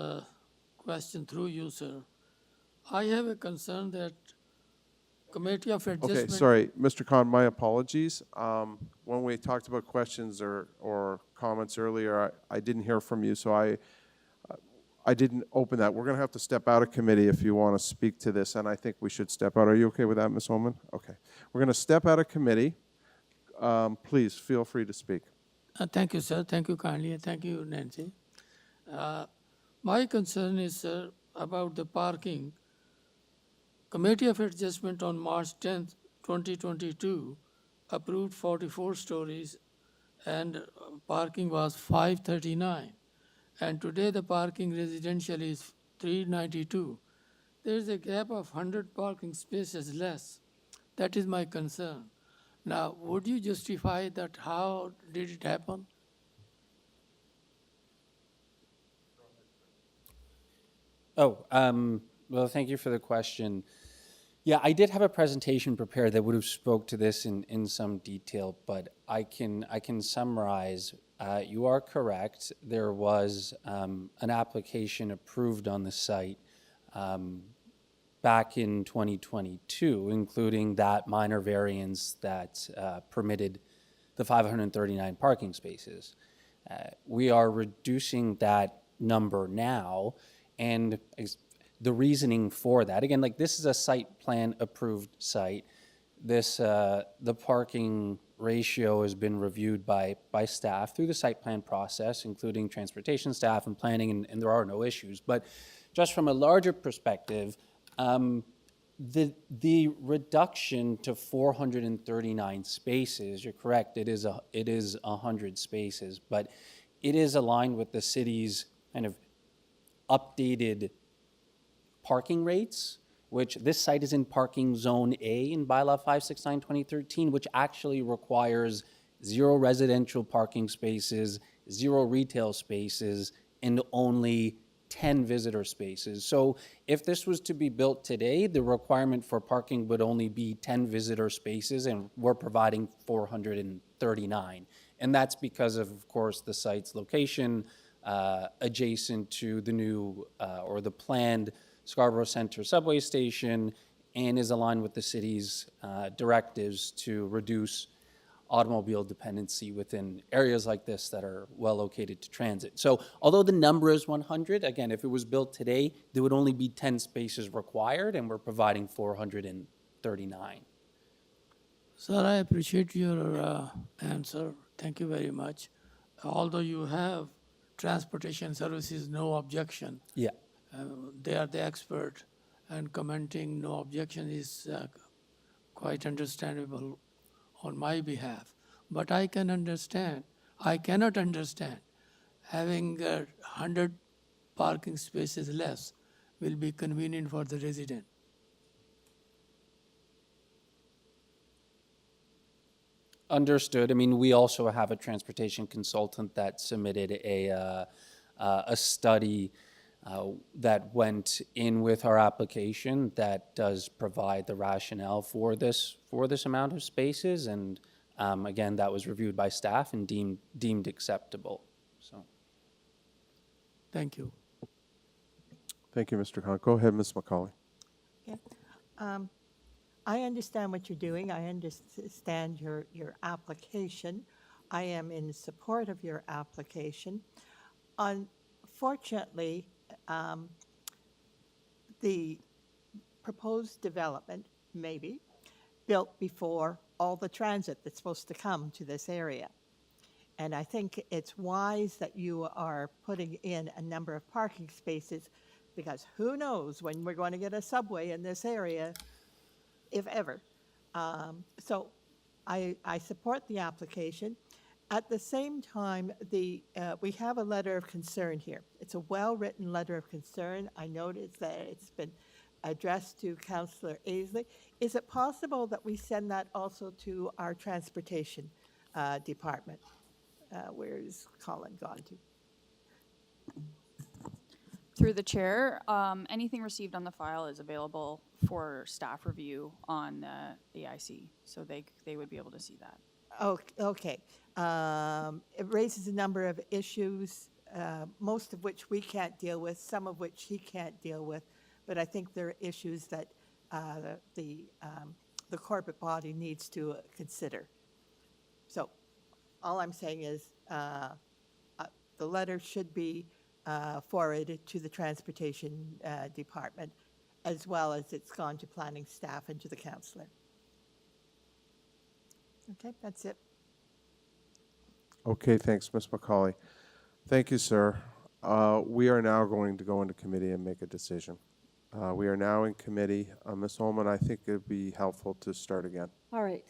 Speaker 4: question through you, sir. I have a concern that Committee of Adjustment...
Speaker 3: Okay, sorry, Mr. Khan, my apologies. When we talked about questions or comments earlier, I didn't hear from you, so I didn't open that. We're going to have to step out of committee if you want to speak to this, and I think we should step out. Are you okay with that, Ms. Ullman? Okay. We're going to step out of committee. Please feel free to speak.
Speaker 4: Thank you, sir. Thank you kindly. Thank you, Nancy. My concern is, sir, about the parking. Committee of Adjustment on March 10th, 2022 approved 44 stories and parking was 539. And today the parking residential is 392. There is a gap of 100 parking spaces less. That is my concern. Now, would you justify that? How did it happen?
Speaker 9: Well, thank you for the question. Yeah, I did have a presentation prepared that would have spoke to this in some detail, but I can summarize. You are correct. There was an application approved on the site back in 2022, including that minor variance that permitted the 539 parking spaces. We are reducing that number now, and the reasoning for that. Again, like this is a site plan approved site. This, the parking ratio has been reviewed by staff through the site plan process, including transportation staff and planning, and there are no issues. But just from a larger perspective, the reduction to 439 spaces, you're correct, it is 100 spaces, but it is aligned with the city's kind of updated parking rates, which this site is in parking zone A in bylaw 569/2013, which actually requires 0 residential parking spaces, 0 retail spaces, and only 10 visitor spaces. So if this was to be built today, the requirement for parking would only be 10 visitor spaces, and we're providing 439. And that's because of course, the site's location adjacent to the new or the planned Scarborough Centre subway station, and is aligned with the city's directives to reduce automobile dependency within areas like this that are well located to transit. So although the number is 100, again, if it was built today, there would only be 10 spaces required, and we're providing 439.
Speaker 4: Sir, I appreciate your answer. Thank you very much. Although you have transportation services, no objection.
Speaker 9: Yeah.
Speaker 4: They are the expert, and commenting no objection is quite understandable on my behalf. But I cannot understand having 100 parking spaces less will be convenient for the resident.
Speaker 9: Understood. I mean, we also have a transportation consultant that submitted a study that went in with our application that does provide the rationale for this amount of spaces, and again, that was reviewed by staff and deemed acceptable. So,
Speaker 4: thank you.
Speaker 3: Thank you, Mr. Khan. Go ahead, Ms. McCauley.
Speaker 11: Okay. I understand what you're doing. I understand your application. I am in support of your application. Unfortunately, the proposed development may be built before all the transit that's supposed to come to this area. And I think it's wise that you are putting in a number of parking spaces, because who knows when we're going to get a subway in this area, if ever. So I support the application. At the same time, we have a letter of concern here. It's a well-written letter of concern. I noticed that it's been addressed to Councillor Aisley. Is it possible that we send that also to our transportation department? Where is Colin gone to?
Speaker 1: Through the chair, anything received on the file is available for staff review on the AIC, so they would be able to see that.
Speaker 11: Okay. It raises a number of issues, most of which we can't deal with, some of which he can't deal with, but I think there are issues that the corporate body needs to consider. So all I'm saying is the letter should be forwarded to the transportation department, as well as it's gone to planning staff and to the councillor. Okay, that's it.
Speaker 3: Okay, thanks, Ms. McCauley. Thank you, sir. We are now going to go into committee and make a decision. We are now in committee. Ms. Holman, I think it would be helpful to start again.
Speaker 7: All right.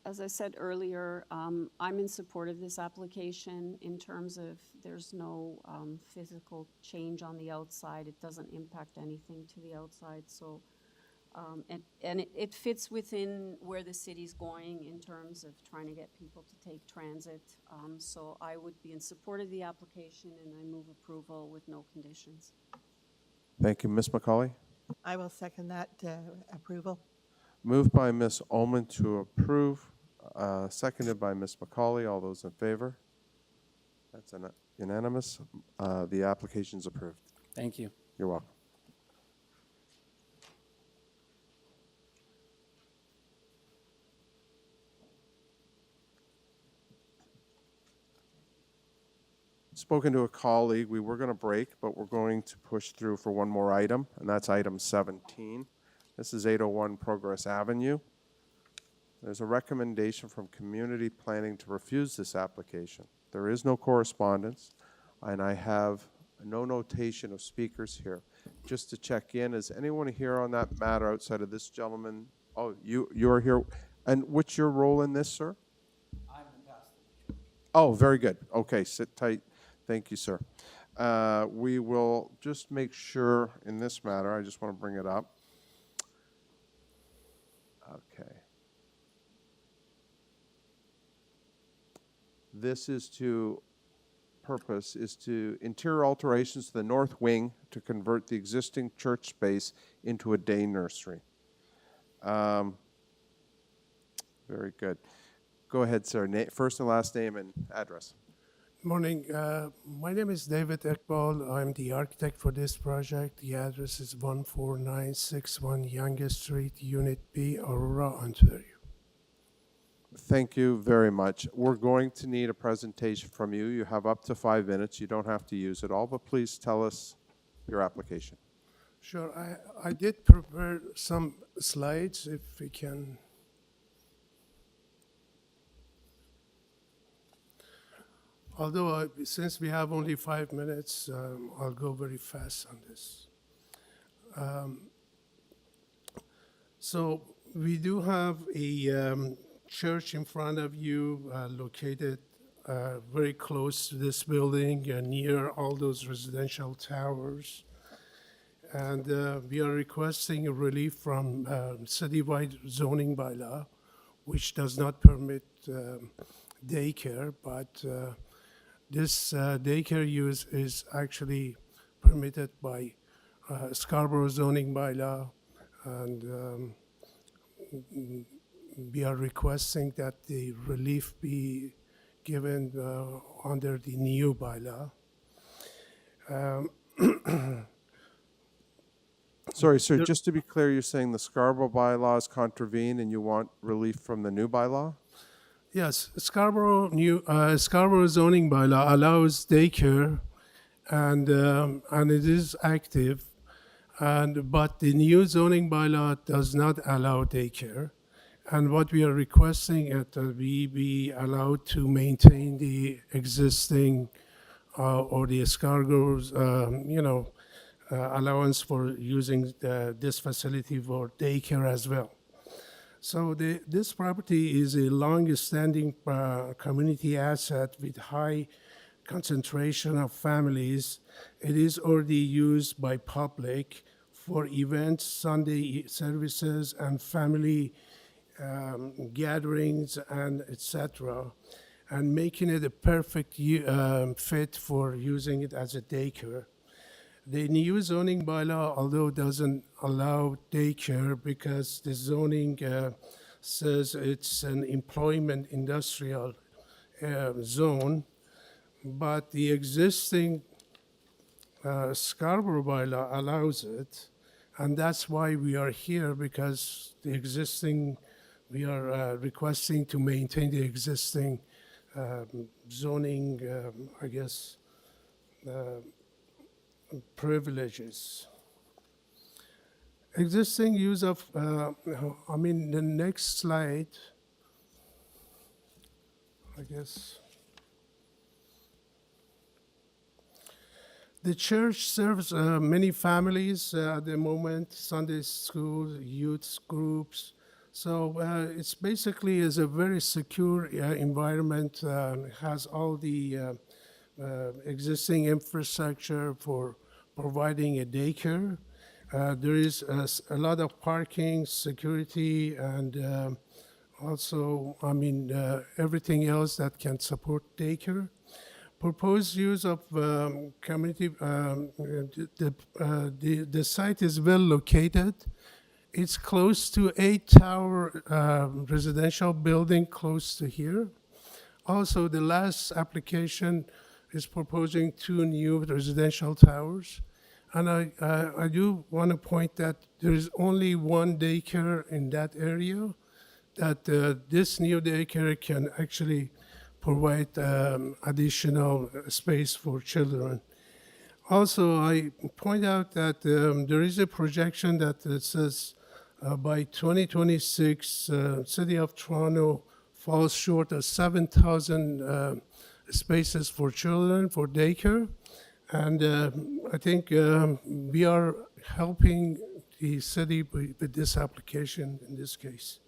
Speaker 7: As I said earlier, I'm in support of this application in terms of there's no physical change on the outside. It doesn't impact anything to the outside. So, and it fits within where the city's going in terms of trying to get people to take transit. So I would be in support of the application, and I move approval with no conditions.
Speaker 3: Thank you, Ms. McCauley.
Speaker 11: I will second that approval.
Speaker 3: Moved by Ms. Ullman to approve, seconded by Ms. McCauley. All those in favor? That's unanimous. The application's approved.
Speaker 9: Thank you.
Speaker 3: You're welcome. spoken to a colleague. We were going to break, but we're going to push through for one more item, and that's item 17. This is 801 Progress Avenue. There's a recommendation from Community Planning to refuse this application. There is no correspondence, and I have no notation of speakers here. Just to check in, is anyone here on that matter outside of this gentleman? Oh, you're here. And what's your role in this, sir?
Speaker 13: I'm the pastor.
Speaker 3: Oh, very good. Okay, sit tight. Thank you, sir. We will just make sure in this matter, I just want to bring it up. Okay. This is to interior alterations to the north wing to convert the existing church space into a day nursery. Very good. Go ahead, sir. First and last name and address.
Speaker 14: Morning. My name is David Ekbal. I'm the architect for this project. The address is 14961 Youngest Street, Unit B, Aurora, Ontario.
Speaker 3: Thank you very much. We're going to need a presentation from you. You have up to 5 minutes. You don't have to use it all, but please tell us your application.
Speaker 14: Sure. I did prepare some slides, if we can. Although since we have only 5 minutes, I'll go very fast on this. So we do have a church in front of you located very close to this building near all those residential towers. And we are requesting a relief from citywide zoning bylaw, which does not permit daycare, but this daycare use is actually permitted by Scarborough zoning bylaw, and we are requesting that the relief be given under the new bylaw.
Speaker 3: Sorry, sir, just to be clear, you're saying the Scarborough bylaw is contravened and you want relief from the new bylaw?
Speaker 14: Yes, Scarborough zoning bylaw allows daycare, and it is active, but the new zoning bylaw does not allow daycare. And what we are requesting is that we be allowed to maintain the existing or the Scarborough's, allowance for using this facility for daycare as well. So this property is a long-standing community asset with high concentration of families. It is already used by public for events, Sunday services, and family gatherings, and etc., and making it a perfect fit for using it as a daycare. The new zoning bylaw, although doesn't allow daycare because the zoning says it's an employment industrial zone, but the existing Scarborough bylaw allows it, and that's why we are here, because the existing, we are requesting to maintain the existing zoning, privileges. Existing use of, the next slide, The church serves many families at the moment, Sunday school, youth groups. So it's basically is a very secure environment, has all the existing infrastructure for providing a daycare. There is a lot of parking, security, and also, everything else that can support daycare. Proposed use of community, the site is well located. It's close to 8-tower residential building close to here. Also, the last application is proposing 2 new residential towers. And I do want to point that there is only one daycare in that area, that this new daycare can actually provide additional space for children. Also, I point out that there is a projection that it says by 2026, City of Toronto falls short of 7,000 spaces for children for daycare. And I think we are helping the city with this application in this case.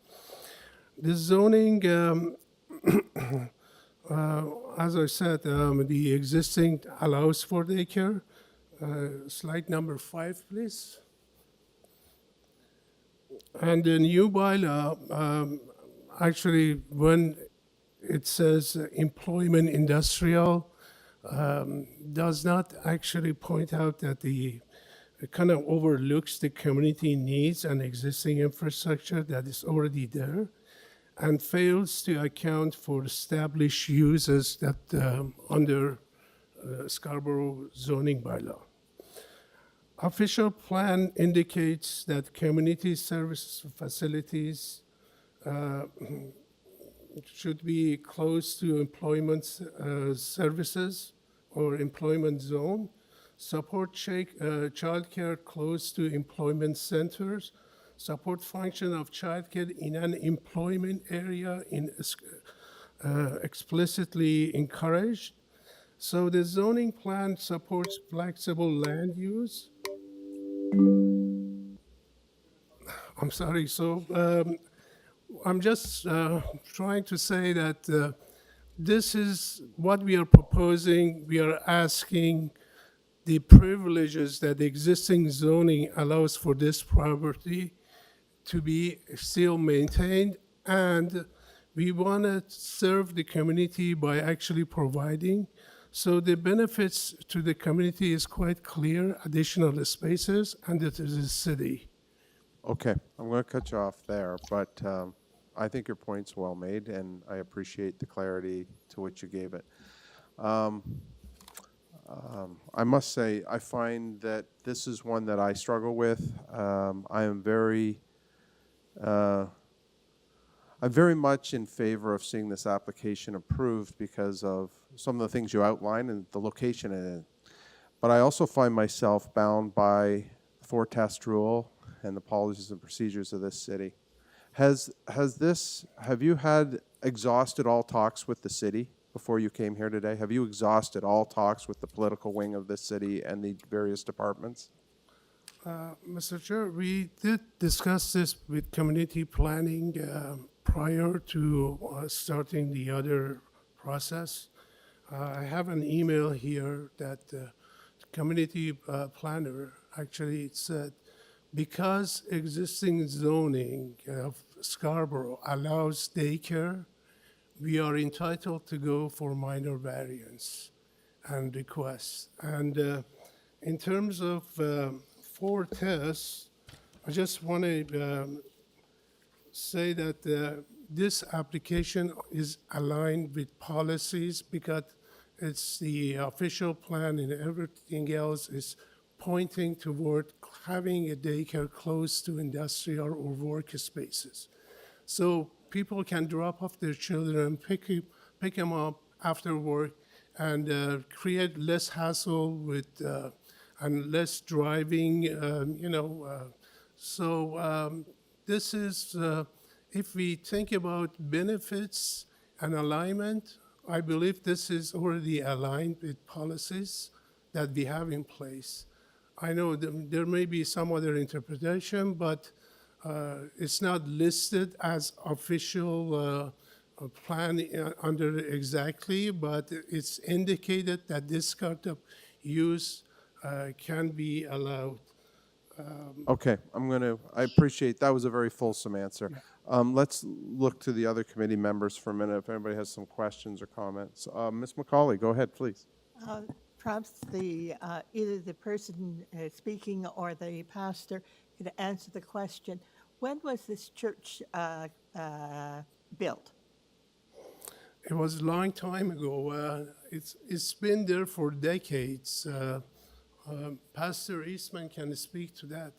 Speaker 14: The zoning, as I said, the existing allows for daycare. Slide number 5, please. And the new bylaw, actually, when it says employment industrial, does not actually point out that it kind of overlooks the community needs and existing infrastructure that is already there, and fails to account for established uses that under Scarborough zoning bylaw. Official plan indicates that community service facilities should be close to employment services or employment zone, support childcare close to employment centers, support function of childcare in an employment area explicitly encouraged. So the zoning plan supports flexible land use. I'm sorry, so I'm just trying to say that this is what we are proposing. We are asking the privileges that existing zoning allows for this property to be still maintained, and we want to serve the community by actually providing. So the benefits to the community is quite clear, additional spaces, and it is a city.
Speaker 3: Okay, I'm going to cut you off there, but I think your point's well made, and I appreciate the clarity to which you gave it. I must say, I find that this is one that I struggle with. I'm very much in favor of seeing this application approved because of some of the things you outlined and the location in it. But I also find myself bound by the 4-test rule and the policies and procedures of this city. Have you had exhausted all talks with the city before you came here today? Have you exhausted all talks with the political wing of this city and the various departments?
Speaker 14: Mr. Chair, we did discuss this with community planning prior to starting the other process. I have an email here that the community planner actually said, because existing zoning of Scarborough allows daycare, we are entitled to go for minor variance and requests. And in terms of 4 tests, I just want to say that this application is aligned with policies because it's the official plan and everything else is pointing toward having a daycare close to industrial or work spaces. So people can drop off their children, pick them up after work, and create less hassle with and less driving, So this is, if we think about benefits and alignment, I believe this is already aligned with policies that we have in place. I know there may be some other interpretation, but it's not listed as official plan under exactly, but it's indicated that this kind of use can be allowed.
Speaker 3: Okay, I appreciate, that was a very fulsome answer. Let's look to the other committee members for a minute if anybody has some questions or comments. Ms. McCauley, go ahead, please.
Speaker 11: Perhaps either the person speaking or the pastor could answer the question. When was this church built?
Speaker 14: It was a long time ago. It's been there for decades. Pastor Eastman can speak to that.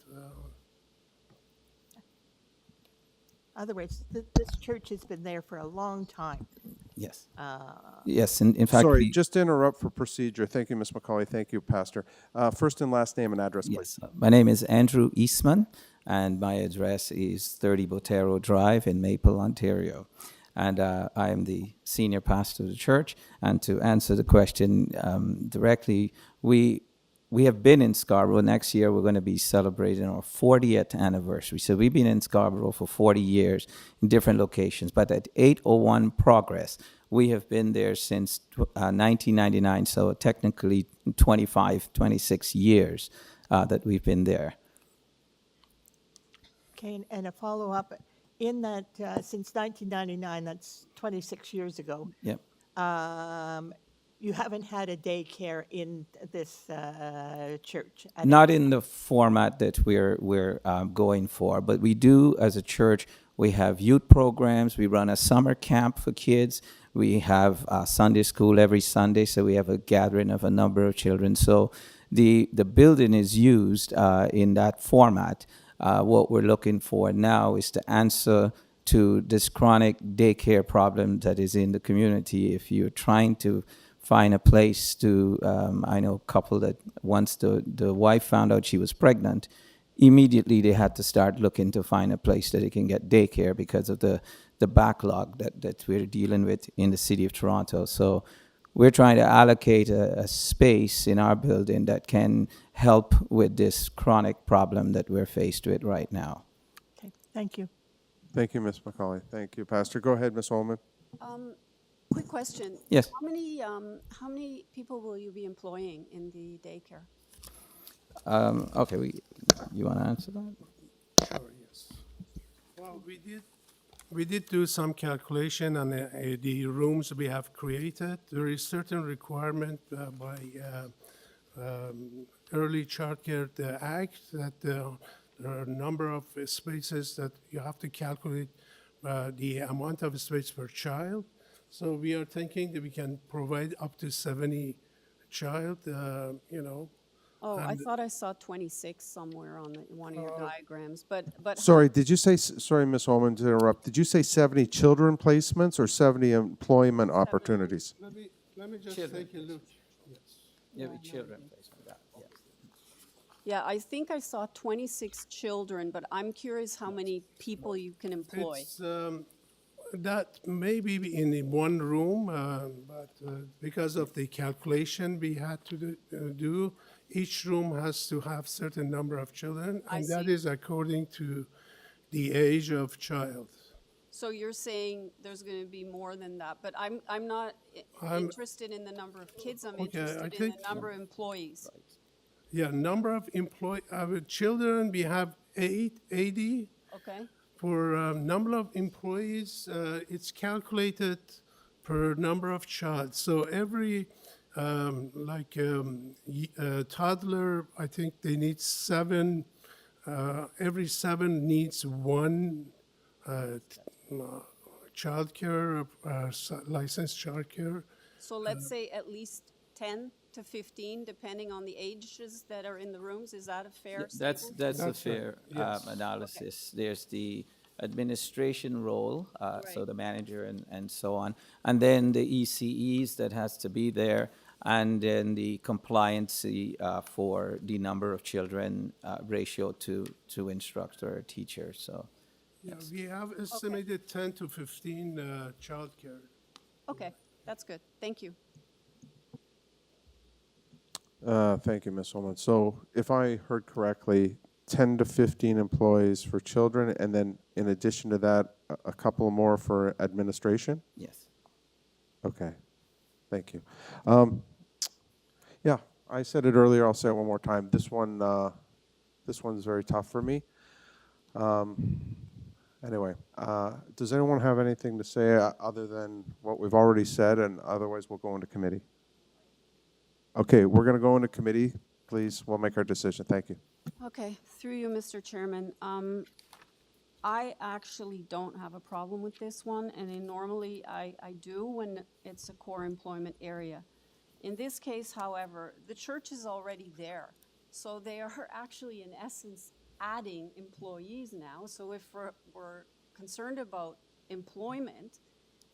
Speaker 11: In other words, this church has been there for a long time.
Speaker 2: Yes.
Speaker 11: Uh,
Speaker 2: Yes, in fact,
Speaker 3: Sorry,
Speaker 2: we,
Speaker 3: just to interrupt for procedure. Thank you, Ms. McCauley. Thank you, Pastor. First and last name and address, please.
Speaker 2: yes. My name is Andrew Eastman, and my address is 30 Botero Drive in Maple, Ontario. And I am the senior pastor of the church. And to answer the question directly, we have been in Scarborough. Next year, we're going to be celebrating our 40th anniversary. So we've been in Scarborough for 40 years in different locations. But at 801 Progress, we have been there since 1999. So technically 25, 26 years that we've been there.
Speaker 11: Okay, and a follow-up, in that, since 1999, that's 26 years ago,
Speaker 2: Yep.
Speaker 11: you haven't had a daycare in this church?
Speaker 2: Not in the format that we're going for, but we do as a church. We have youth programs. We run a summer camp for kids. We have Sunday school every Sunday, so we have a gathering of a number of children. So the building is used in that format. What we're looking for now is to answer to this chronic daycare problem that is in the community. If you're trying to find a place to, I know a couple that once the wife found out she was pregnant, immediately they had to start looking to find a place that they can get daycare because of the backlog that we're dealing with in the city of Toronto. So we're trying to allocate a space in our building that can help with this chronic problem that we're faced with right now.
Speaker 11: Okay, thank you.
Speaker 3: Thank you, Ms. McCauley. Thank you, Pastor. Go ahead, Ms. Ullman.
Speaker 7: Quick question.
Speaker 2: Yes.
Speaker 7: How many people will you be employing in the daycare?
Speaker 2: Okay, you want to answer that?
Speaker 14: Sure, yes. Well, we did do some calculation on the rooms we have created. There is certain requirement by Early Childcare Act that there are a number of spaces that you have to calculate the amount of space per child. So we are thinking that we can provide up to 70 child,
Speaker 7: Oh, I
Speaker 14: and-
Speaker 7: thought I saw 26 somewhere on one of your diagrams, but
Speaker 3: Sorry, did you say, sorry, Ms. Ullman, to interrupt. Did you say 70 children placements or 70 employment opportunities?
Speaker 14: Let me just
Speaker 2: Children
Speaker 14: take a look. Yes.
Speaker 2: Yeah, with children placement. Yes.
Speaker 7: Yeah, I think I saw 26 children, but I'm curious how many people you can employ.
Speaker 14: It's, that may be in the one room, but because of the calculation we had to do, each room has to have certain number of children, and that is according to the age of child.
Speaker 7: So you're saying there's going to be more than that, but I'm not interested in the number of kids. I'm
Speaker 14: Okay, I
Speaker 7: interested in the
Speaker 14: think-
Speaker 7: number of employees.
Speaker 14: Yeah, number of children, we have 80.
Speaker 7: Okay.
Speaker 14: For number of employees, it's calculated per number of child. So every toddler, I think they need 7. Every 7 needs 1 childcare, licensed childcare.
Speaker 7: So let's say at least 10 to 15, depending on the ages that are in the rooms. Is that a fair
Speaker 2: That's
Speaker 7: statement?
Speaker 2: a
Speaker 14: That's right,
Speaker 2: fair
Speaker 14: yes.
Speaker 2: analysis. There's the administration role, so the manager and so on, and then the ECEs that has to be there, and then the compliancy for the number of children ratio to instructor or teacher. So
Speaker 14: Yeah, we have estimated 10 to 15 childcare.
Speaker 7: Okay, that's good. Thank you.
Speaker 3: Thank you, Ms. Ullman. So if I heard correctly, 10 to 15 employees for children, and then in addition to that, a couple more for administration?
Speaker 2: yes.
Speaker 3: Okay, thank you. Yeah, I said it earlier, I'll say it one more time. This one's very tough for me. Anyway, does anyone have anything to say other than what we've already said, and otherwise we'll go into committee? Okay, we're going to go into committee. Please, we'll make our decision. Thank you.
Speaker 7: Okay, through you, Mr. Chairman. I actually don't have a problem with this one, and normally I do when it's a core employment area. In this case, however, the church is already there, so they are actually, in essence, adding employees now. So if we're concerned about employment,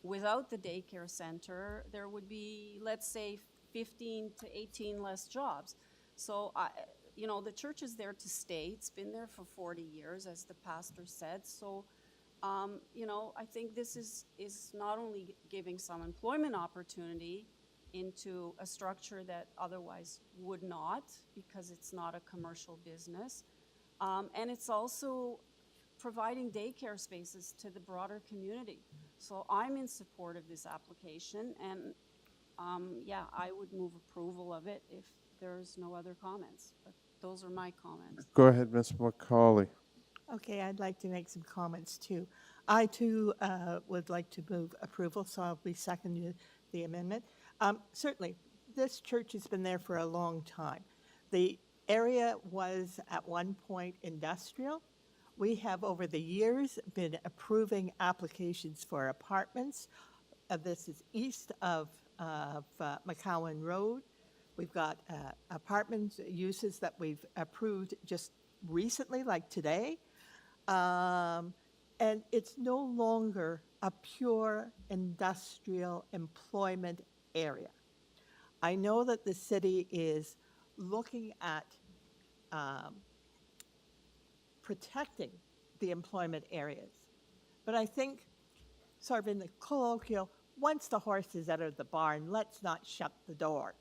Speaker 7: without the daycare center, there would be, let's say, 15 to 18 less jobs. So, you know, the church is there to stay. It's been there for 40 years, as the pastor said. So, you know, I think this is not only giving some employment opportunity into a structure that otherwise would not, because it's not a commercial business, and it's also providing daycare spaces to the broader community. So I'm in support of this application, and yeah, I would move approval of it if there's no other comments. But those are my comments.
Speaker 3: Go ahead, Ms. McCauley.
Speaker 11: Okay, I'd like to make some comments too. I too would like to move approval, so I'll be seconding the amendment. Certainly, this church has been there for a long time. The area was at one point industrial. We have over the years been approving applications for apartments. This is east of McCowan Road. We've got apartment uses that we've approved just recently, like today. And it's no longer a pure industrial employment area. I know that the city is looking at protecting the employment areas. But I think, sort of in the colloquial, once the horse is out of the barn, let's not shut the door.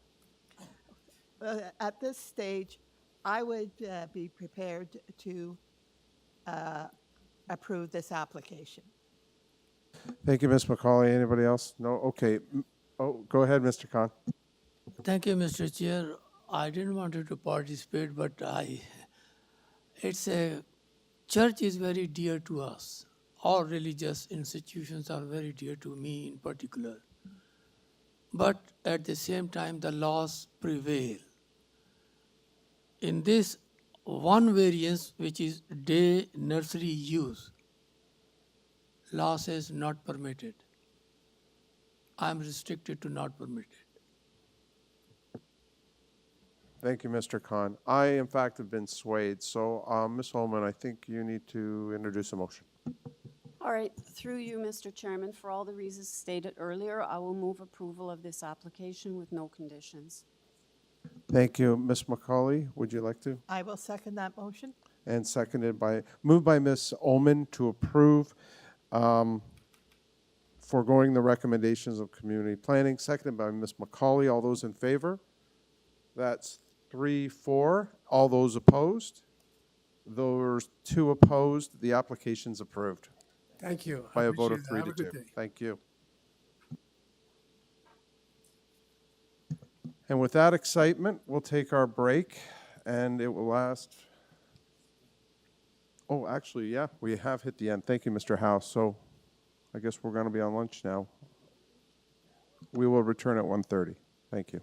Speaker 11: At this stage, I would be prepared to approve this application.
Speaker 3: Thank you, Ms. McCauley. Anybody else? No? Okay. Oh, go ahead, Mr. Khan.
Speaker 4: Thank you, Mr. Chair. I didn't want to participate, but it's a church is very dear to us. All religious institutions are very dear to me in particular. But at the same time, the laws prevail. In this one variance, which is day nursery use, law says not permitted. I am restricted to not permitted.
Speaker 3: Thank you, Mr. Khan. I, in fact, have been swayed. So, Ms. Holman, I think you need to introduce a motion.
Speaker 7: All right, through you, Mr. Chairman, for all the reasons stated earlier, I will move approval of this application with no conditions.
Speaker 3: Thank you. Ms. McCauley, would you like to?
Speaker 11: I will second that motion.
Speaker 3: And moved by Ms. Ullman to approve foregoing the recommendations of community planning, seconded by Ms. McCauley. All those in favor? That's 3-4. All those opposed? Those 2 opposed. The application's approved.
Speaker 14: Thank you.
Speaker 3: By
Speaker 14: I
Speaker 3: a vote of
Speaker 14: appreciate
Speaker 3: 3
Speaker 14: that.
Speaker 3: to
Speaker 14: Have a
Speaker 3: 2.
Speaker 14: good day.
Speaker 3: Thank you. And with that excitement, we'll take our break, and it will last. Oh, actually, yeah, we have hit the end. Thank you, Mr. House. So I guess we're going to be on lunch now. We will return at 1:30. Thank you.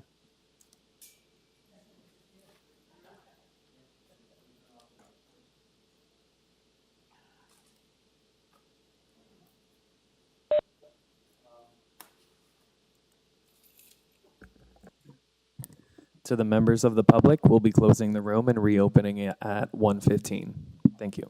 Speaker 15: To the members of the public, we'll be closing the room and reopening it at 1:15. Thank you.